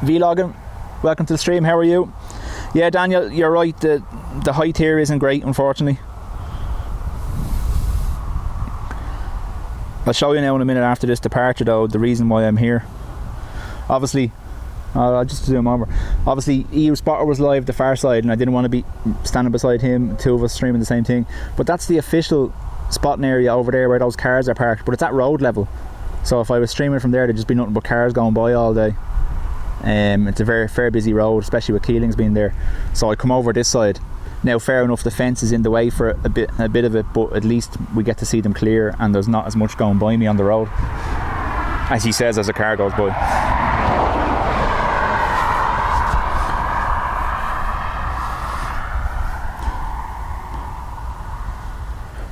Vlogging, welcome to the stream. How are you? Yeah, Daniel, you're right. The height here isn't great, unfortunately. I'll show you now in a minute after this departure, though, the reason why I'm here. Obviously, I'll just zoom over. Obviously, EU Spotter was live the far side, and I didn't want to be standing beside him, two of us streaming the same thing. But that's the official spotting area over there where those cars are parked. But it's at road level, so if I was streaming from there, there'd just be nothing but cars going by all day. It's a very busy road, especially with Keelings being there. So I come over this side. Now, fair enough, the fence is in the way for a bit of it, but at least we get to see them clear, and there's not as much going by me on the road, as he says, as a car goes by.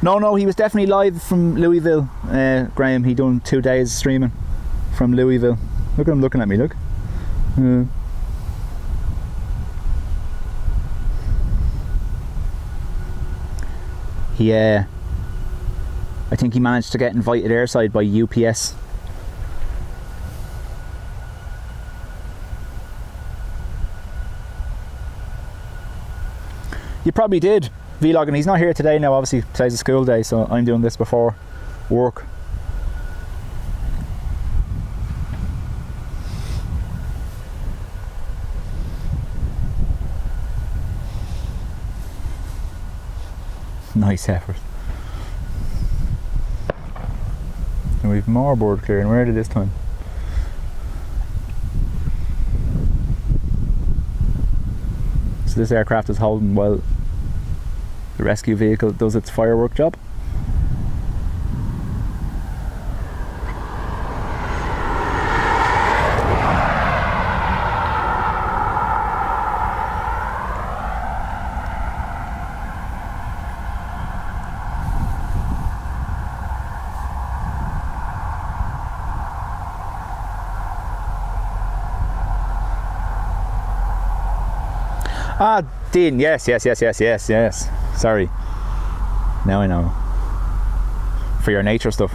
No, he was definitely live from Louisville, Graham. He done 2 days streaming from Louisville. Look at him looking at me, look. Yeah, I think he managed to get invited airside by UPS. You probably did, vlogging. He's not here today now, obviously today's a school day, so I'm doing this before work. Nice effort. And we've more board clearing. Where did this time? So this aircraft is holding while the rescue vehicle does its firework job. Ah, Dean, yes. Sorry. Now I know. For your nature stuff.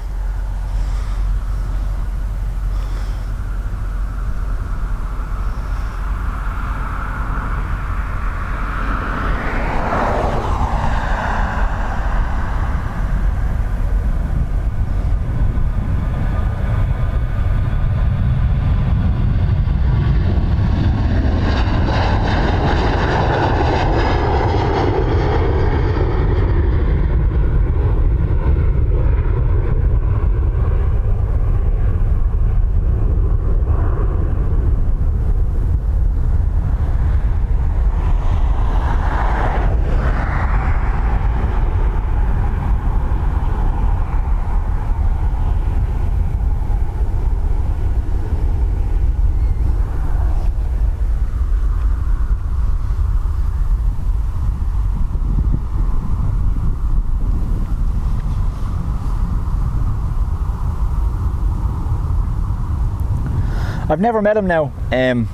I've never met him now. I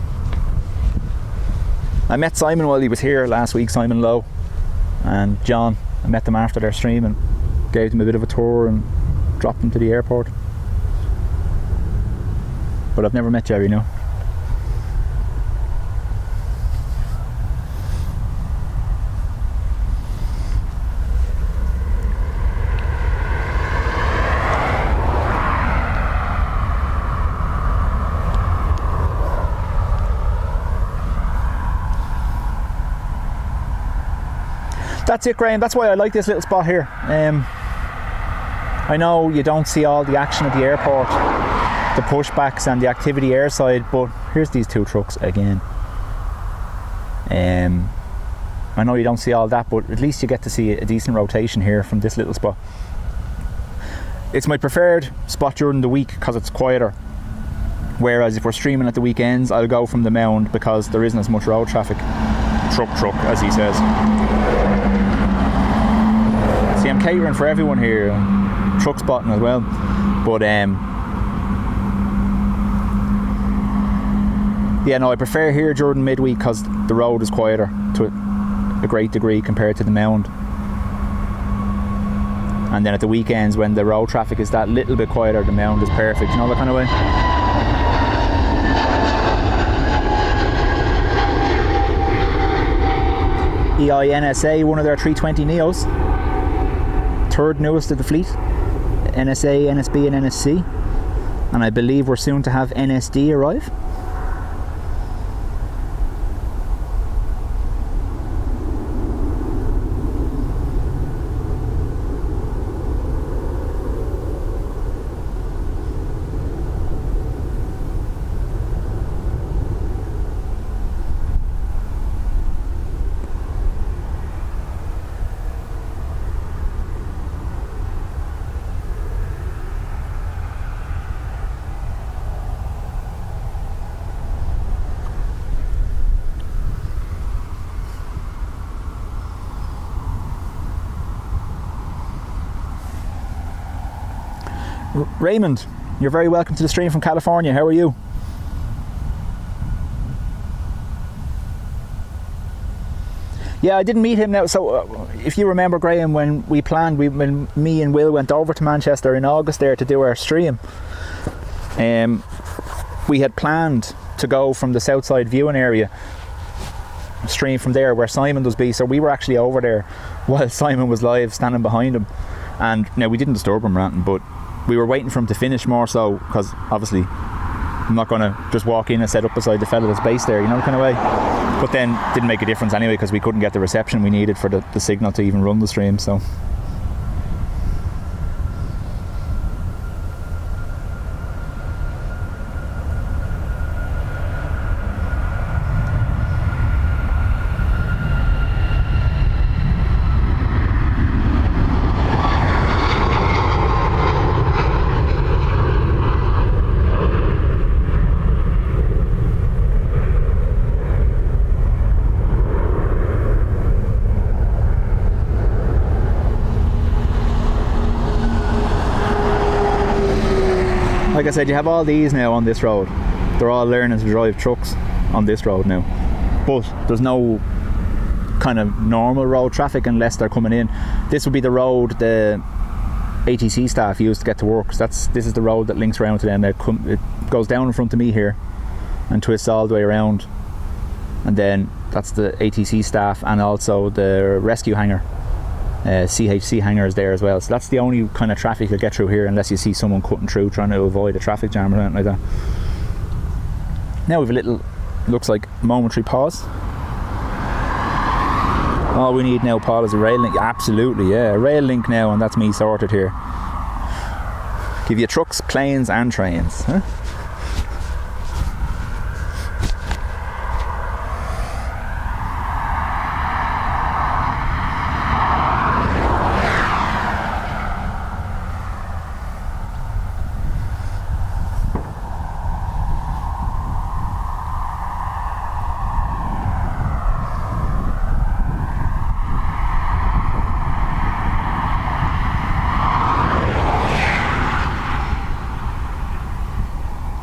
met Simon while he was here last week, Simon Lowe and John. I met them after their stream and gave them a bit of a tour and dropped them to the airport. But I've never met Jerry, no. That's it, Graham. That's why I like this little spot here. I know you don't see all the action at the airport, the pushbacks and the activity airside, but here's these two trucks again. I know you don't see all that, but at least you get to see a decent rotation here from this little spot. It's my preferred spot during the week because it's quieter. Whereas if we're streaming at the weekends, I'll go from the mound because there isn't as much road traffic. Truck, as he says. See, I'm catering for everyone here. Truck spotting as well. But yeah, no, I prefer here during midweek because the road is quieter to a great degree compared to the mound. And then at the weekends when the road traffic is that little bit quieter, the mound is perfect. You know that kind of way? EINSA, one of their 320 Neos, third newest of the fleet. NSA, NSB and NSC, and I believe we're soon to have NSD arrive. Raymond, you're very welcome to the stream from California. How are you? Yeah, I didn't meet him now. So if you remember, Graham, when we planned, when me and Will went over to Manchester in August there to do our stream, we had planned to go from the Southside viewing area, stream from there where Simon does be. So we were actually over there while Simon was live, standing behind him. And now we didn't disturb him ranting, but we were waiting for him to finish more so, because obviously I'm not going to just walk in and set up beside the fella that's based there, you know, kind of way. But then didn't make a difference anyway because we couldn't get the reception we needed for the signal to even run the stream. So like I said, you have all these now on this road. They're all learning to drive trucks on this road now. But there's no kind of normal road traffic unless they're coming in. This would be the road the ATC staff use to get to work. So this is the road that links around to them. It goes down in front of me here and twists all the way around, and then that's the ATC staff, and also the rescue hangar, CHC hangar is there as well. So that's the only kind of traffic you'll get through here, unless you see someone cutting through trying to avoid a traffic jam or anything like that. Now we've a little, looks like, momentary pause. All we need now, Paul, is a rail link. Absolutely, yeah, a rail link now, and that's me sorted here. Give you trucks, planes and trains, huh?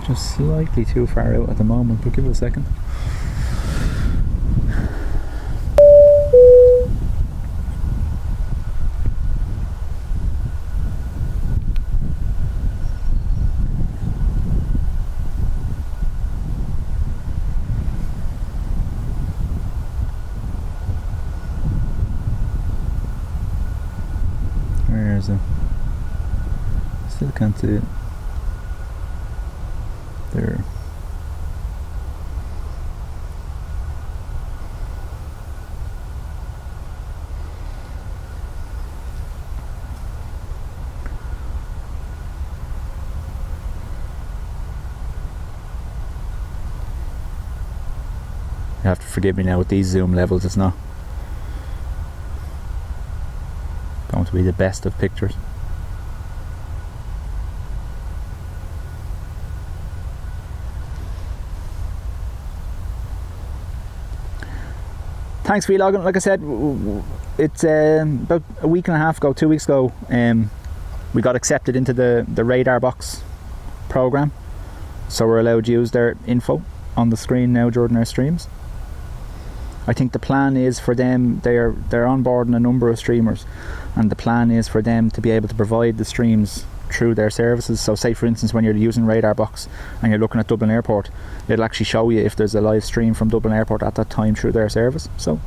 Just slightly too far out at the moment, but give it a second. Where is it? Still can't see it. There. You have to forgive me now with these zoom levels, it's not going to be the best of pictures. Thanks for vlogging. Like I said, it's about a week and a half ago, 2 weeks ago, we got accepted into the Radarbox program, so we're allowed to use their info on the screen now during our streams. I think the plan is for them, they're onboarding a number of streamers, and the plan is for them to be able to provide the streams through their services. So say for instance when you're using Radarbox and you're looking at Dublin Airport, it'll actually show you if there's a live stream from Dublin Airport at that time through their service. So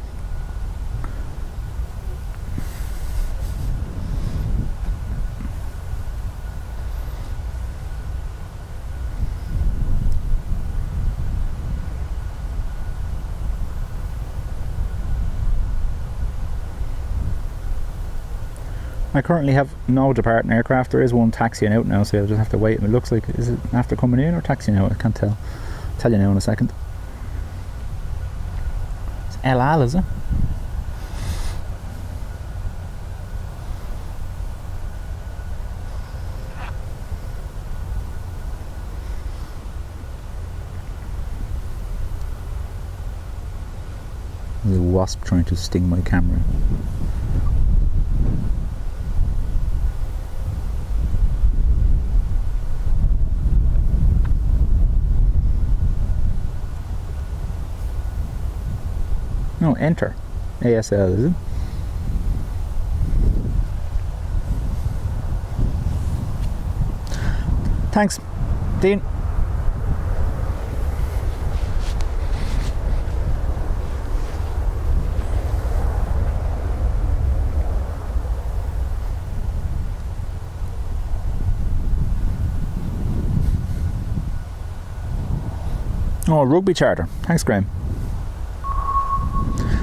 I currently have no departing aircraft. There is one taxiing out now, so I'll just have to wait. And it looks like, is it after coming in or taxiing out? I can't tell. I'll tell you now in a second. It's El Al, is it? There's a wasp trying to sting my camera. No, enter. ASL, is it? Thanks, Dean. Oh, rugby charter. Thanks, Graham.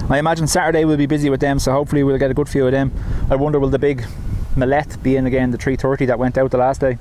I imagine Saturday we'll be busy with them, so hopefully we'll get a good few of them. I wonder, will the big Millet be in again, the 330 that went out the last day?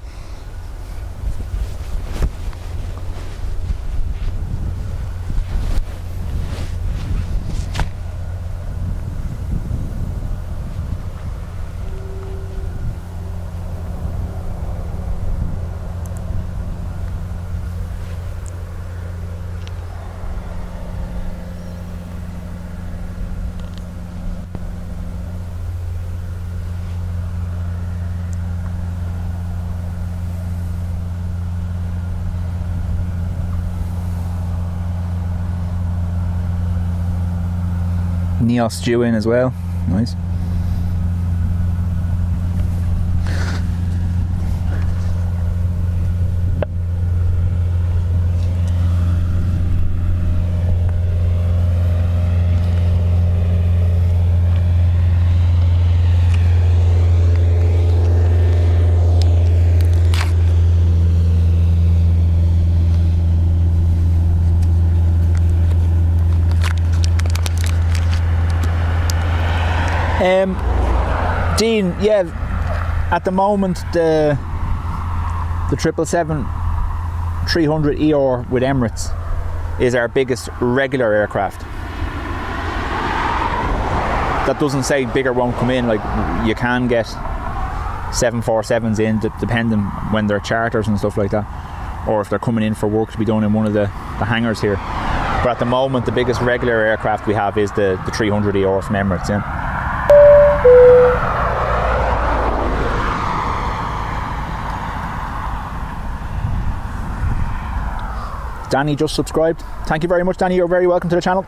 Neos stew in as well. Nice. Dean, yeah, at the moment the 777-300ER with Emirates is our biggest regular aircraft. That doesn't say bigger won't come in. Like, you can get 747s in, depending when they're charters and stuff like that, or if they're coming in for work to be done in one of the hangars here. But at the moment the biggest regular aircraft we have is the 300ER from Emirates. Yeah. Danny just subscribed. Thank you very much, Danny. You're very welcome to the channel.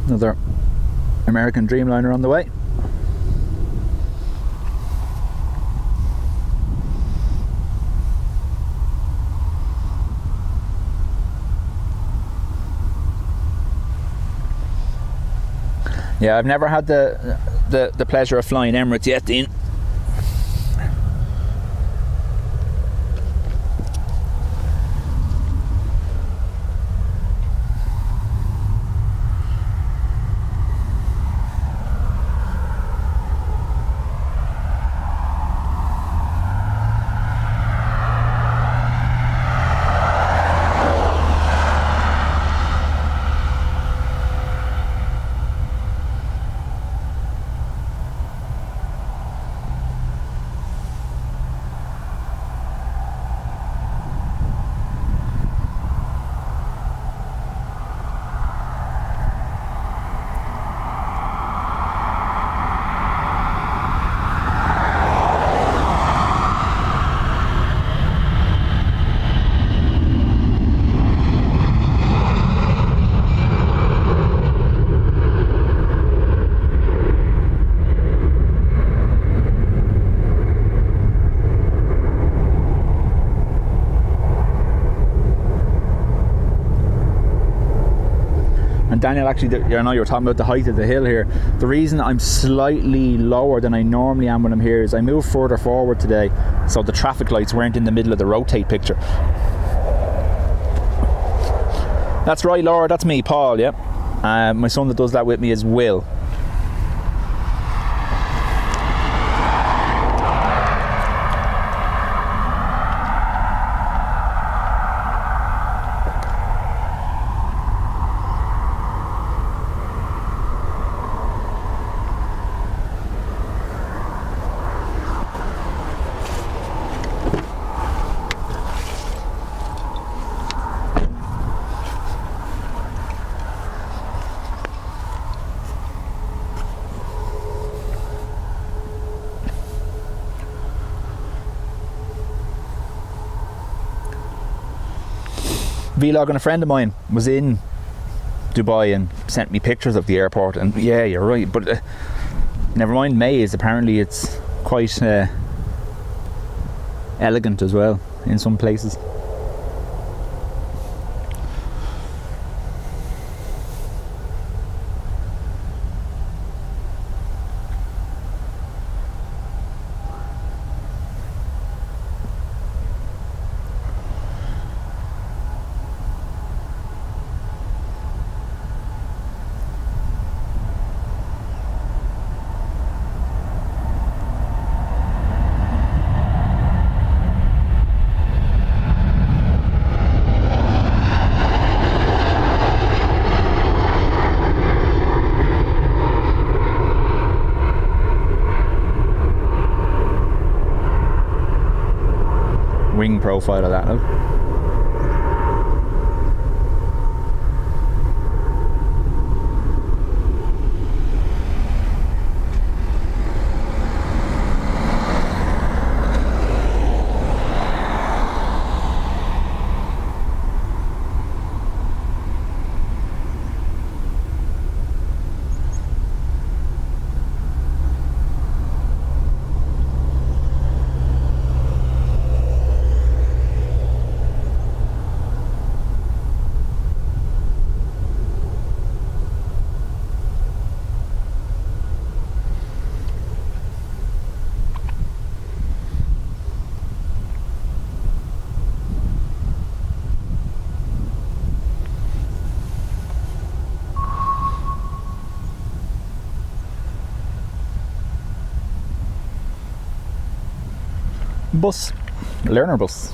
Another American Dreamliner on the way. Yeah, I've never had the pleasure of flying Emirates yet, Dean. And Daniel, actually, I know you were talking about the height of the hill here. The reason I'm slightly lower than I normally am when I'm here is I moved further forward today, so the traffic lights weren't in the middle of the rotate picture. That's right, Laura, that's me, Paul, yeah. My son that does that with me is Will. Vlog and a friend of mine was in Dubai and sent me pictures of the airport, and yeah, you're right, but never mind Maze, apparently it's quite elegant as well in some places. Wing profile of that now. Bus, learner bus.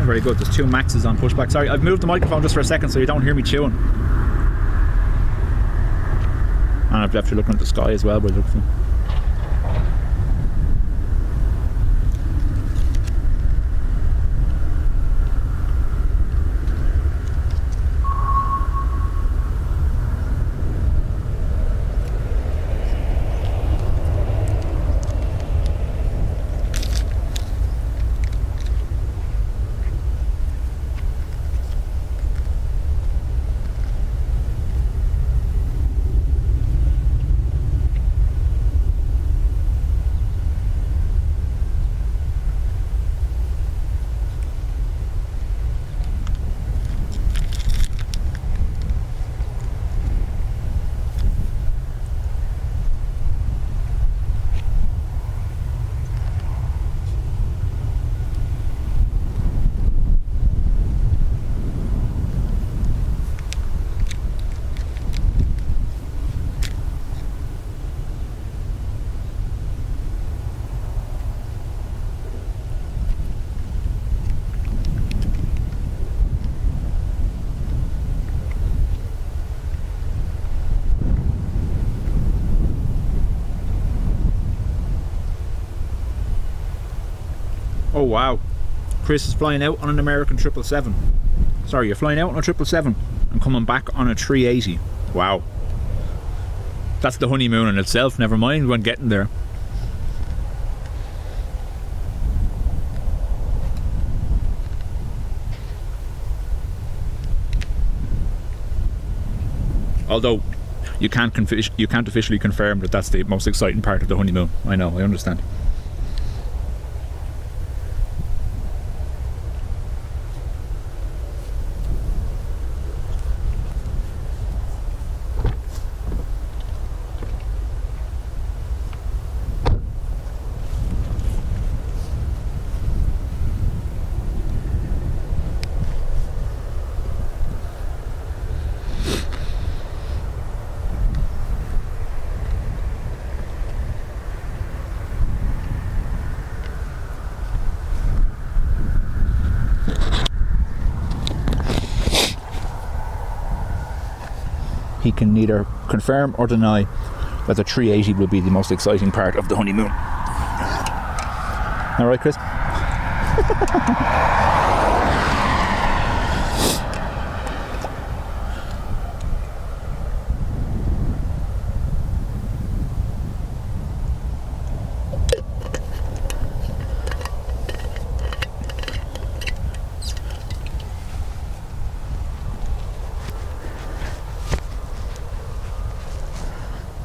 Very good. There's two Maxes on Pushback. Sorry, I've moved the microphone just for a second so you don't hear me chewing. And I've left you looking at the sky as well by the looks of them. wow. Chris is flying out on an American 777. Sorry, you're flying out on a 777 and coming back on a 380. Wow. That's the honeymoon in itself, never mind when getting there. Although you can't officially confirm that that's the most exciting part of the honeymoon. I know, I understand. He can neither confirm or deny that the 380 will be the most exciting part of the honeymoon. Alright, Chris?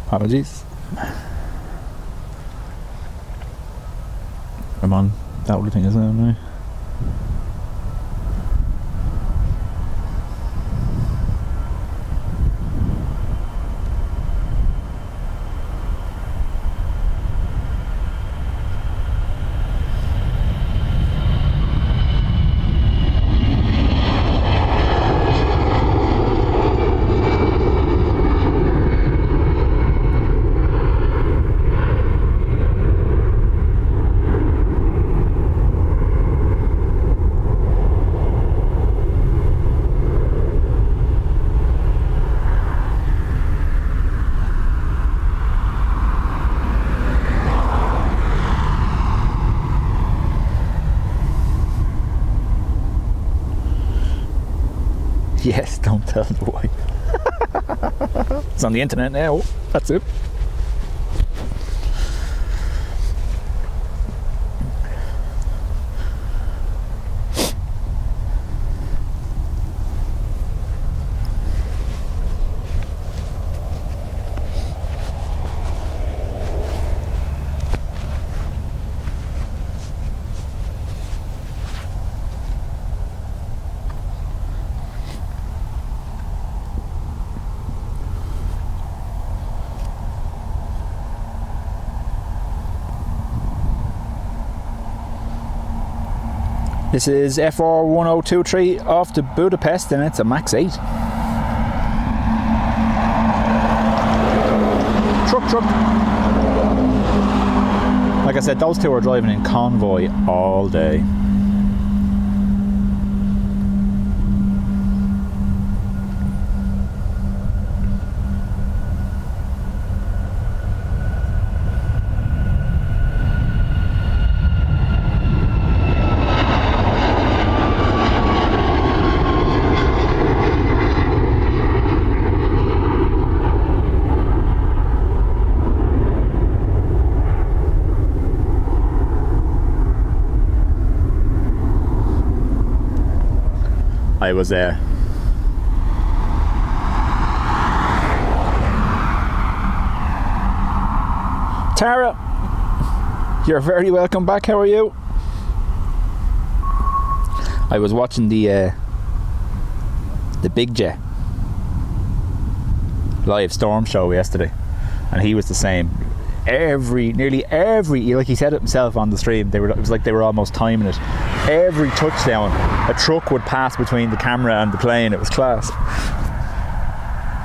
Apologies. I'm on that little thing, isn't it now? Yes, don't tell the wife. It's on the internet now. That's it. This is FR 1023 off to Budapest and it's a max 8. Truck. Like I said, those two are driving in convoy all day. I was there. Tara, you're very welcome back. How are you? I was watching the Big Jet live storm show yesterday, and he was the same. Nearly every, like he said it himself on the stream, it was like they were almost timing it. Every touchdown, a truck would pass between the camera and the plane. It was class.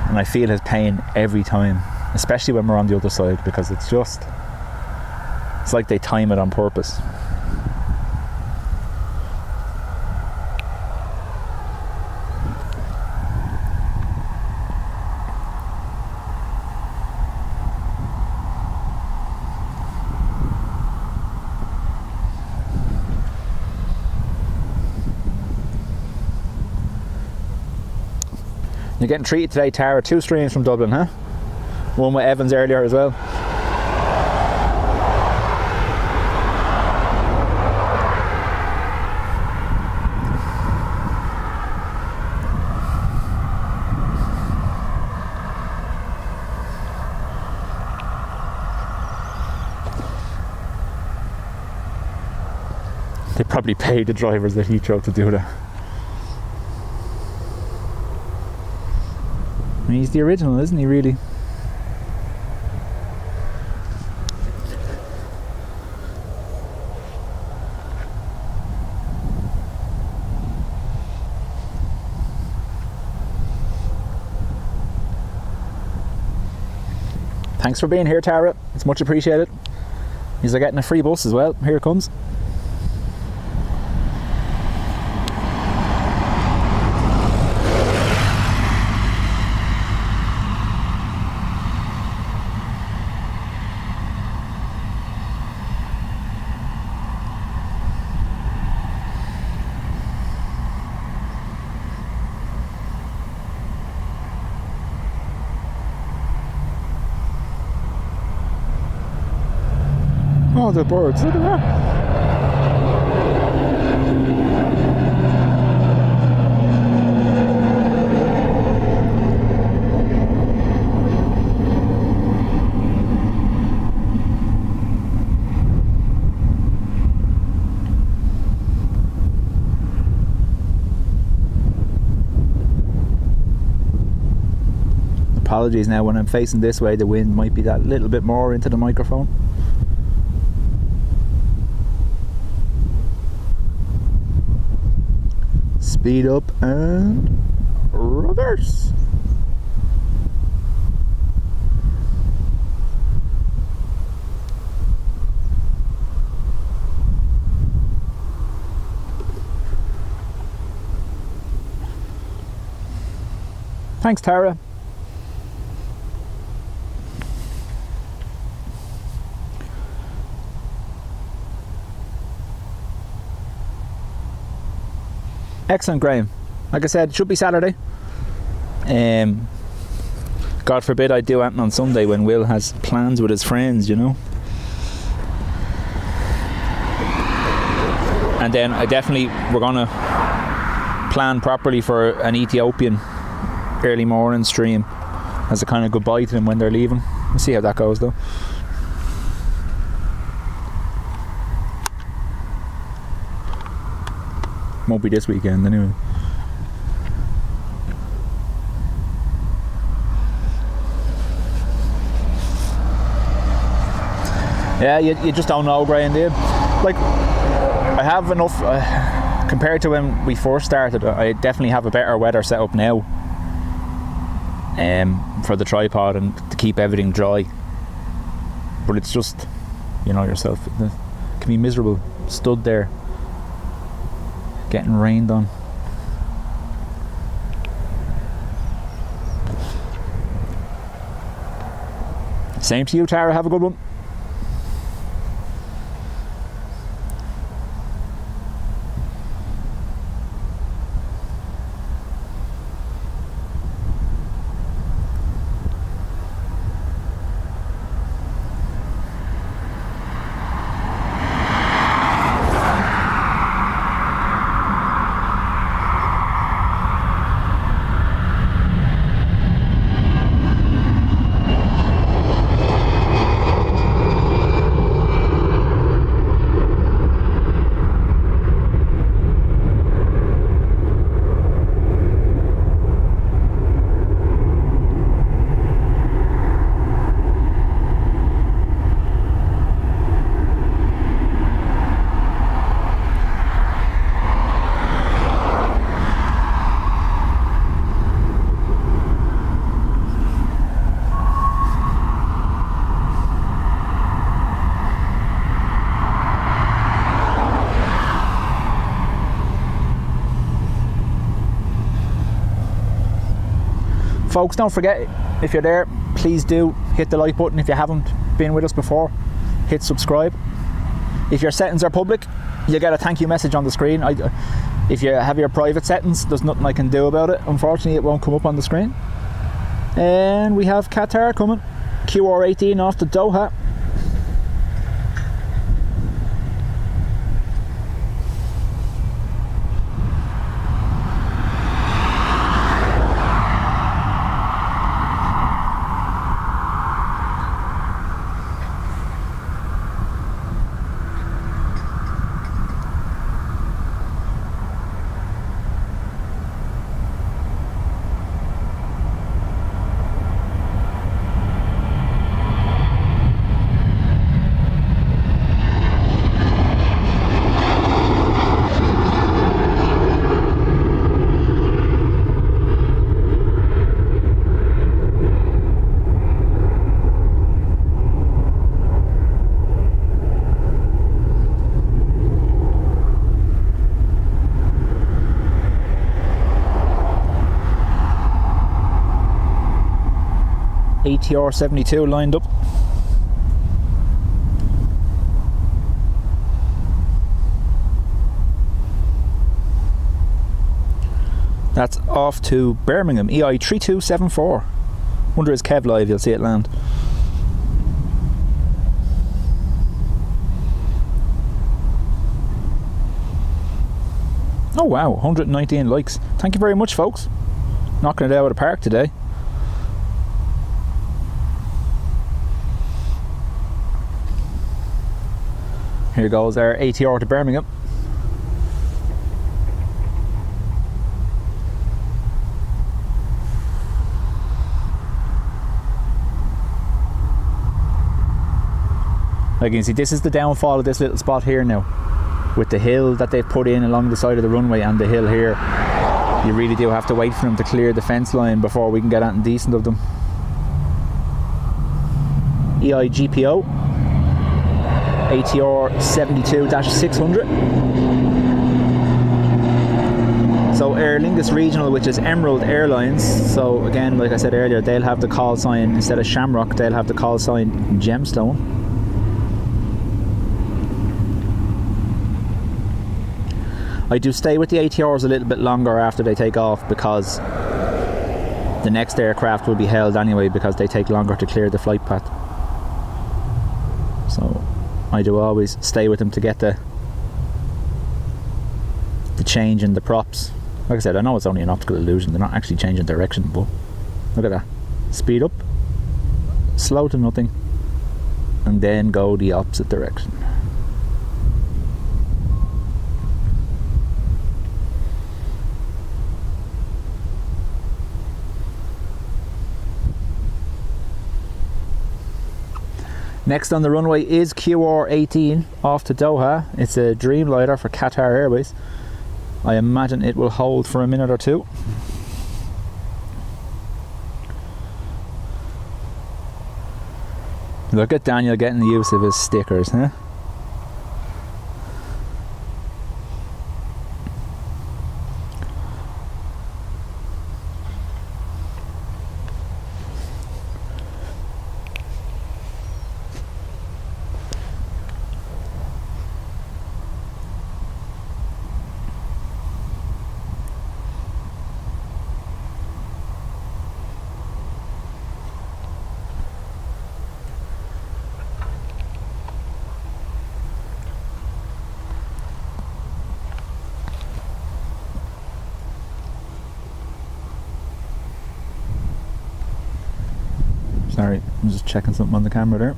And I feel his pain every time, especially when we're on the other side, because it's like they time it on purpose. You're getting treated today, Tara. 2 streams from Dublin, huh? One with Evans earlier as well. They probably paid the drivers at Heathrow to do that. I mean, he's the original, isn't he, really? Thanks for being here, Tara. It's much appreciated. He's getting a free bus as well. Here it comes. Oh, the birds, look at that. Apologies now, when I'm facing this way, the wind might be that little bit more into the microphone. Speed up and reverse. Thanks, Tara. Excellent, Graham. Like I said, it should be Saturday. God forbid I do anything on Sunday when Will has plans with his friends, you know. And then we're gonna plan properly for an Ethiopian early morning stream as a kind of goodbye to them when they're leaving. We'll see how that goes though. Won't be this weekend anyway. Yeah, you just don't know, Graham, do you? Like, I have enough compared to when we first started. I definitely have a better weather setup now for the tripod and to keep everything dry. But it's just, you know yourself, it can be miserable. Stood there getting rained on. Same to you, Tara. Have a good one. Folks, don't forget, if you're there, please do hit the like button. If you haven't been with us before, hit subscribe. If your settings are public, you'll get a thank you message on the screen. If you have your private settings, there's nothing I can do about it. Unfortunately, it won't come up on the screen. And we have Qatar coming. QR18 off to Doha. ATR 72 lined up. That's off to Birmingham, EI 3274. Wonder is Kev live, you'll see it land. Oh wow, 119 likes. Thank you very much, folks. Knocking it out of the park today. Here goes our ATR to Birmingham. Like you can see, this is the downfall of this little spot here now. With the hill that they've put in along the side of the runway and the hill here, you really do have to wait for them to clear the fence line before we can get anything decent of them. EI GPO. ATR 72-600. So Aer Lingus Regional, which is Emerald Airlines. So again, like I said earlier, they'll have the call sign, instead of Shamrock, they'll have the call sign Gemstone. I do stay with the ATRs a little bit longer after they take off, because the next aircraft will be held anyway, because they take longer to clear the flight path. So I do always stay with them to get the change in the props. Like I said, I know it's only an optical illusion, they're not actually changing direction, but look at that. Speed up, slow to nothing, and then go the opposite direction. Next on the runway is QR18 off to Doha. It's a Dreamliner for Qatar Airways. I imagine it will hold for a minute or two. Look at Daniel getting the use of his stickers, huh? Sorry, I'm just checking something on the camera there.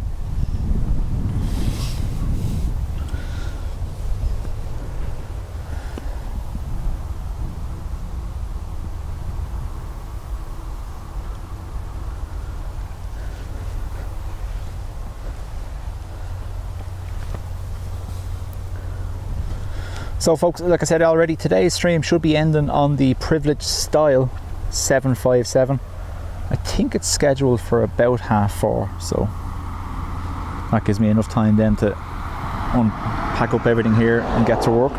So folks, like I said already, today's stream should be ending on the Privilege Style 757. I think it's scheduled for about 4:30, so that gives me enough time then to unpack up everything here and get to work.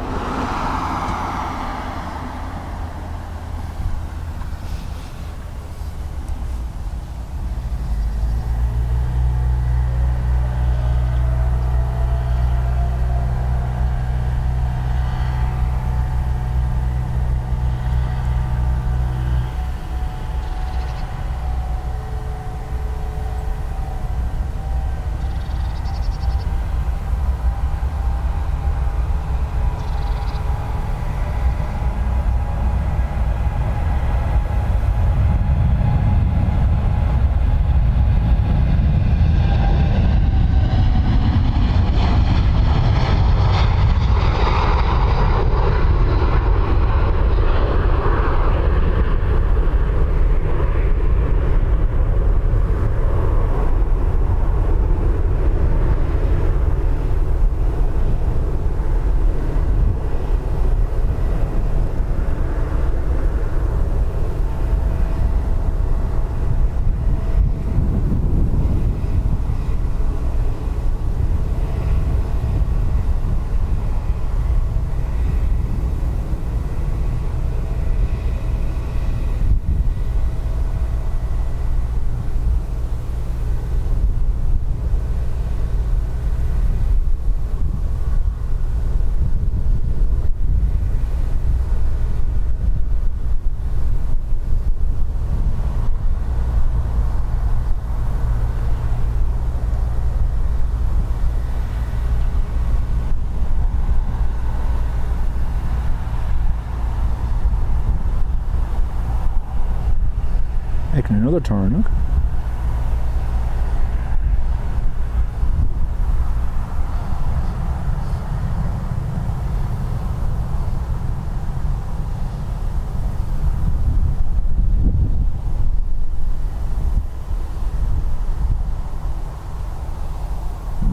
another turn, look.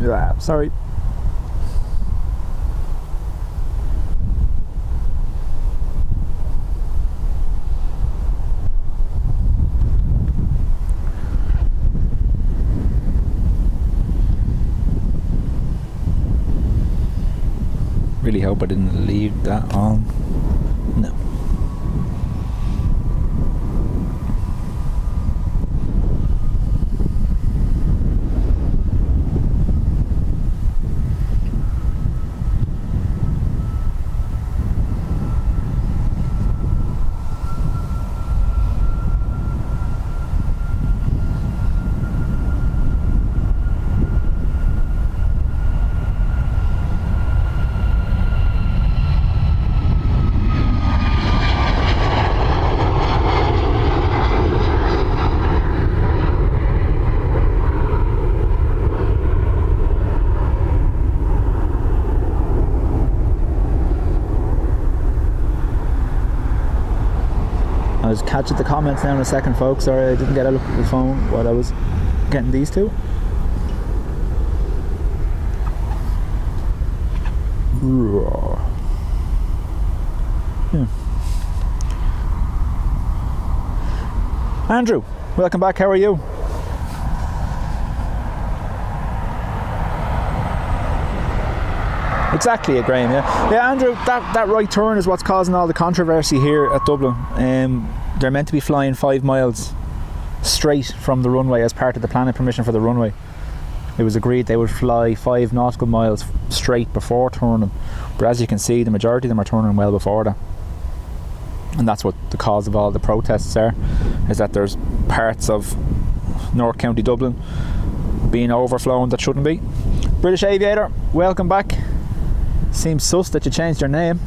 Yeah, sorry. Really hope I didn't leave that on. No. I was catching the comments now in a second, folks. Sorry, I didn't get a look at the phone while I was getting these two. Yeah. Andrew, welcome back. How are you? Exactly, Graham. Yeah, Andrew. That right turn is what's causing all the controversy here at Dublin. They're meant to be flying 5 miles straight from the runway as part of the planning permission for the runway. It was agreed they would fly 5 nautical miles straight before turning, but as you can see, the majority of them are turning well before that. And that's what the cause of all the protests are, is that there's parts of North County Dublin being overflown that shouldn't be. British Aviator, welcome back. Seems sus that you changed your name.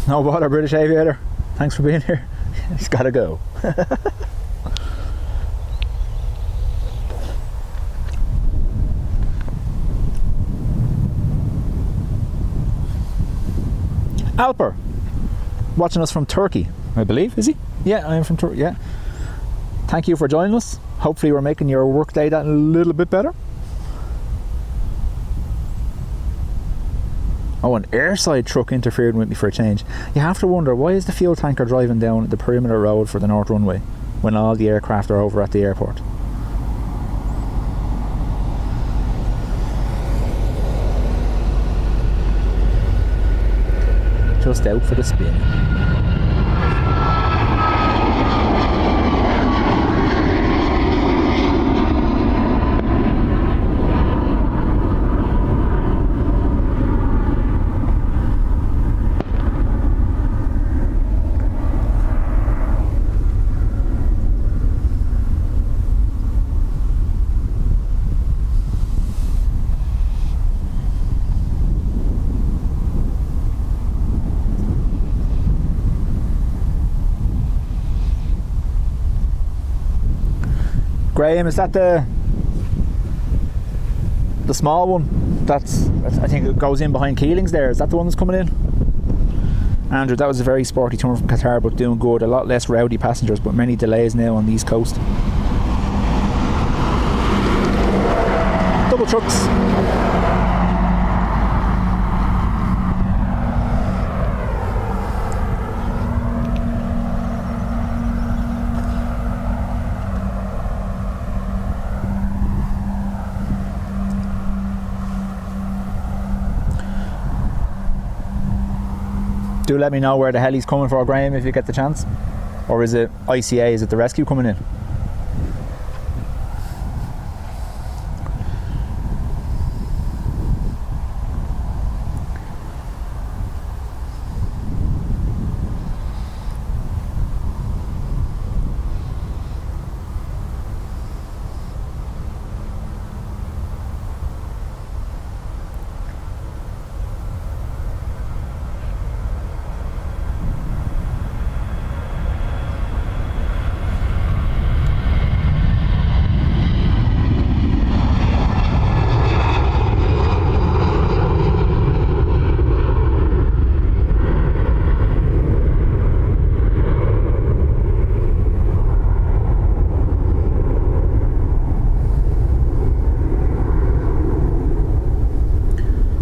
No bother, British Aviator. Thanks for being here. He's got to go. Alper, watching us from Turkey, I believe. Is he? Yeah, I am from Turkey. Yeah. Thank you for joining us. Hopefully we're making your workday that a little bit better. Oh, an airside truck interfered with me for a change. You have to wonder, why is the fuel tanker driving down the perimeter road for the North Runway when all the aircraft are over at the airport? Just out for the spin. Graham, is that the small one? That's I think it goes in behind Keeling's there. Is that the one that's coming in? Andrew, that was a very sporty turn from Qatar, but doing good. A lot less rowdy passengers, but many delays now on the East Coast. Double trucks. Do let me know where the hell he's coming for, Graham, if you get the chance. Or is it ICA, is it the rescue coming in?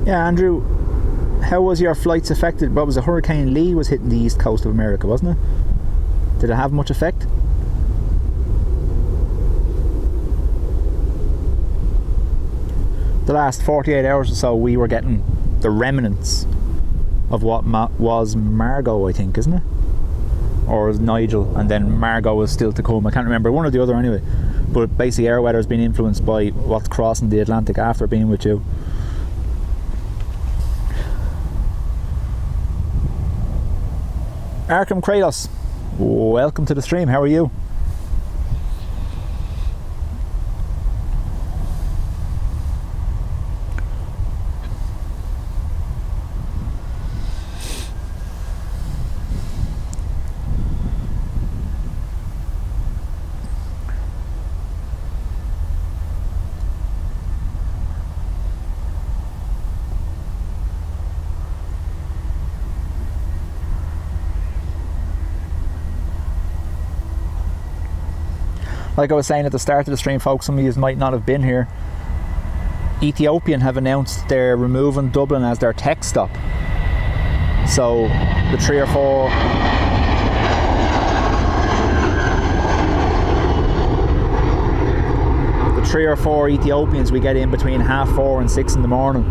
Yeah, Andrew, how was your flights affected? What was it, Hurricane Lee was hitting the east coast of America, wasn't it? Did it have much effect? The last 48 hours or so we were getting the remnants of what was Margot, I think, isn't it? Or Nigel, and then Margot was still to come. I can't remember, one or the other anyway. But basically air weather has been influenced by what's crossing the Atlantic after being with you. Arkham Kratos, welcome to the stream. How are you? Like I was saying at the start of the stream, folks, some of you might not have been here. Ethiopian have announced they're removing Dublin as their tech stop. So the three or four Ethiopians we get in between 4:30 and 6 in the morning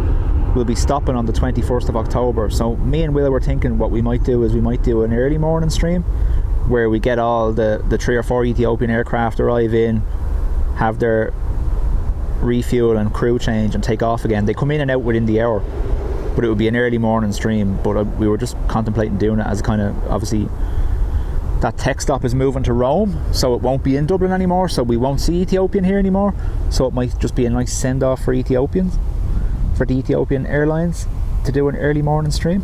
will be stopping on the 21st of October. So me and Will were thinking what we might do is we might do an early morning stream where we get all the 3 or 4 Ethiopian aircraft arrive in, have their refuel and crew change and take off again. They come in and out within the hour, but it would be an early morning stream. But we were just contemplating doing it as a kind of, obviously that tech stop is moving to Rome, so it won't be in Dublin anymore, so we won't see Ethiopian here anymore. So it might just be a nice send off for Ethiopians, for the Ethiopian Airlines, to do an early morning stream.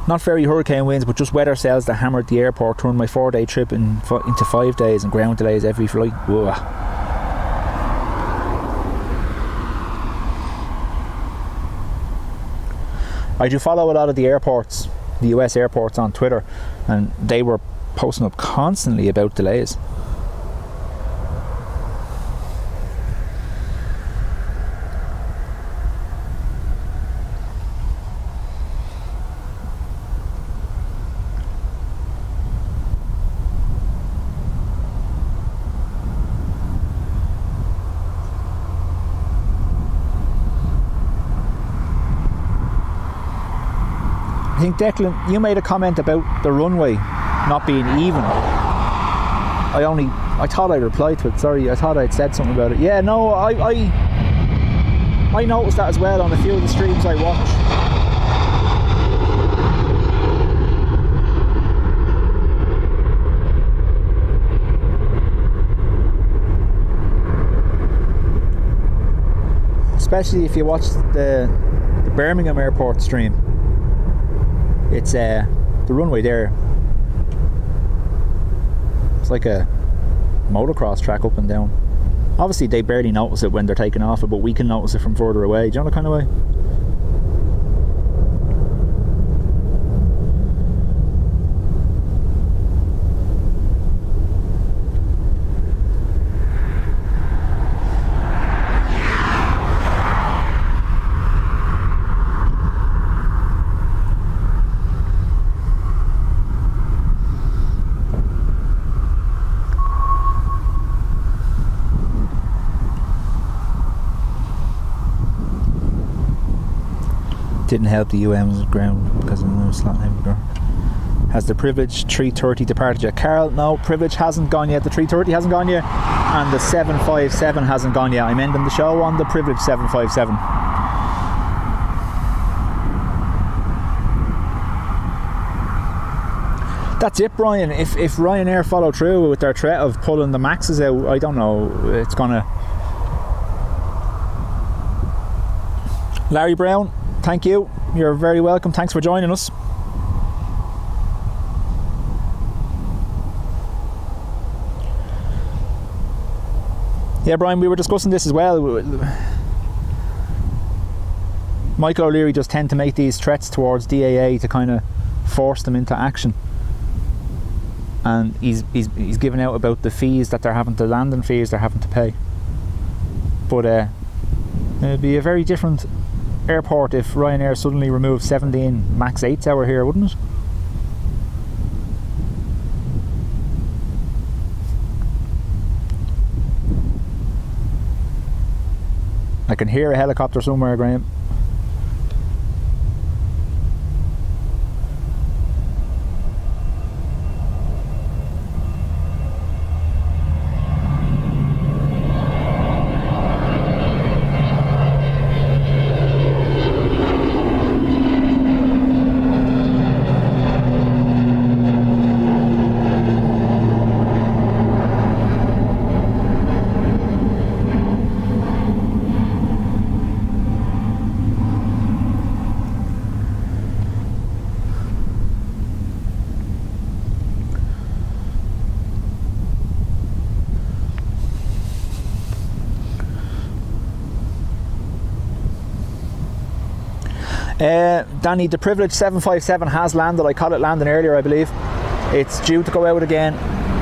Not very hurricane winds, but just weather cells that hammered the airport, turned my 4-day trip into 5 days and ground delays every flight. Whoa. I do follow a lot of the airports, the US airports on Twitter, and they were posting up constantly about delays. I think, Declan, you made a comment about the runway not being even. I thought I replied to it, sorry, I thought I'd said something about it. Yeah, no, I noticed that as well on a few of the streams I watch. especially if you watch the Birmingham Airport stream. It's the runway there. It's like a motocross track up and down. Obviously they barely notice it when they're taking off it, but we can notice it from further away. Do you know the kind of way? Didn't help the UM's ground because of the slot heavy. Has the Privilege 330 departed yet? Carl, no, Privilege hasn't gone yet. The 330 hasn't gone yet, and the 757 hasn't gone yet. I'm ending the show on the Privilege 757. That's it, Brian. If Ryanair follow through with their threat of pulling the Maxes out, I don't know. It's gonna. Larry Brown, thank you. You're very welcome. Thanks for joining us. Yeah, Brian, we were discussing this as well. Michael O'Leary does tend to make these threats towards DAA to kind of force them into action. And he's giving out about the fees that they're having, the landing fees they're having to pay. But it'd be a very different airport if Ryanair suddenly removed 17 max 8s hour here, wouldn't it? I can hear a helicopter somewhere, Graham. Danny, the Privilege 757 has landed. I caught it landing earlier, I believe. It's due to go out again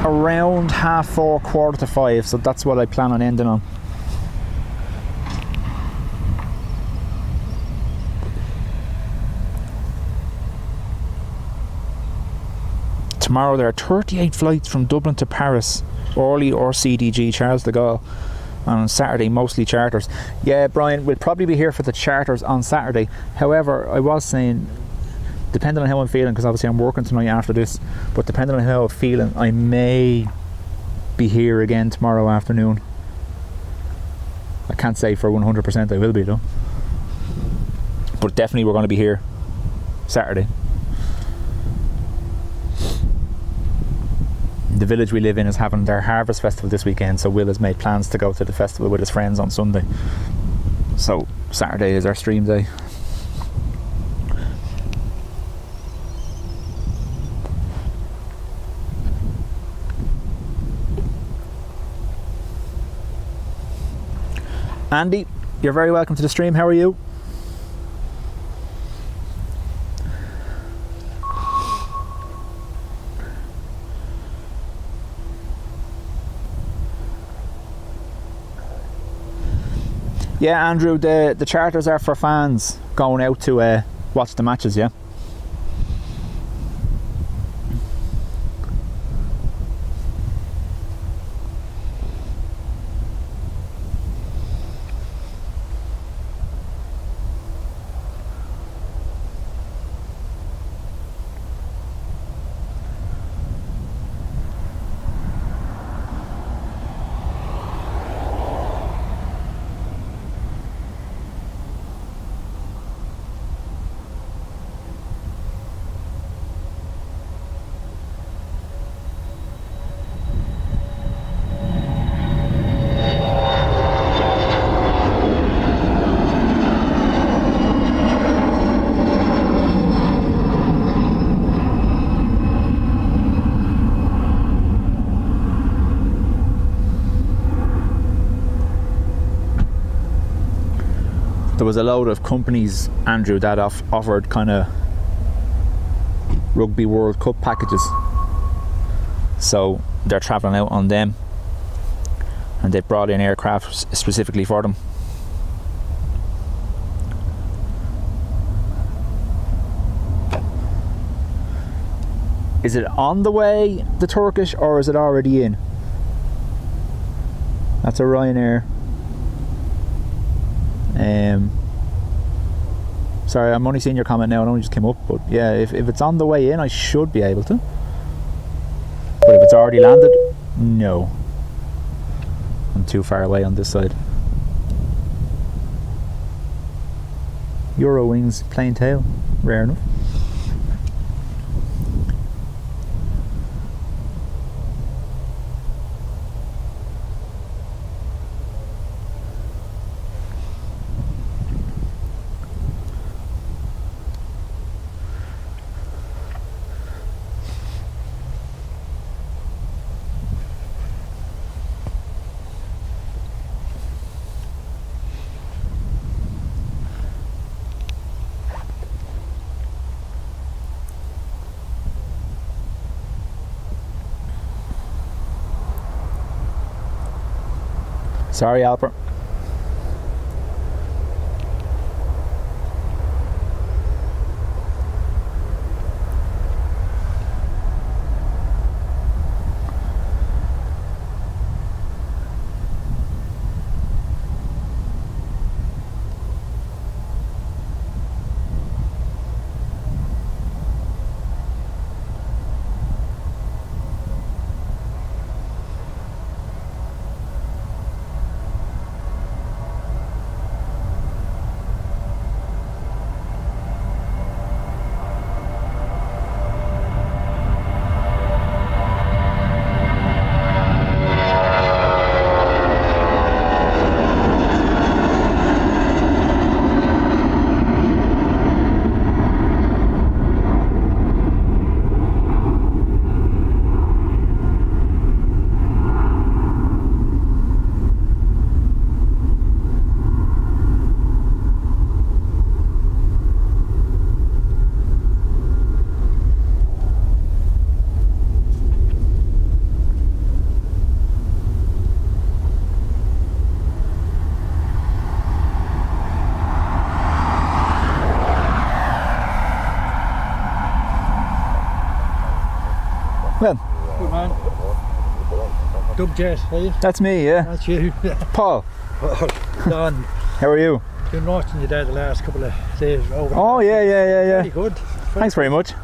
around 4:30, 4:45, so that's what I plan on ending on. Tomorrow there are 38 flights from Dublin to Paris, Orly or CDG, Charles de Gaulle. And on Saturday, mostly charters. Yeah, Brian, we'll probably be here for the charters on Saturday. However, I was saying, depending on how I'm feeling, because obviously I'm working tonight after this, but depending on how I'm feeling, I may be here again tomorrow afternoon. I can't say for 100% I will be though. But definitely we're going to be here Saturday. The village we live in is having their harvest festival this weekend, so Will has made plans to go to the festival with his friends on Sunday. So Saturday is our stream day. Andy, you're very welcome to the stream. How are you? Yeah, Andrew, the charters are for fans going out to watch the matches, yeah? there was a load of companies, Andrew, that offered kind of Rugby World Cup packages. So they're travelling out on them, and they brought in aircraft specifically for them. Is it on the way, the Turkish, or is it already in? That's a Ryanair. Sorry, I'm only seeing your comment now, it only just came up, but yeah, if it's on the way in, I should be able to. But if it's already landed, no. I'm too far away on this side. Eurowings plain tail, rare enough. Sorry, Albert. Well, good man. Dub Jet, are you? that's me, yeah. That's you. Paul, Don, how are you? been watching you there the last couple of days. Oh, yeah. Very good. Thanks very much. You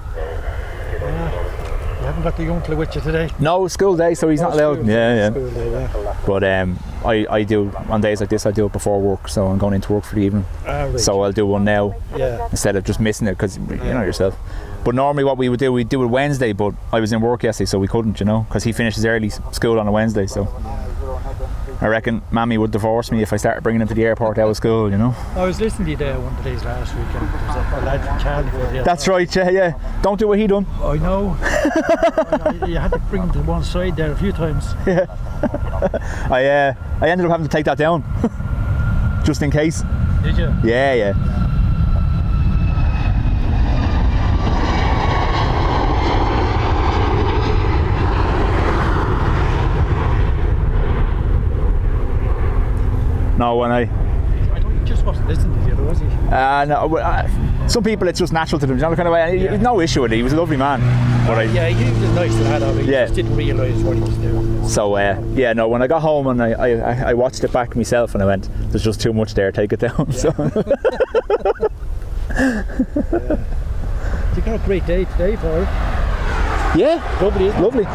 haven't got the uncle with you today? No, school day, so he's not allowed. School day, yeah. But I do, on days like this, I do it before work, so I'm going into work for the evening. Right. So I'll do one now Yeah. instead of just missing it, because you know yourself. But normally what we'd do it Wednesday, but I was in work yesterday, so we couldn't, because he finishes early school on a Wednesday, so I reckon Mammy would divorce me if I started bringing him to the airport out of school, I was listening to you there one of the days last weekend. There was a lad from Charlie. That's right, yeah. Don't do what he done. I know. You had to bring him to one side there a few times. Yeah. I ended up having to take that down, just in case. Did you? Yeah. No, when I just wasn't listening to you, was he? no, some people it's just natural to them, kind of way. Yeah. No issue with it. He was a lovely man. But Yeah, he was a nice lad. He just didn't realise what he was doing. So no, when I got home and I watched it back myself and I went, there's just too much there, take it down. Yeah. So You got a great day today for it. yeah, Lovely, isn't it? lovely.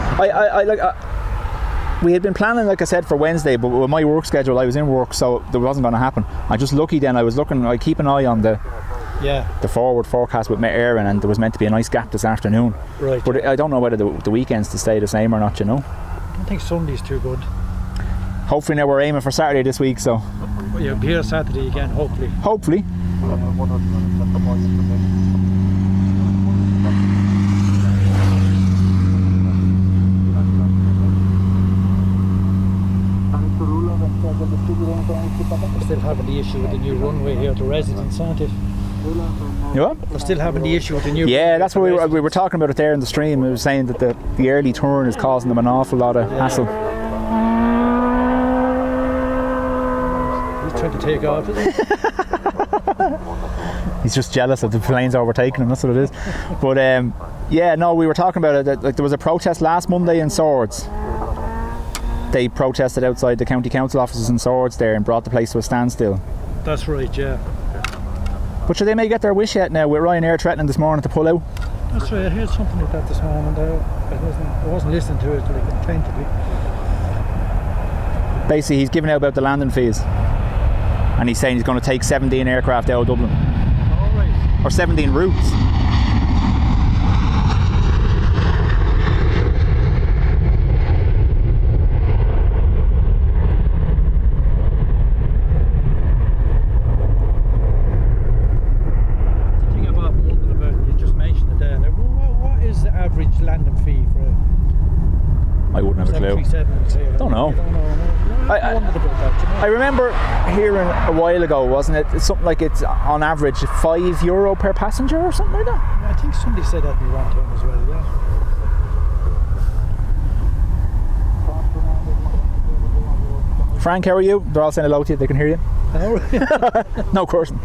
We had been planning, like I said, for Wednesday, but with my work schedule, I was in work, so that wasn't going to happen. I'm just lucky then. I keep an eye on the forward forecast with Airline, and there was meant to be a nice gap this afternoon. Right. But I don't know whether the weekends to stay the same or not, I don't think Sunday's too good. Hopefully now we're aiming for Saturday this week, so Well, you'll be here Saturday again, hopefully. hopefully. We're still having the issue with the new runway here at the residence, aren't it? You what? We're still having the issue with the new Yeah, runway that's at what the we were talking about it there in the stream. We were saying that the early turn is causing them an awful lot of hassle. He's trying to take off, isn't he? He's just jealous of the planes overtaking him, that's what it is. But yeah, no, we were talking about it. Like, there was a protest last Monday in Swords. They protested outside the county council offices in Swords there and brought the place to a standstill. That's right, yeah. But sure, they may get their wish yet now with Ryanair threatening this morning to pull out. That's right, I heard something like that this morning. I wasn't listening to it like attentively. Basically, he's giving out about the landing fees. And he's saying he's going to take 17 aircraft out of Dublin. All right. Or 17 routes. Landing fee for I wouldn't have a clue. 737? Don't know. I wondered about that, you know? I remember hearing a while ago, wasn't it? It's something like it's on average €5 per passenger or something like that. I think somebody said that in one time as well, yeah. Frank, how are you? They're all saying hello to you, they can hear you. Oh, really? No cursing.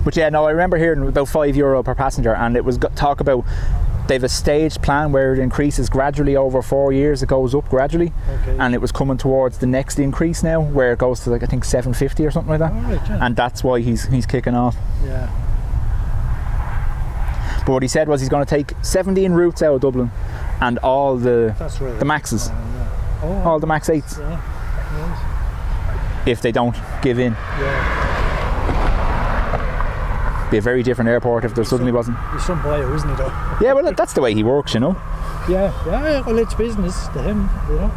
But yeah, no, I remember hearing about €5 per passenger, and it was talk about they've a staged plan where it increases gradually over 4 years. It goes up gradually, okay. And it was coming towards the next increase now, where it goes to like I think 750 or something like that. All right, yeah. And that's why he's kicking off. Yeah. But what he said was he's going to take 17 routes out of Dublin, and all the Maxes, all the Max 8s, yeah. Right. if they don't give in. Yeah. Be a very different airport if there suddenly wasn't. He's some bio, isn't he, though? Yeah, well, that's the way he works, you know. Yeah, well, it's business to him, you know.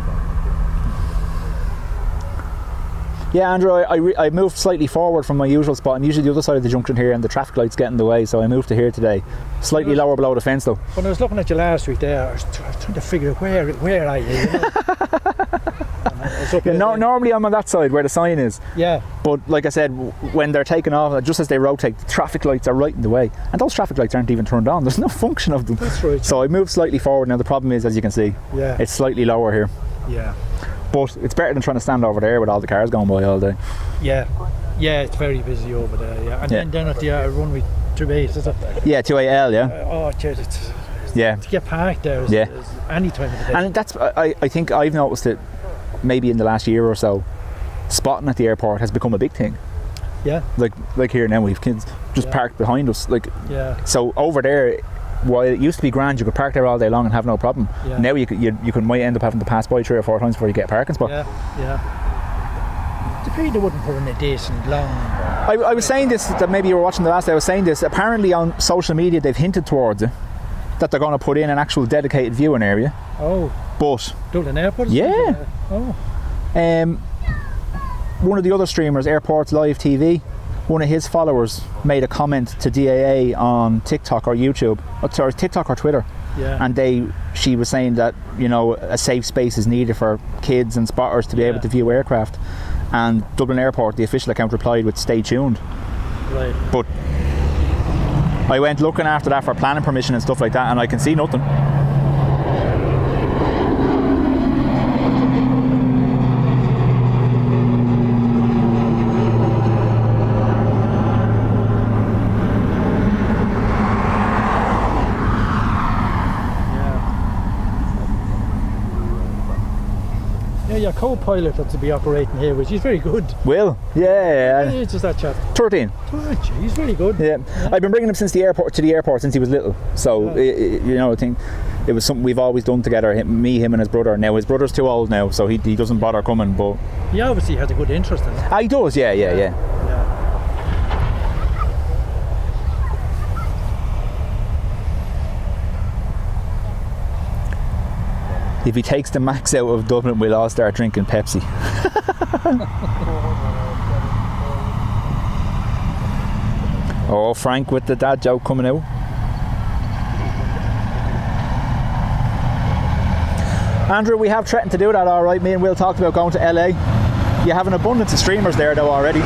Yeah, Andrew, I moved slightly forward from my usual spot. I'm usually the other side of the junction here, and the traffic lights get in the way, so I moved to here today. Slightly lower below the fence, though. When I was looking at you last week there, I was trying to figure out where are you know? Normally I'm on that side where the sign is. Yeah. But like I said, when they're taking off, just as they rotate, the traffic lights are right in the way. And those traffic lights aren't even turned on. There's no function of them. That's right. So I moved slightly forward. Now the problem is, as you can see, it's slightly lower here. Yeah. But it's better than trying to stand over there with all the cars going by all day. Yeah. Yeah, it's very busy over there, yeah. And then at the runway 28, is it? Yeah, 28L, yeah. Oh, geez, it's... Yeah. To get parked there is any time of the day. And that's, I think I've noticed it maybe in the last year or so, spotting at the airport has become a big thing. Yeah. Like here now, we've kids just parked behind us. So over there, while it used to be grand, you could park there all day long and have no problem. Yeah. Now you might end up having to pass by 3 or 4 times before you get a parking spot. Yeah. The they wouldn't put in a decent long... I was saying this, that maybe you were watching the last day, I was saying this, apparently on social media they've hinted towards it, that they're going to put in an actual dedicated viewing area. Oh. But... Dublin Airport? Yeah. Oh. One of the other streamers, Airports Live TV, one of his followers made a comment to DAA on TikTok or YouTube, or TikTok or Twitter. Yeah. And she was saying that, you know, a safe space is needed for kids and spotters to be able to view aircraft. And Dublin Airport, the official account, replied with "stay tuned." Right. But I went looking after that for planning permission and stuff like that, and I can see nothing. Your co-pilot that's to be operating here, which is very good. Will? Yeah. It's just that chap. 13. He's very good. Yeah. I've been bringing him to the airport since he was little. So you know, I think it was something we've always done together. Him and his brother. Now his brother's too old now, so he doesn't bother coming. But he obviously has a good interest in it. He does. Yeah. If he takes the Max out of Dublin, we'll all start drinking Pepsi. Oh, Frank with the dad joke coming out. Andrew, we have threatened to do that, alright. Me and Will talked about going to LA. You have an abundance of streamers there though already.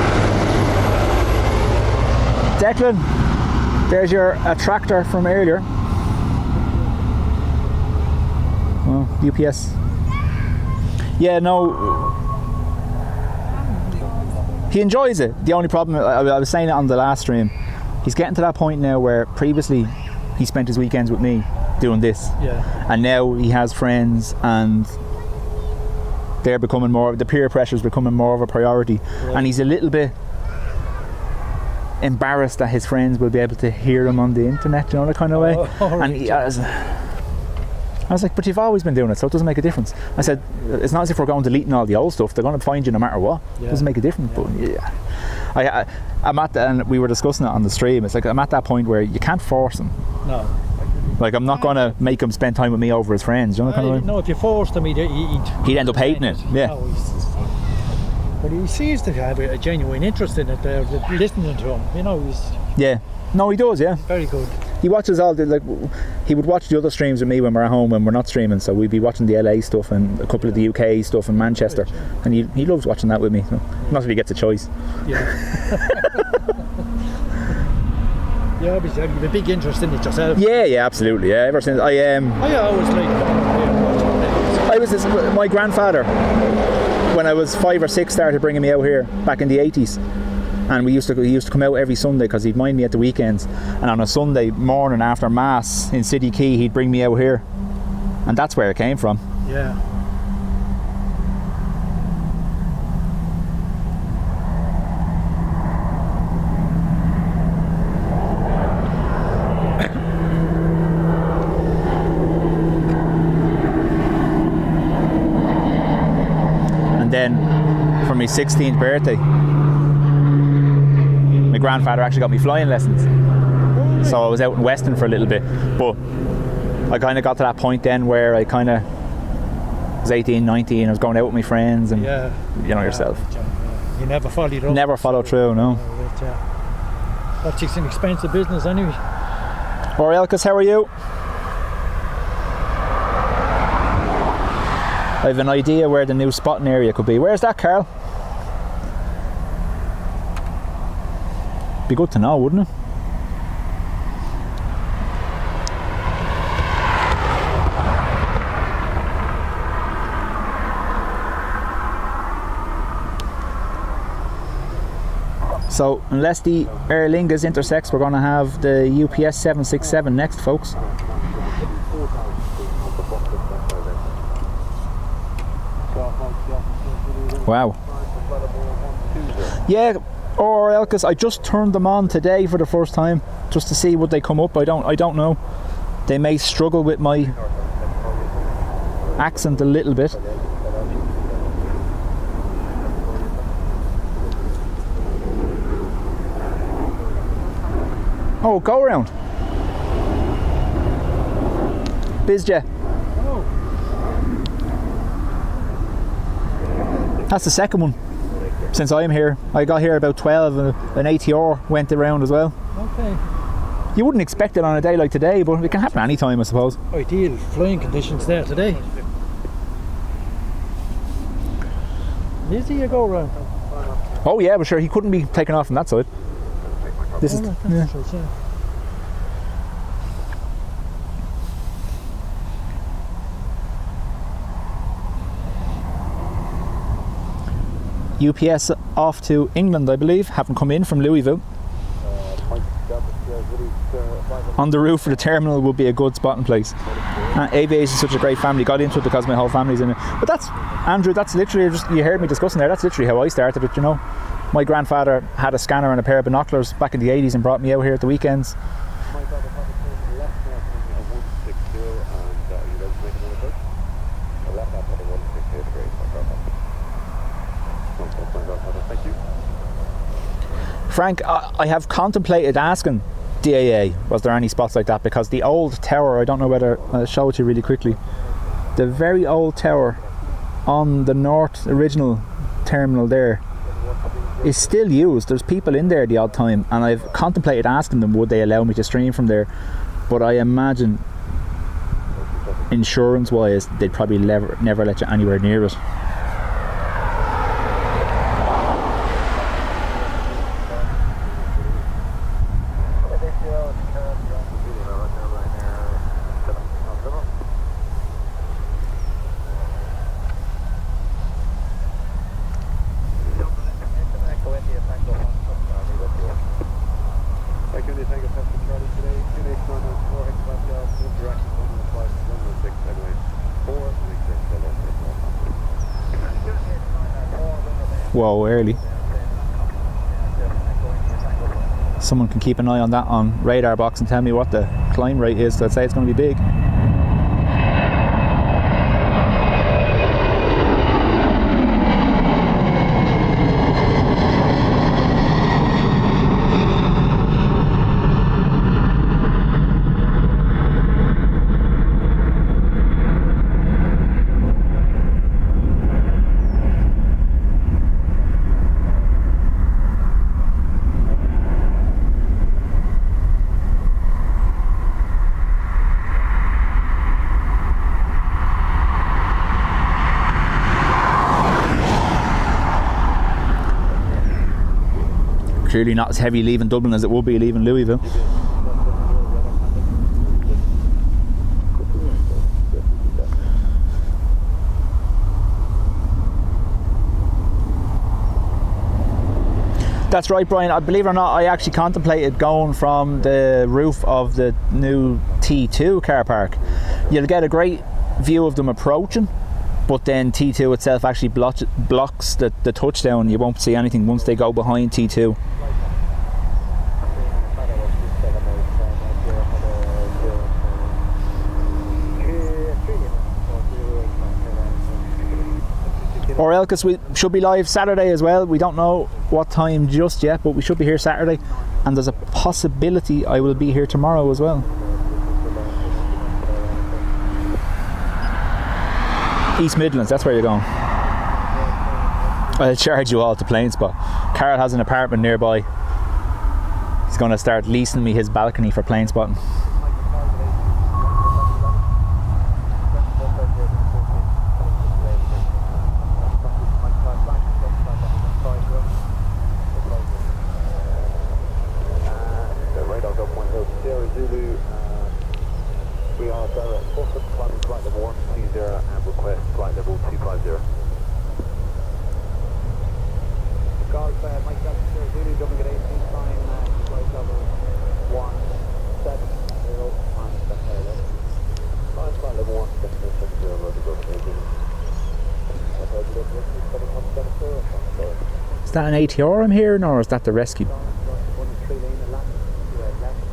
Declan, there's your attractor from earlier. Oh, UPS. Yeah, no. He enjoys it. The only problem, I was saying it on the last stream, he's getting to that point now where previously he spent his weekends with me doing this. Yeah. And now he has friends and they're becoming more, the peer pressure is becoming more of a priority. Right. And he's a little bit embarrassed that his friends will be able to hear him on the internet, you know, that kind of way. And I was like, but you've always been doing it, so it doesn't make a difference. I said, it's not as if we're going deleting all the old stuff. They're going to find you no matter what. It doesn't make a difference. But yeah, I'm at that, and we were discussing it on the stream. It's like I'm at that point where you can't force him. No. Like I'm not going to make him spend time with me over his friends. You know, kind of way? No, if you forced him, he'd end up hating it. Yeah. No, but he seems to have a genuine interest in it. They're listening to him. You know, he's. Yeah. No, he does. Yeah. Very good. He watches all the, like, he would watch the other streams with me when we're at home when we're not streaming, so we'd be watching the LA stuff and a couple of the UK stuff in Manchester, and he loves watching that with me. So, not that he gets a choice. Yeah. Yeah, obviously you have a big interest in it yourself. Yeah, absolutely. Yeah, ever since I always was my grandfather, when I was 5 or 6, started bringing me out here back in the 80s. And he used to come out every Sunday because he'd mind me at the weekends. And on a Sunday morning after Mass in City Key, he'd bring me out here. And that's where it came from. Yeah. And then for my 16th birthday, my grandfather actually got me flying lessons. So I was out in Weston for a little bit, but I kind of got to that point then where I kind of was 18, 19, I was going out with my friends and you know yourself. You never followed up. Never followed through, no. That's just an expensive business anyway. Elkis, how are you? I have an idea where the new spotting area could be. Where's that, Carl? Be good to know, wouldn't it? So unless the Aer Lingus intersects, we're going to have the UPS 767 next, folks. Wow. Yeah, or Elkis, I just turned them on today for the first time just to see would they come up. I don't know. They may struggle with my accent a little bit. Oh, go around. BizJet. That's the second one since I'm here. I got here about 12 and an ATR went around as well. Okay. You wouldn't expect it on a day like today, but it can happen any time, I suppose. Ideal flying conditions there today. Easy you go around. Oh yeah, but sure, he couldn't be taken off from that side. This is... Yeah. UPS off to England, I believe. Haven't come in from Louisville. On the roof of the terminal would be a good spotting place. Aviation is such a great family. Got into it because my whole family's in it. But that's, Andrew, that's literally just, you heard me discussing there, that's literally how I started it, you know. My grandfather had a scanner and a pair of binoculars back in the 80s and brought me out here at the weekends. Frank, I have contemplated asking DAA, was there any spots like that, because the old tower, I don't know whether, I'll show it to you really quickly, the very old tower on the north original terminal there is still used. There's people in there the odd time, and I've contemplated asking them would they allow me to stream from there, but I imagine insurance wise, they'd probably never let you anywhere near it. Whoa, early. Someone can keep an eye on that on Radarbox and tell me what the climb rate is. I'd say it's going to be big. Clearly not as heavy leaving Dublin as it would be leaving Louisville. That's right, Brian. I believe it or not, I actually contemplated going from the roof of the new T2 car park. You'll get a great view of them approaching, but then T2 itself actually blocks the touchdown. You won't see anything once they go behind T2. Or Elkis, we should be live Saturday as well. We don't know what time just yet, but we should be here Saturday, and there's a possibility I will be here tomorrow as well. East Midlands, that's where you're going. I'll charge you all to Planespot. Carl has an apartment nearby. He's going to start leasing me his balcony for Planespotting. Is that an ATR I'm hearing, or is that the rescue?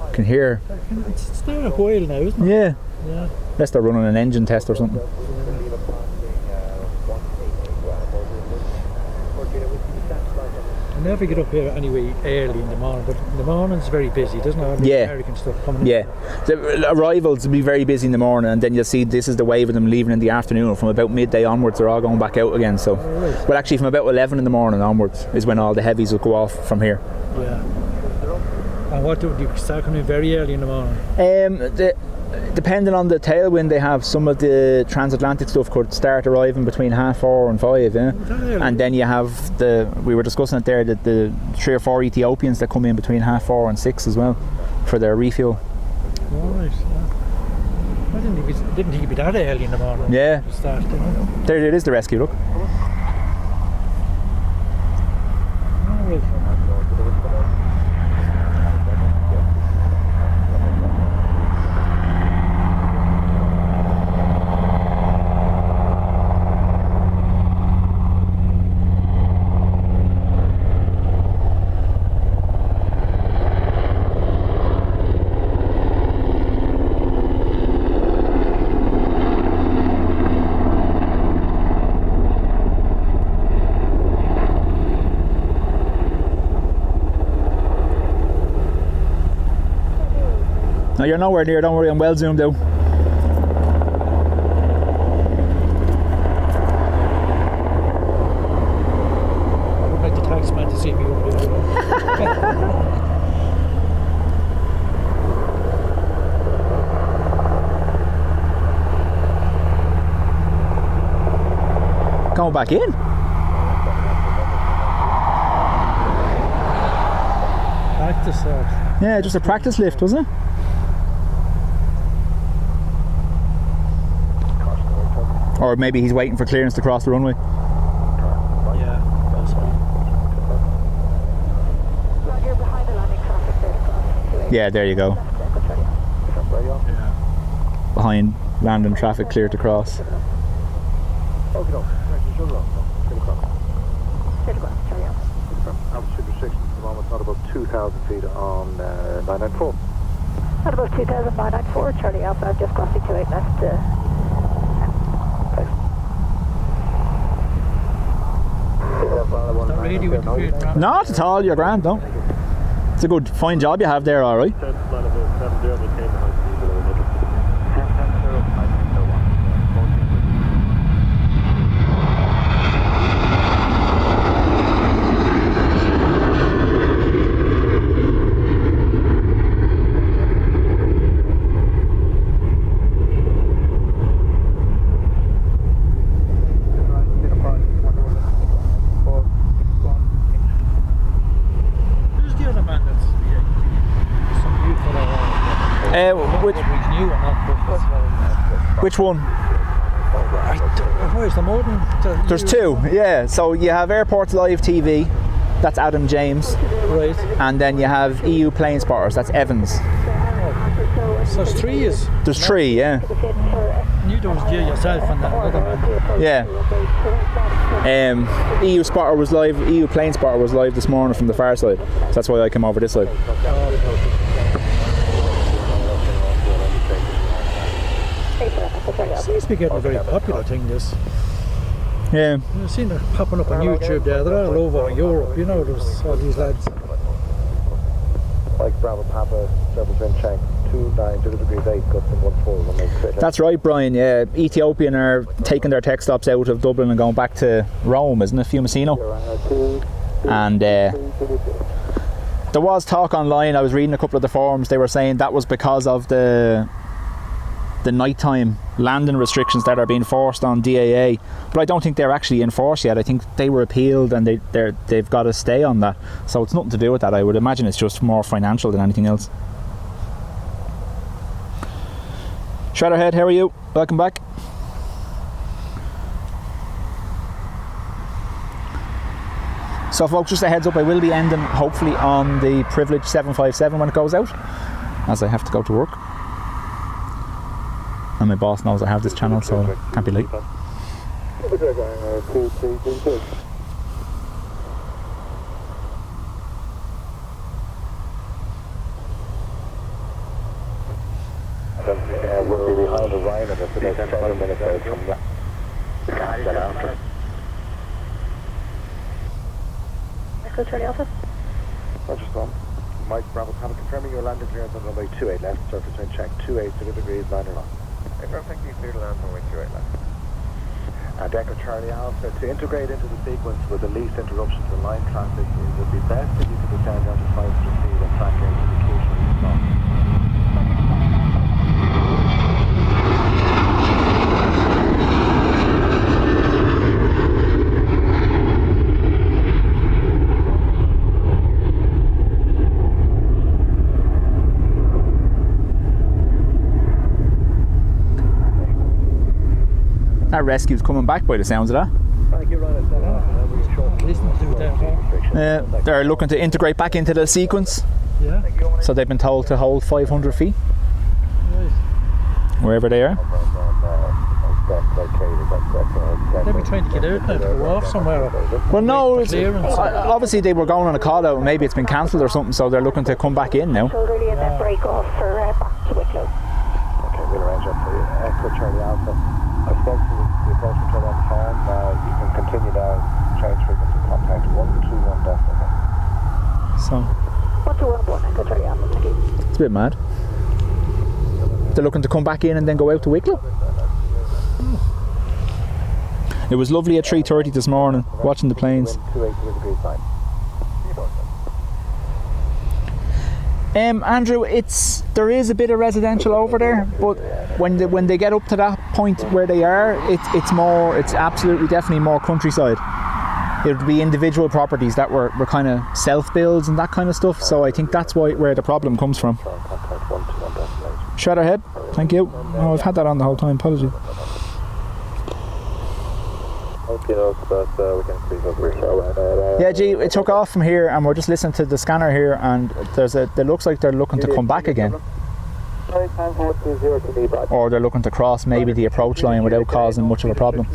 I can hear. It's down a while now, isn't it? Yeah. Yeah. Unless they're running an engine test or something. I never get up here anyway early in the morning, but in the morning it's very busy, doesn't it? Yeah. American stuff coming in. Yeah. The arrivals will be very busy in the morning, and then you'll see this is the wave of them leaving in the afternoon. From about midday onwards, they're all going back out again. So, well, actually, from about 11 in the morning onwards is when all the heavies will go off from here. Yeah. And what do you start coming in very early in the morning? Depending on the tailwind they have, some of the transatlantic stuff could start arriving between 4:30 and 5, yeah. And then you have we were discussing it there, the 3 or 4 Ethiopians that come in between 4:30 and 6 as well for their refuel. Right, yeah. I didn't think it'd be that early in the morning. Yeah. To start, you know? There it is, the rescue, look. No, you're nowhere near, don't worry, I'm well zoomed out. I would like the taxman to see me up there. Going back in? Practice or? Yeah, just a practice lift, wasn't it? Or maybe he's waiting for clearance to cross the runway. Yeah, possibly. Yeah, there you go. Yeah. Behind landing traffic clear to cross. Altitude restrictions at the moment, not above 2,000 feet on 994. At about 2,994, Charlie Alpha, just crossing 28 left. Not really with the field. Not at all, you're grand, no. It's a good, fine job you have there, alright. Who's the other man that's some new for that? Which, He's new or not? which one? I don't know. Where's the more than? There's two, yeah. So you have Airports Live TV, that's Adam James, Right. and then you have EU Planespotters, that's Evans. So there's three is. There's three, yeah. You don't do yourself and that other man. Yeah. EU Spotter was live, EU Planespotter was live this morning from the far side. So that's why I came over this side. Seems to be getting a very popular thing, this. Yeah. I've seen it popping up on YouTube there. They're all over Europe, you know, there's all these lads. Like Bravo Papa, Service Wind Shank, 29, 0 degrees 8, gusting 14 when they quit. That's right, Brian. Yeah, Ethiopian are taking their tech stops out of Dublin and going back to Rome, isn't it, Fiumicino? And there was talk online. I was reading a couple of the forums. They were saying that was because of the nighttime landing restrictions that are being forced on DAA. But I don't think they're actually enforced yet. I think they were appealed and they've got to stay on that. So it's nothing to do with that. I would imagine it's just more financial than anything else. Shredderhead, how are you? Welcome back. So folks, just a heads up, I will be ending hopefully on the Privilege 757 when it goes out, as I have to go to work. And my boss knows I have this channel, so I can't be late. We're behind the Ryanair for the next 7 minutes out from that. Echo Charlie Alpha. Roger, Storm. Mike Bravo Papa, confirming your landing clearance on runway 28 left, surface wind check 28, 0 degrees, 9 knot. Thank you, clear to land runway 28 left. And Echo Charlie Alpha, to integrate into the sequence with the least interruptions in line traffic, it would be best if you could descend down to 5 speed and track out indication of the stop. That rescue's coming back by the sounds of that. Thank you, Ryan. Listen to that. They're looking to integrate back into the sequence. Yeah. So they've been told to hold 500 feet, Right. wherever they are. They'll be trying to get out now to go off somewhere. Well, no, Clearance. obviously they were going on a call out and maybe it's been cancelled or something, so they're looking to come back in now. Shoulderly and then break off for back to Wicklow. Okay, we'll arrange that for you. Echo Charlie Alpha. I spoke to the approach control on the phone. You can continue now. Change frequency contact 121 definitely. So 121, Echo Charlie Alpha. Thank you. it's a bit mad. They're looking to come back in and then go out to Wicklow. It was lovely at 3:30 this morning, watching the planes. 280 degrees 9. Andrew, there is a bit of residential over there, but when they get up to that point where they are, it's absolutely definitely more countryside. It would be individual properties that were kind of self-builds and that kind of stuff. So I think that's where the problem comes from. Shredder head, thank you. Oh, I've had that on the whole time, apologies. Yeah, gee, it took off from here and we're just listening to the scanner here, and it looks like they're looking to come back again. Or they're looking to cross maybe the approach line without causing much of a problem.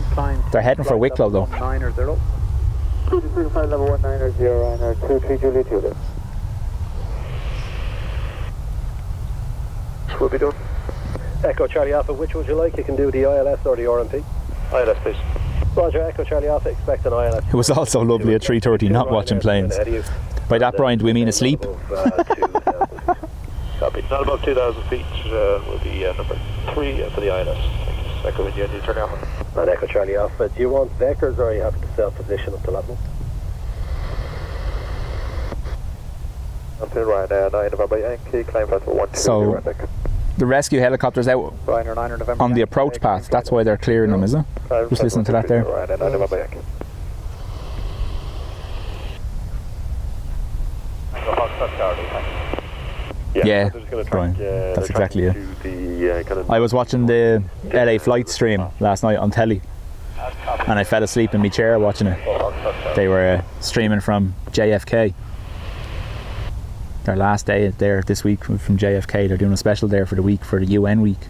They're heading for Wicklow though. 225 level 190 Ryanair 23 Julie 2 there. Will be done. Echo Charlie Alpha, which would you like? You can do the ILS or the RMP? ILS please. Roger, Echo Charlie Alpha, expect an ILS. It was also lovely at 3:30 not watching planes. By that, Brian, do we mean asleep? Copy. Not above 2,000 feet will be number 3 for the ILS. Echo India, you turn off. And Echo Charlie Alpha, do you want vectors or are you happy to self-position up to level? Until Ryanair 9 November Yankee, climb flight 120. So the rescue helicopter's out Ryanair 9 November on the approach path. That's why they're clearing them, is it? Just listen to that there. Ryanair 9 November Yankee. Yeah, Brian, that's exactly it. I was watching the LA flight stream last night on telly and I fell asleep in my chair watching it. They were streaming from JFK. Their last day there this week from JFK. They're doing a special there for the week, for the UN week,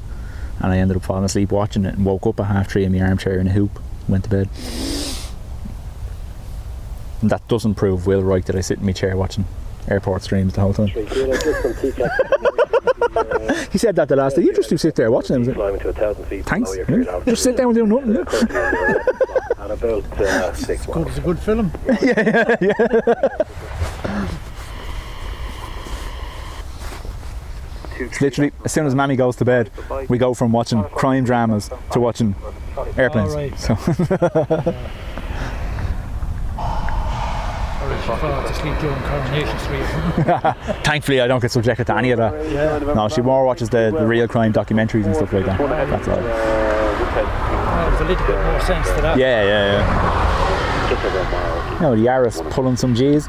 and I ended up falling asleep watching it and woke up at 3:30 in my armchair in a hoop, went to bed. And that doesn't prove Will right that I sit in my chair watching airport streams the whole time. He said that the last day. You just do sit there watching them. Thanks. Yeah. Just sit down and do nothing. Yeah. And about 6 months. It's a good film. yeah. It's literally, as soon as Mammy goes to bed, we go from watching crime dramas to watching airplanes. Right. So to sleep during Coronation Street. thankfully I don't get subjected to any of that. Yeah. No, she more watches the real crime documentaries and stuff like that. That's all. There's a little bit more sense to that. Yeah. No, the Yaris pulling some G's.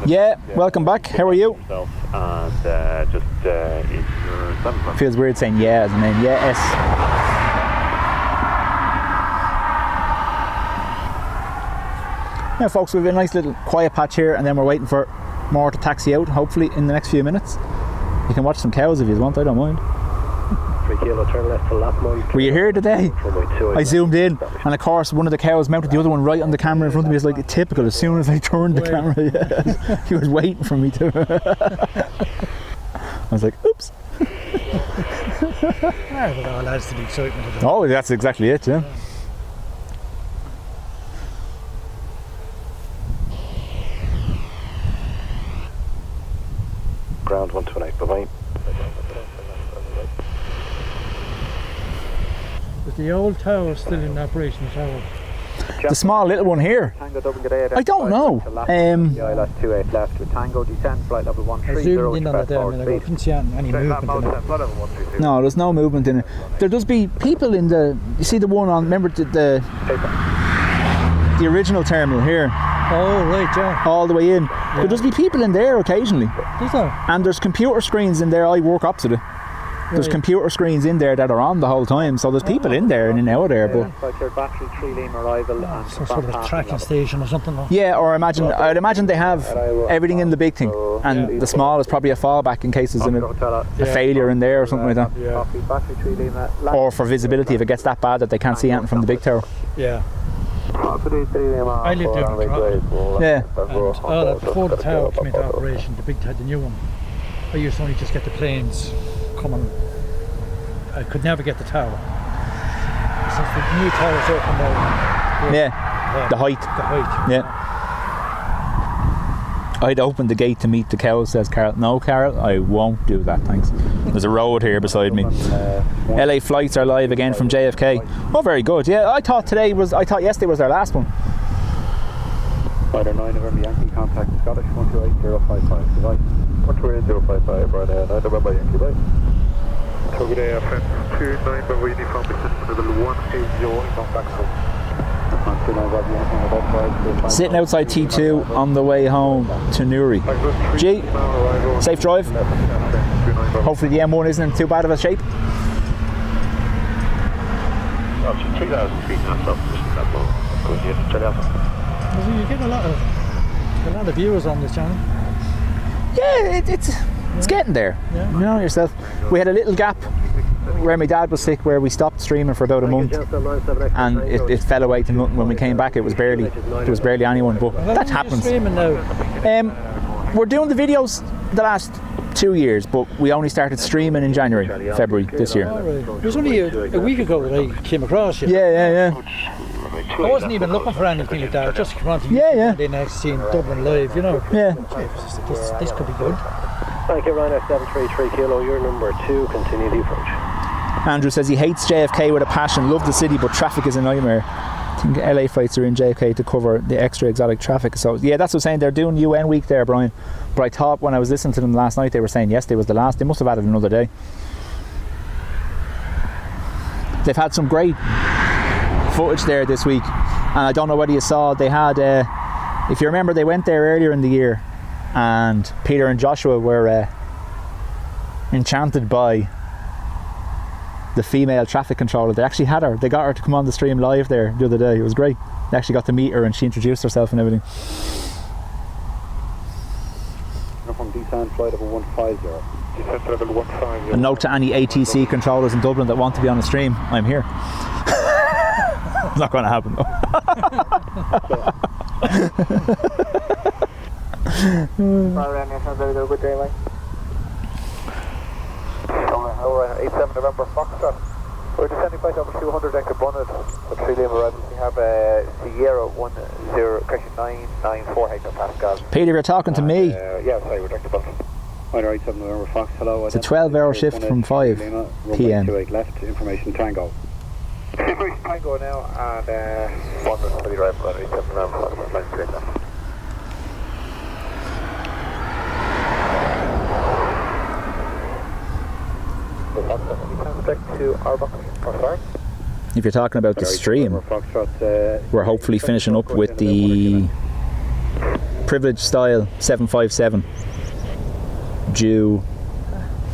Yeah, welcome back. How are you? Feels weird saying yeah as a name. Yes. Now folks, we've a nice little quiet patch here and then we're waiting for more to taxi out, hopefully in the next few minutes. You can watch some cows if you want, I don't mind. 3 kilo, turn left to lap mode. Were you here today? I zoomed in and of course one of the cows mounted the other one right on the camera in front of me. It's like typical, as soon as I turned the camera, yeah, he was waiting for me to. I was like, oops. But all adds to the excitement of it. Oh, that's exactly it, yeah. Ground 128, bye-bye. Is the old tower still in operation? The tower? The small little one here. I don't know. ILS 28 left to Tango, descend flight level 130. I zoomed in on it there and I couldn't see any movement in it. No, there's no movement in it. There does be people in the. You see the one on. Remember the original terminal here, Oh, right, yeah. all the way in. There does be people in there occasionally, Is there? and there's computer screens in there. I work opposite it. There's Right. computer screens in there that are on the whole time, so there's people in there and in and out there. But Battery 3 lane arrival and Some sort of a tracking station or something. No? yeah, or I'd imagine they have everything in the big thing, and the small is probably a fallback in case there's a failure in there or something like that, Yeah. battery 3 lane or for visibility if it gets that bad that they can't see anything from the big tower. Yeah. I lived down the Drive. Yeah. And before the tower came into operation, the new one, I used to only just get the planes coming. I could never get the tower. Since the new tower's open now, Yeah, the height. the height. Yeah. I'd open the gate to meet the cows, says Carol. No, Carol, I won't do that, thanks. There's a road here beside me. LA flights are live again from JFK. Oh, very good. Yeah, I thought yesterday was our last one. Rider 9 November Yankee, contact Scottish 128055. Goodbye. 128055, Ryanair 9 November Yankee, bye. Good day, friend. 29 Bravo Uniform, level 180, come back home. Sitting outside T2 on the way home to Newry. G, safe drive. Hopefully the M1 isn't in too bad of a shape. 3,000 feet now, so good, You get a lot of viewers on this channel. Yeah, it's getting there. Yeah. You know yourself. We had a little gap where my dad was sick, where we stopped streaming for about a month, and it fell away to nothing. When we came back, there was barely anyone. But that happens. Streaming now. We're doing the videos the last 2 years, but we only started streaming in February this year. Oh, right. It was only a week ago that I came across you. Yeah. I wasn't even looking for anything like that. I just came on to YouTube one day next, seeing Dublin live, you know. Yeah. This could be good. Thank you, Ryanair 733 Kilo, you're number 2, continue the approach. Andrew says he hates JFK with a passion, love the city, but traffic is a nightmare. I think LA flights are in JFK to cover the extra exotic traffic. So yeah, that's what I'm saying. They're doing UN week there, Brian. But I thought when I was listening to them last night, they were saying yesterday was the last. They must have added another day. They've had some great footage there this week, and I don't know whether you saw, they had if you remember, they went there earlier in the year, and Peter and Joshua were enchanted by the female traffic controller. They actually had her. They got her to come on the stream live there the other day. It was great. They actually got to meet her, and she introduced herself and everything. From descent flight of 150. Descent level 150. A note to any ATC controllers in Dublin that want to be on the stream, I'm here. It's not going to happen though. Good day, mate. 87 November Foxtrot. We're descending flight number 200 Echo Bonnet. With 3 Lima arrivals. We have Sierra 10 correction 994 hectopascals. Peter, you're talking to me. Yeah, sorry, we're directed bus. Rider 87 November Fox, hello. It's a 12-hour shift from 5 p.m. 28 left, information Tango. Information Tango now, and 1 for the arrival at 87 November Fox, 98 left. To Radarbox, If you're talking about the stream, we're hopefully finishing up with the Privilege Style 757 due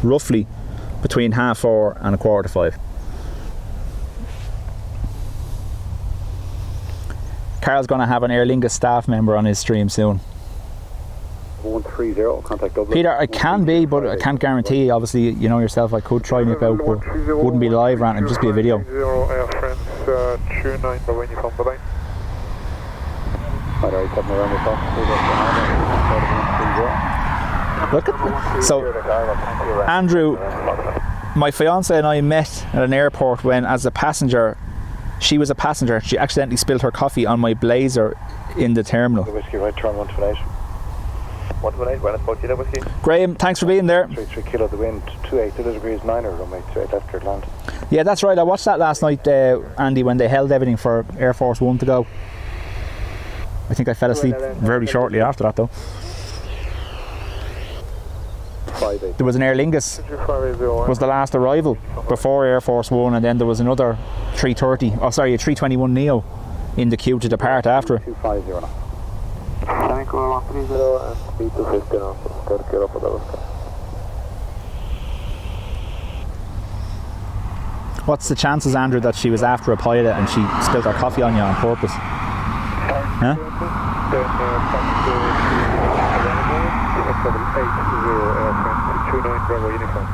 roughly between 4:30 and 4:45. Carl's going to have an Aer Lingus staff member on his stream soon. 130, contact Dublin. Peter, I can be, but I can't guarantee. Obviously, you know yourself, I could try nip out, but wouldn't be live, and it'd just be a video. Air France 29 Bravo Uniform, bye-bye. Look at so Andrew, my fiance and I met at an airport when, as a passenger, she was a passenger. She accidentally spilled her coffee on my blazer in the terminal. Whiskey right turn 128. 128, well, it's about whiskey. Graham, thanks for being there. 33 kilo the wind, 28 degrees 9 or runway 28 left clear land. Yeah, that's right. I watched that last night, Andy, when they held everything for Air Force One to go. I think I fell asleep very shortly after that though. There was an Aer Lingus, was the last arrival before Air Force One, and then there was another 330, a 321 Neo in the queue to depart after. 250 now. What's the chances, Andrew, that she was after a pilot and she spilled her coffee on you on purpose? Huh? Bravo Uniform.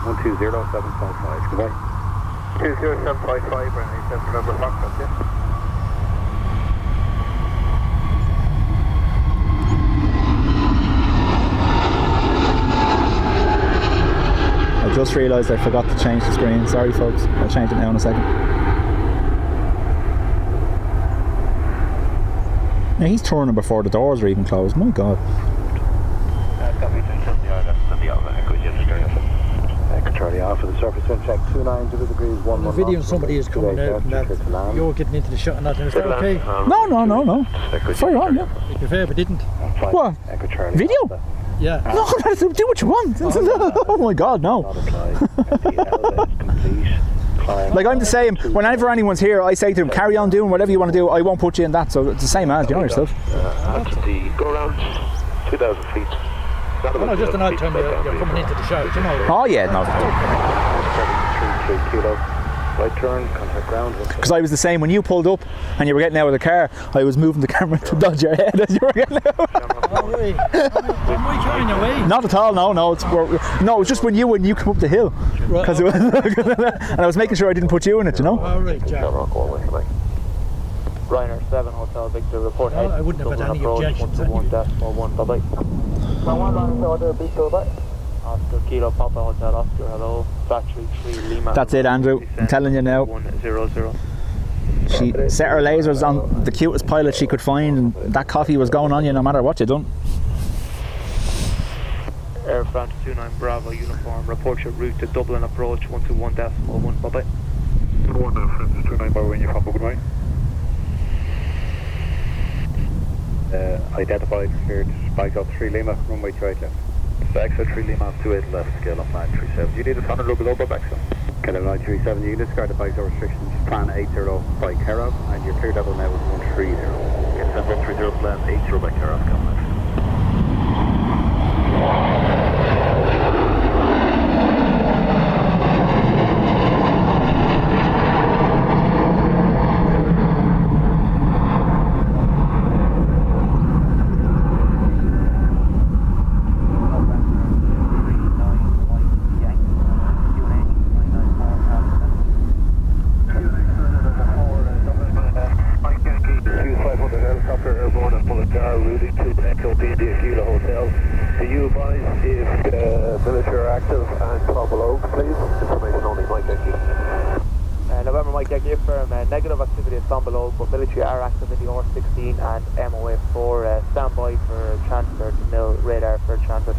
120755, goodbye. 20755, and 87 November Foxtrot, yeah. I just realised I forgot to change the screen. Sorry folks, I'll change it now in a second. Yeah, he's turning before the doors are even closed. My God. Charlie Alpha, the surface wind check 290 degrees 11. The video somebody is coming out and that you're getting into the shot and that. Is that okay? No. Fire on, yeah. It'd be fair if it didn't. What? Video? Yeah. No, do what you want. Oh my God, no. Like I'm the same. Whenever anyone's here, I say to them, carry on doing whatever you want to do. I won't put you in that. So it's the same as, you know yourself. Go around 2,000 feet. No, just an odd time you're coming into the shot, you know. Oh yeah, no. 3 kilo. Right turn, contact ground. Because I was the same when you pulled up and you were getting out of the car. I was moving the camera to dodge your head as you were getting out. Oh, really? Am I carrying away? Not at all. No. It's just when you come up the hill. Right, Because and I was making sure I didn't put you in it, you know. All right, Jack. Ryanair 7 Hotel Victor report. Well, I wouldn't have had any objections. 121.1, bye-bye. Oscar Kilo Papa Hotel Oscar, hello. Factory 3 Lima. That's it, Andrew. I'm telling you now. 100. She set her lasers on the cutest pilot she could find, and that coffee was going on you no matter what you done. Air France 29 Bravo uniform. Report your route to Dublin approach 121.1, bye-bye. 1 France 29 Bravo uniform, good morning. Identified, cleared, spike up 3 Lima, runway 28 left. Exit 3 Lima, 28 left, scale of 937. Do you need a final look over back, sir? Kilo 937, you can discard the bike door restrictions, plan 80 by Kerov, and your clear level now is 130. Get send 130, plan 80 by Carol, come left. November Mike Yankee firm, negative activity at below, but military are active in the R16 and MOA4. Standby for transfer to nil, radar for transit.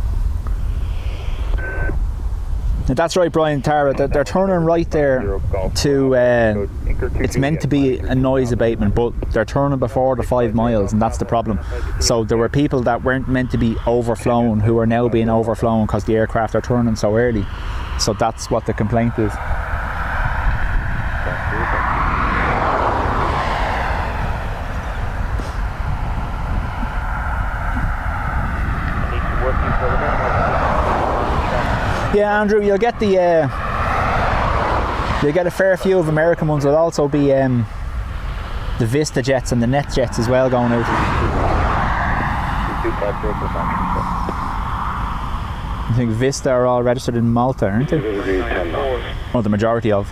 That's right, Brian, Tara. They're turning right there to. It's meant to be a noise abatement, but they're turning before the 5 miles, and that's the problem. So there were people that weren't meant to be overflown who are now being overflown because the aircraft are turning so early. So that's what the complaint is. Yeah, Andrew, you'll get a fair few of American ones. There'll also be the Vista jets and the Net jets as well going out. I think Vista are all registered in Malta, aren't they? Or the majority of.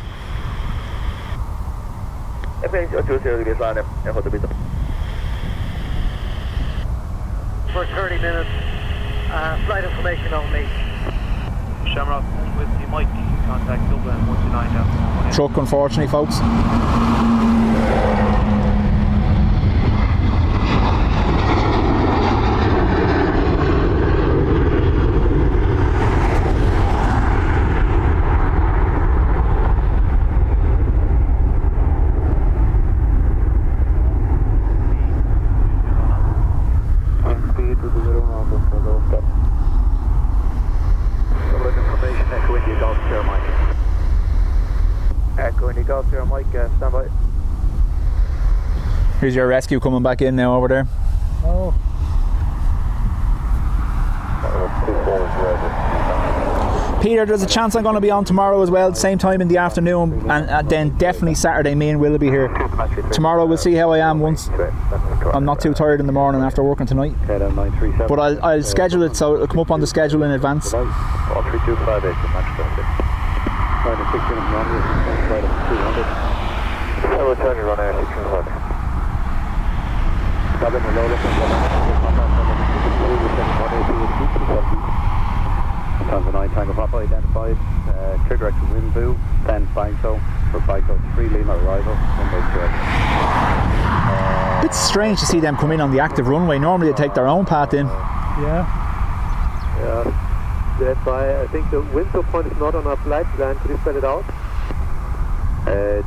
For 30 minutes, flight information only. Shamrock with the Mike, contact Dublin 129 down. Truck, unfortunately, folks. Here's your rescue coming back in now over there. Oh. Peter, there's a chance I'm going to be on tomorrow as well, same time in the afternoon, and then definitely Saturday me and Will will be here. Tomorrow we'll see how I am once I'm not too tired in the morning after working tonight. But I'll schedule it so it'll come up on the schedule in advance. 3258 return your Ryanair 600. Tanzania Tango Papa identified, clear direction Wimbu, 10 flying zone for FICO 3 Lima arrival, Runway 28. Bit It's strange to see them come in on the active runway. Normally they take their own path in. Yeah. That's why I think the window point is not on our flight plan. Could you spell it out?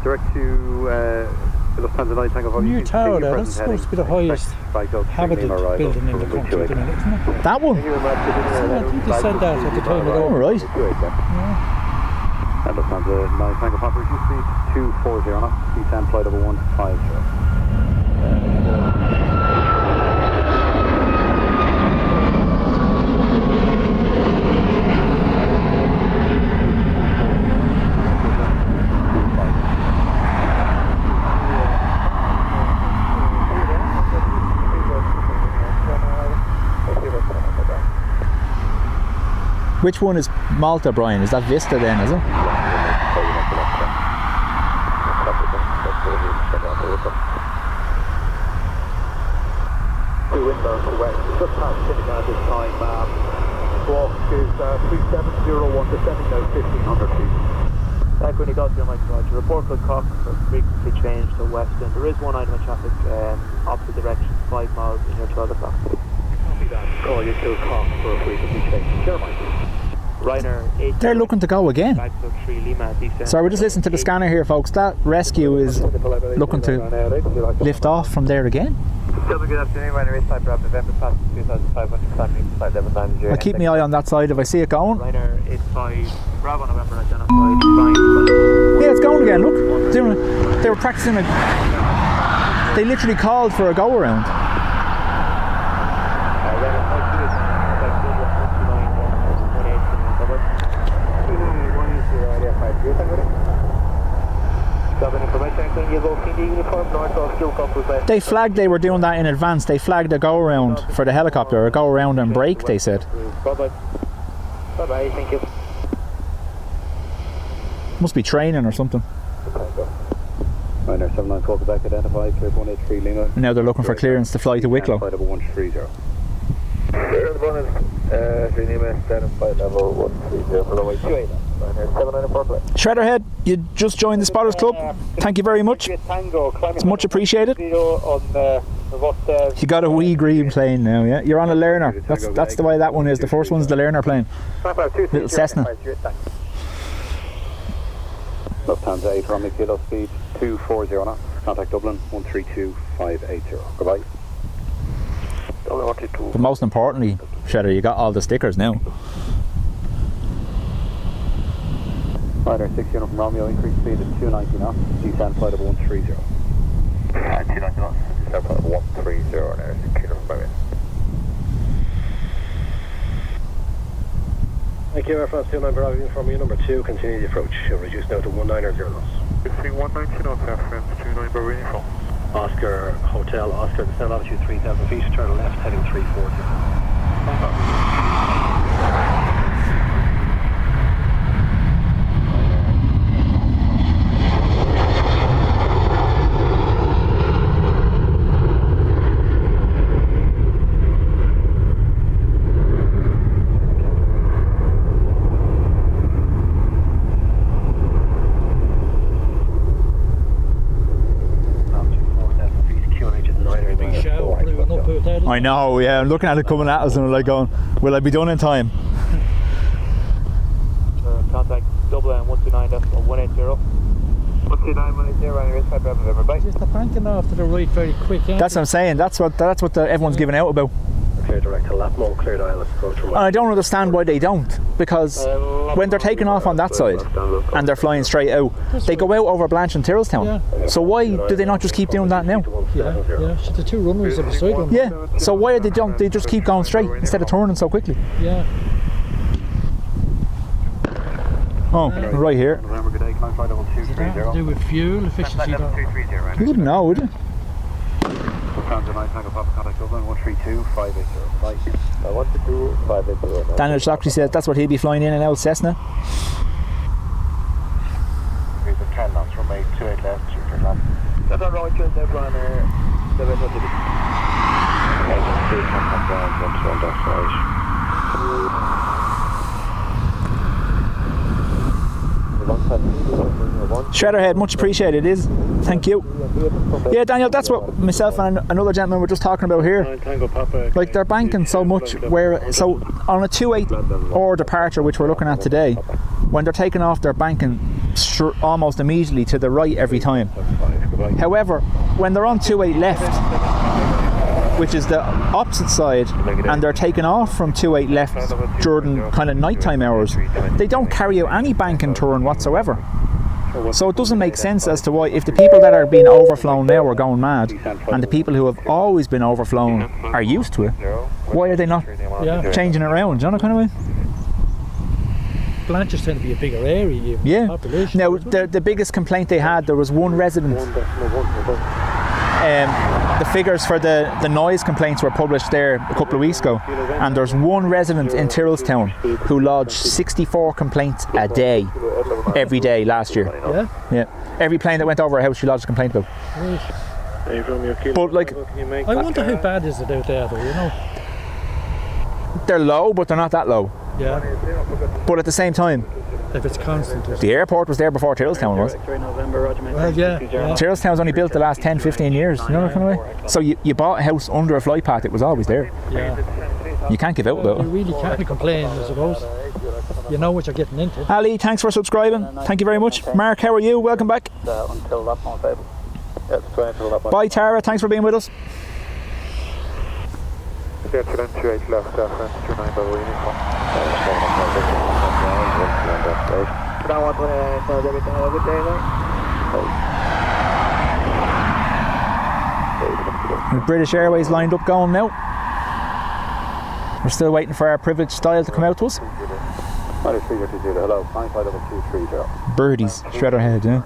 Direct to Lufthansa 9 Tango. New tower there, that's supposed to be the highest habited building in the country at the minute, isn't it? That one? I think they said that at the time of All right. And Lufthansa 9 Tango Papa, reduce speed 240 knots, descend flight over 150. Which one is Malta, Brian? Is that Vista then, is it? Two windows to west, just past sitting at this time. Walk is 3701, descending now 1500 feet. Back when you got to Mike Roger, report good cock for frequency change to western. There is one item of traffic opposite direction, 5 miles in your 12 o'clock. Copy that. Call you to cock for a frequency change. Sure, Mike. Ryanair 8. They're looking to go again. So we're just listening to the scanner here, folks. That rescue is looking to lift off from there again. Good afternoon, Ryanair 8 Type November past 2,500 climbing flight level 90. I'll keep my eye on that side if I see it going. Ryanair 85 Bravo November identified flying. Yeah, it's going again, look. They were practicing they literally called for a go around. They flagged they were doing that in advance. They flagged a go around for the helicopter, a go around and brake, they said. Bye bye, thank you. Must be training or something. Ryanair 794 Quebec identified, cleared 183 Lima. Now they're looking for clearance to fly to Wicklow. Flight level 130. Clear the bonus, 3 Lima, stand flight level 130, runway 28. Ryanair 794 Quebec. Shredderhead, you just joined the Spotters Club. Thank you very much. It's much appreciated. You got a wee green plane now, yeah? You're on a learner. That's the way that one is. The first one's the learner plane. Little Cessna. Lufthansa 8 Romney kilo speed 240 knots. Contact Dublin 132580. Goodbye. But most importantly, Shredder, you got all the stickers now. Ryanair 60 from Romeo, increased speed at 290 knots. Descend flight of 130. 290 knots. Descend flight of 130. Ryanair 60 from Romeo. Thank you, Air France 29 Bravo from you, number 2, continue the approach. You'll reduce now to 190 knots. 190 knots, Air France 29 Bravo from. Oscar, Hotel, Oscar, descend altitude 3,000 feet, turn left, heading 340. I know, yeah, I'm looking at it coming at us and we're like going, will I be done in time? Contact Dublin 129.180. 129.180, Just the banking off to the right very quick. That's what I'm saying, that's what everyone's giving out about. Clear direct to Lapmo, cleared island approach from. And I don't understand why they don't, because when they're taking off on that side and they're flying straight out, they go out over Blanche and Tyrrellstown. Yeah. So why do they not just keep doing that now? Yeah. So the two runways are beside them. Yeah. So why don't they just keep going straight instead of turning so quickly? Yeah. Oh, right here. Is it that to do with fuel efficiency? You wouldn't know, would you? Daniel Shockley said that's what he'd be flying in and out Cessna. Shredderhead, much appreciated. It is. Thank you. Yeah, Daniel, that's what myself and another gentleman were just talking about here. Like, they're banking so much so on a 28 or departure, which we're looking at today, when they're taking off, they're banking almost immediately to the right every time. However, when they're on 28 left, which is the opposite side, and they're taking off from 28 left during kind of nighttime hours, they don't carry out any banking turn whatsoever. So it doesn't make sense as to why, if the people that are being overflown now are going mad, and the people who have always been overflown are used to it, why are they not changing it around? Do you know, kind of way? Blanchard's tend to be a bigger area, even population. Now, the biggest complaint they had, there was one resident. The figures for the noise complaints were published there a couple of weeks ago, and there's one resident in Tyrrellstown who lodged 64 complaints a day, every day last year. Yeah. Every plane that went over her house, she lodged a complaint about. But like, I wonder how bad is it out there, though. You know, they're low, but they're not that low. Yeah. But at the same time, if it's constant, the airport was there before Tyrrellstown was. Well, yeah. Tyrrellstown was only built the last 10-15 years, you know that kind of way? So you bought a house under a flight path, it was always there. Yeah. You can't give out about it. You really can't complain, I suppose. You know what you're getting into. Ali, thanks for subscribing. Thank you very much. Mark, how are you? Welcome back. Until that point, Bye, Tara. Thanks for being with us. With British Airways lined up going now. We're still waiting for our privileged style to come out to us. Birdies, Shredderhead, yeah.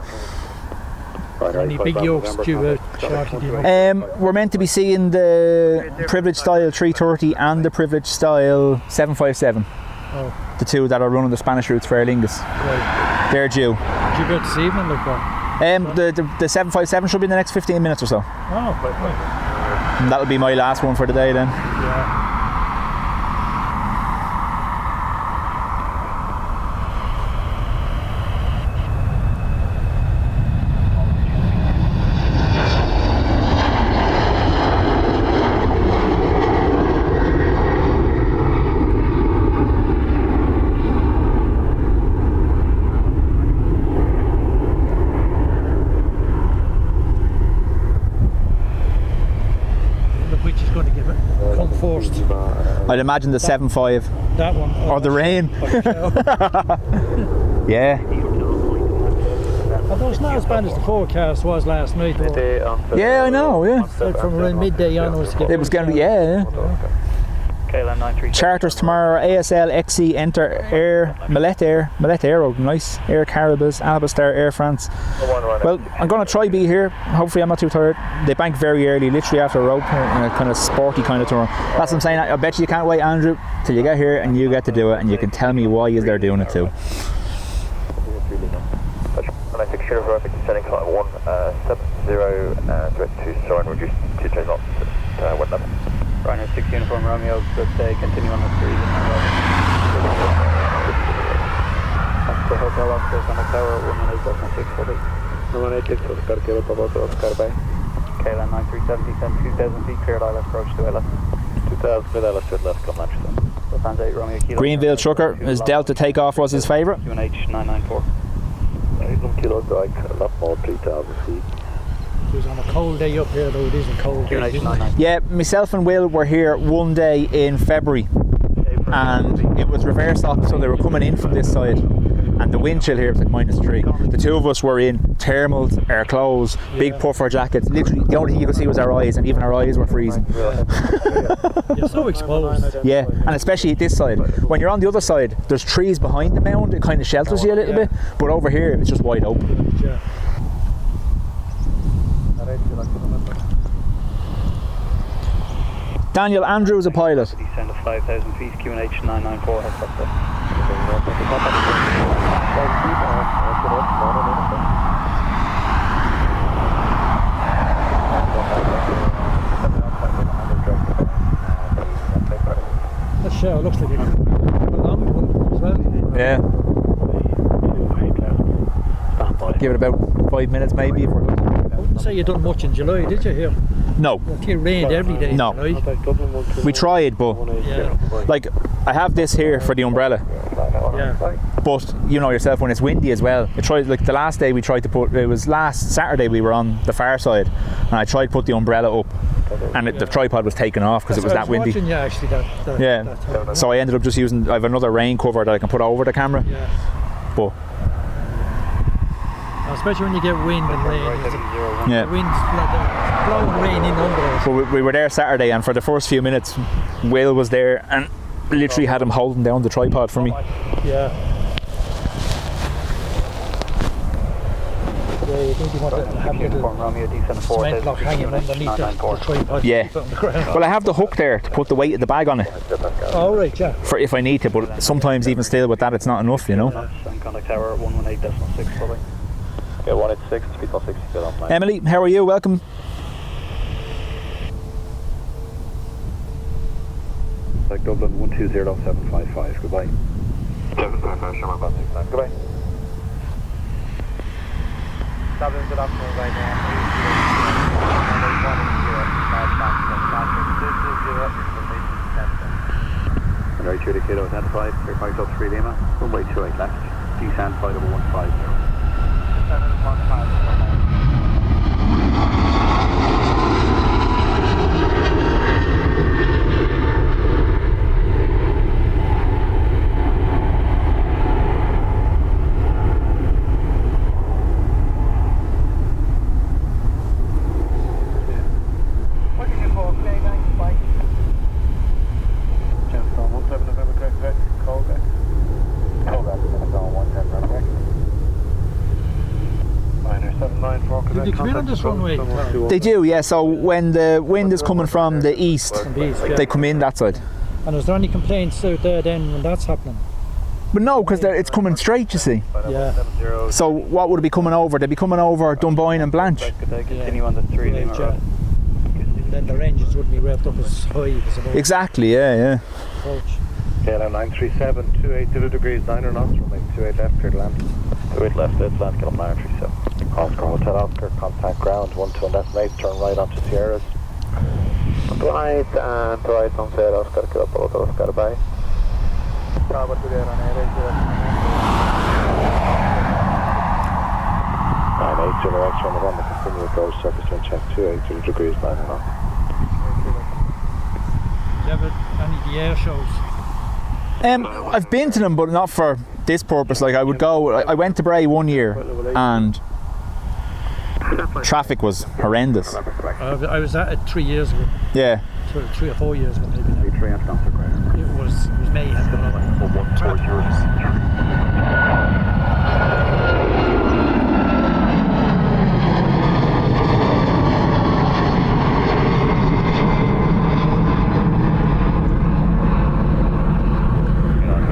Any big yokes due out shortly, do you know? We're meant to be seeing the privileged style 330 and the privileged style 757. Oh. The two that are running the Spanish routes for Aer Lingus. Right. They're due. Due out this evening, like what? The 757 should be in the next 15 minutes or so. Oh, right. And that'll be my last one for the day then. Yeah. I'd imagine the 7.5. That one. Or the rain. Yeah. Although it's not as bad as the forecast was last night, though. Yeah, I know, yeah. Like from around midday onwards. It was going to be, yeah. Charters tomorrow, ASL, XC, Enter, Air, Millet Aero, nice, Air Caribus, Albastar, Air France. Well, I'm going to try be here, hopefully I'm not too tired. They bank very early, literally after a rope, a kind of sporty kind of tour. That's what I'm saying, I bet you can't wait, Andrew, till you get here and you get to do it, and you can tell me why they're doing it too. Descending flight 170 to soar and reduce to take off wind level. Ryanair 6 Uniform Romeo, good day, continue on the 3. That's the hotel officers on the tower, 118.640. 118.640, Oscar Bay. KLM 9370, send 2,000 feet, cleared ILS approach to LS. 2,000 with LS to left, come Manchester. Lufthansa 8 Romeo Kilo. Greenville Trucker, his Delta takeoff was his favourite. QNH 994. Kilo Strike, a lot more, 3,000 feet. It was on a cold day up here, though. It isn't cold. Yeah, myself and Will were here one day in February, and it was reverse up, so they were coming in from this side, and the wind chill here was like -3. The two of us were in thermals, our clothes, big puffer jackets. Literally, the only thing you could see was our eyes, and even our eyes were freezing. You're so exposed. Yeah, and especially at this side. When you're on the other side, there's trees behind the mound. It kind of shelters you a little bit, but over here it's just wide open. Yeah. Daniel, Andrew is a pilot. Descend to 5,000 feet, QNH 994 helicopter. That shell looks like a long one as well. Yeah. Give it about 5 minutes maybe. If we're lucky. I wouldn't say you done much in July, did you here? No, It rained every day. No. In July. we tried, but Yeah. like I have this here for the umbrella. Yeah. But you know yourself, when it's windy as well, it tried, like the last day we tried to put, it was last Saturday we were on the far side, and I tried to put the umbrella up, and the tripod was taken off because it was I that windy. watching you actually that Yeah, time. so I ended up just using, I have another rain cover that I can put over the camera, Yeah. but Especially when you get wind and rain. yeah. The wind's blowing rain in under us. But we were there Saturday, and for the first few minutes Will was there and literally had him holding down the tripod for me. Yeah. Yeah, you think you want to have a little cement block hanging underneath the tripod. Yeah. Keep it on the ground. Well, I have the hook there to put the weight of the bag on it Oh, right, yeah. for if I need to, but sometimes even still with that it's not enough, you know. Contact tower 118.6 probably. Yeah, 186, speed 60 still on line. Emily, how are you? Welcome. Like Dublin 120755, goodbye. 755, Sherman 169, goodbye. Dublin, good afternoon, Ryanair. And right through the Kilo 10-5, clear 503 Lima, runway 28 left, descend flight over 150. Did they come in on this runway? They do, yeah. So when the wind is coming from the east, Yeah. they come in that side. And is there any complaints out there then when that's happening? But no, because it's coming straight, you see. Yeah. So what would it be coming over? They'd be coming over Dunboyne and Blanche. Continue on the 3 Lima Right, road. Then the engines wouldn't be revved up as high as about Exactly, yeah. approach. KLM 937, 280 degrees, 9 knots, runway 28 left, clear to land. 28 left, dead land, KLM 937. Oscar Hotel Oscar, contact ground, 12 left mate, turn right onto Sierras. Right and right on Sierra Oscar, Kilo Oscar, bye. Bravo to the Airline, 980 direction, November, continue to go, surface wind check, 280 degrees, 9 knots. Do you have any of the air shows? I've been to them, but not for this purpose. Like I would go, I went to Bray one year and traffic was horrendous. I was at it 3 years ago. Yeah. 3 or 4 years ago maybe now. It was mayhem.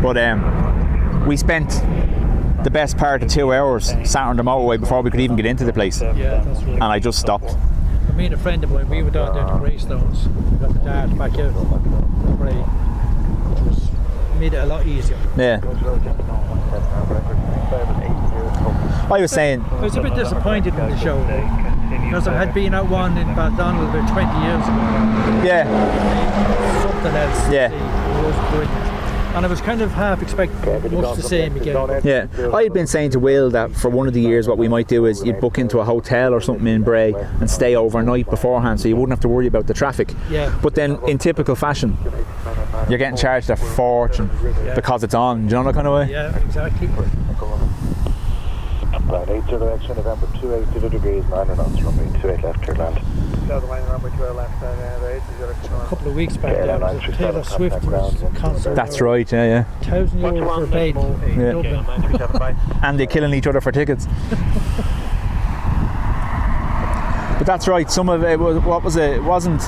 But we spent the best part of 2 hours sat on the motorway before we could even get into the place, and Yeah, that's right. I just stopped. Me and a friend of mine, we were down there to Greystones. We got the dart back out the Bray, which was made it a lot easier. Yeah. I was saying, I was a bit disappointed with the show because I had been at one in Baldonnel about 20 years ago. yeah, Something else. Yeah. It was brilliant. And I was kind of half expecting much the same again. yeah. I had been saying to Will that for one of the years what we might do is you'd book into a hotel or something in Bray and stay overnight beforehand so you wouldn't have to worry about the traffic. Yeah. But then in typical fashion, you're getting charged a fortune because it's on, do you know that kind of way? Yeah, exactly. Line 80 direction, November 280 degrees, 9 knots, runway 28 left, clear land. A couple of weeks back there was a Taylor Swift concert. That's right, yeah. €1,000 for a bed in Yeah. Dublin. And they're killing each other for tickets. But that's right, some of it was, what was it? It wasn't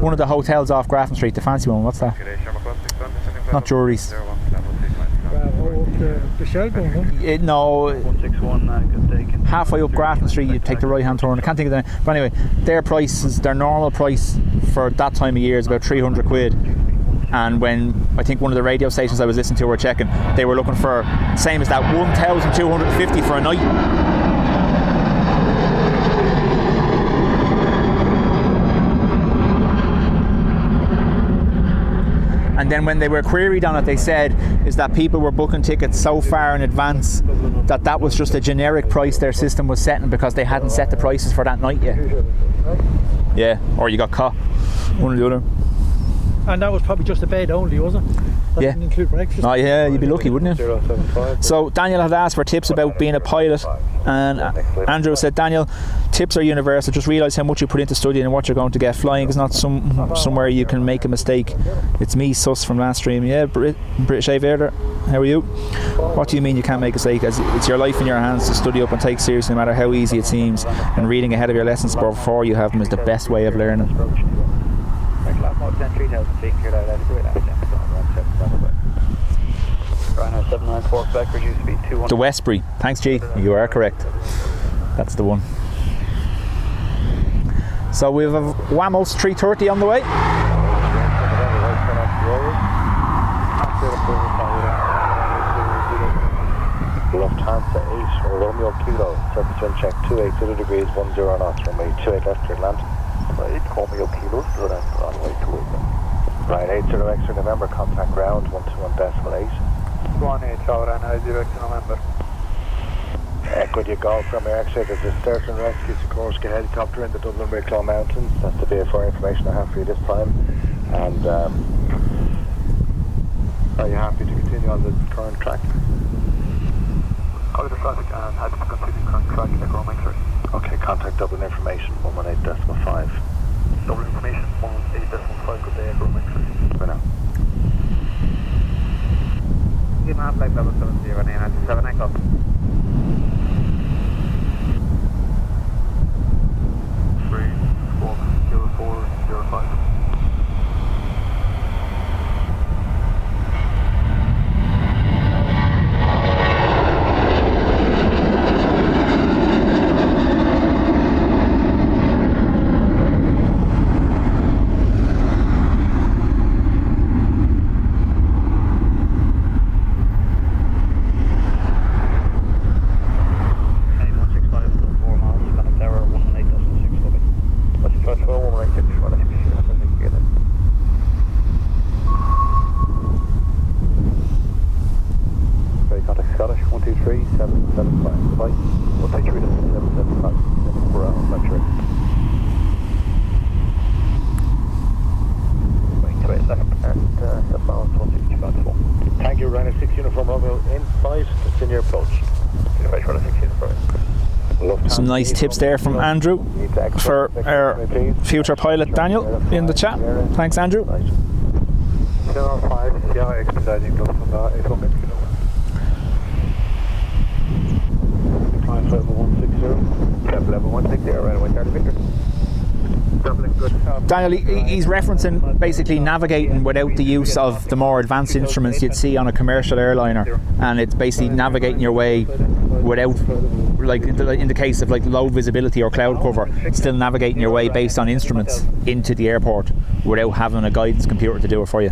one of the hotels off Grafton Street, the fancy one, what's that? Not Jury's. The shell going, huh? No, 161, halfway up Grafton Street you take the right hand turn. I can't think of the name. But anyway, their prices, their normal price for that time of year is about 300 quid. And when I think one of the radio stations I was listening to were checking, they were looking for same as that 1,250 for a night. And then when they were queried on it, they said is that people were booking tickets so far in advance that that was just a generic price their system was setting because they hadn't set the prices for that night yet. Yeah, or you got caught. One or the other. And that was probably just a bed only, was it? That Yeah. didn't include breakfast. Oh yeah, you'd be lucky, wouldn't you? 075. So Daniel had asked for tips about being a pilot, and Andrew said, Daniel, tips are universal. Just realise how much you put into studying and what you're going to get. Flying is not somewhere you can make a mistake. It's me, Sus from last stream. Yeah, British Aviator. How are you? What do you mean you can't make a mistake? As it's your life in your hands to study up and take seriously, no matter how easy it seems. And reading ahead of your lessons before you have them is the best way of learning. Ryanair 794 Quebec, reduced speed 21. The Westbury. Thanks, G. You are correct. That's the one. So we have a Wamos 330 on the way. Lufthansa 8 Romeo Kilo, surface wind check 280 degrees 10 knots, runway 28 left clear land. Right, Romeo Kilo, runway 28. Right, 80 extra November, contact ground 121.8. 18 hour and 0 extra November. Echo you go from your exit, there's a search and rescue Sikorsky helicopter in the Dublin Wicklow Mountains. That's the VFR information I have for you this time. And are you happy to continue on the current track? Out of traffic and happy to continue current track Echo Mike 3. Okay, contact Dublin information 118.5. Dublin information 118.5, good day Echo Mike 3. For now. Give me half flight level 70 running at 7 Echo. Thank you, Ryanair 6 Uniform Romeo in sight, continue approach. Some nice tips there from Andrew for our future pilot Daniel in the chat. Thanks, Andrew. 05, yeah, expediting Lufthansa 800 kilo. Climb level 160. Level 160, runway 30 Victor. Dublin, good. Daniel, he's referencing basically navigating without the use of the more advanced instruments you'd see on a commercial airliner, and it's basically navigating your way without, like in the case of like low visibility or cloud cover, still navigating your way based on instruments into the airport without having a guidance computer to do it for you.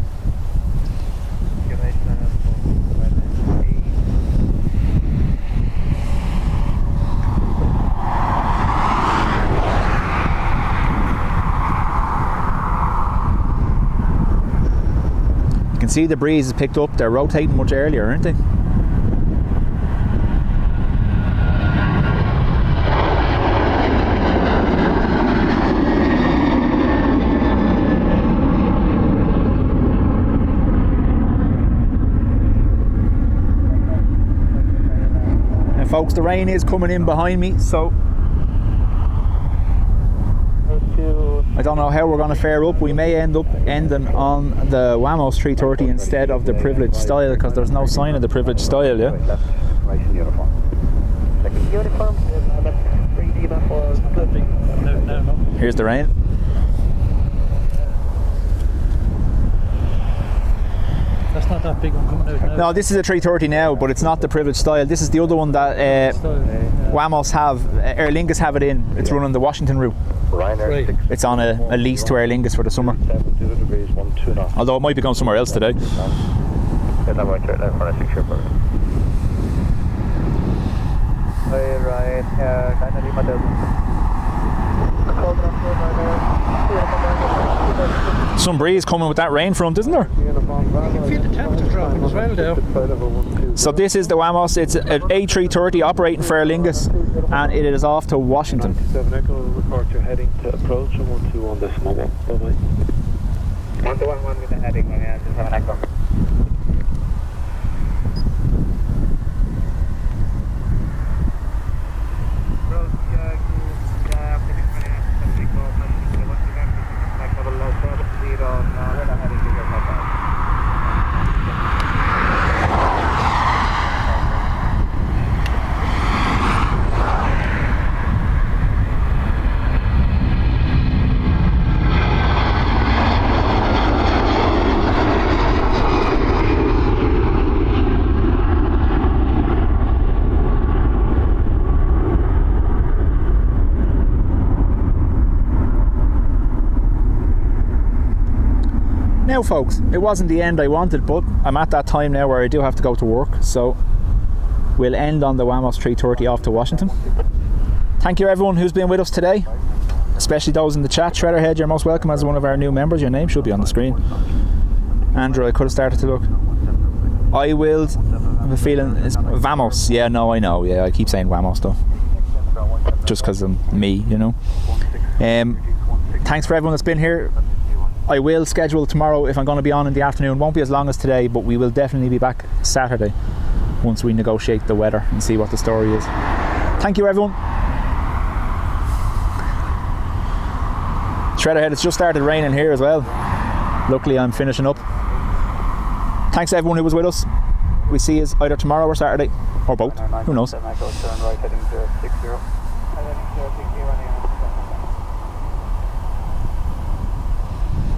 See, the breeze has picked up. They're rotating much earlier, aren't they? And folks, the rain is coming in behind me, so I don't know how we're going to fare up. We may end up ending on the Wamos 330 instead of the Privilege style, because there's no sign of the Privilege style, yeah? Here's the rain. That's not that big one coming out now. No, this is a 330 now, but it's not the privileged style. This is the other one that Wamos have, Aer Lingus have it in. It's running the Washington route. Ryanair Right. 6 It's on a lease to Aer Lingus for the summer. 0 degrees, 12 knots. Although it might be going somewhere else today. Yeah, that might turn out for a 6 year bird. Ryanair, 9 Lima Delta. Some breeze coming with that rain front, isn't there? You can feel the temperature dropping as well there. So this is the Wamos. It's an A330 operating for Aer Lingus, and it is off to Washington. 7 Echo, report your heading to approach and 121 decimal 1. Bye-bye. 121 with the heading, yeah, 7 Echo. Now folks, it wasn't the end I wanted, but I'm at that time now where I do have to go to work, so we'll end on the Wamos 330 off to Washington. Thank you everyone who's been with us today, especially those in the chat. Shredderhead, you're most welcome as one of our new members. Your name should be on the screen. Andrew, I could have started to look. I will have a feeling it's Vamos. Yeah, no, I know. Yeah, I keep saying Wamos though, just because of me, you know. Thanks for everyone that's been here. I will schedule tomorrow if I'm going to be on in the afternoon. Won't be as long as today, but we will definitely be back Saturday once we negotiate the weather and see what the story is. Thank you everyone. Shredderhead, it's just started raining here as well. Luckily I'm finishing up. Thanks to everyone who was with us. We see you either tomorrow or Saturday, or both, who knows.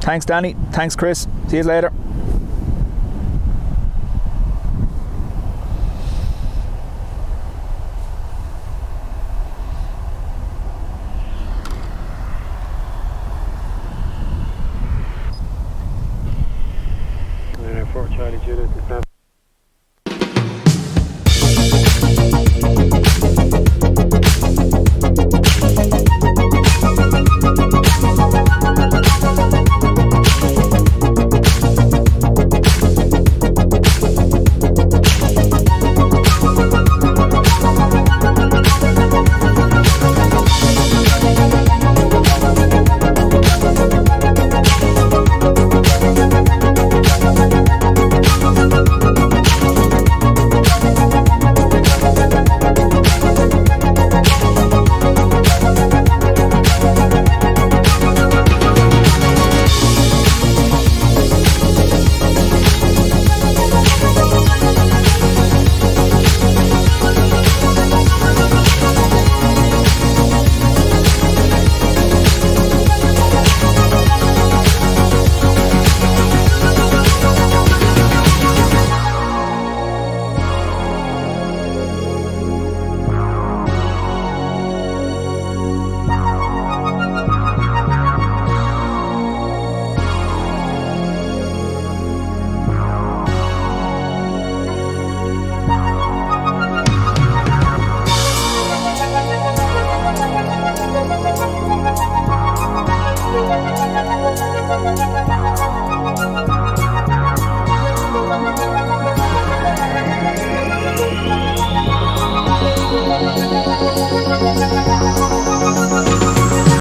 Thanks Danny, thanks Chris, see you later.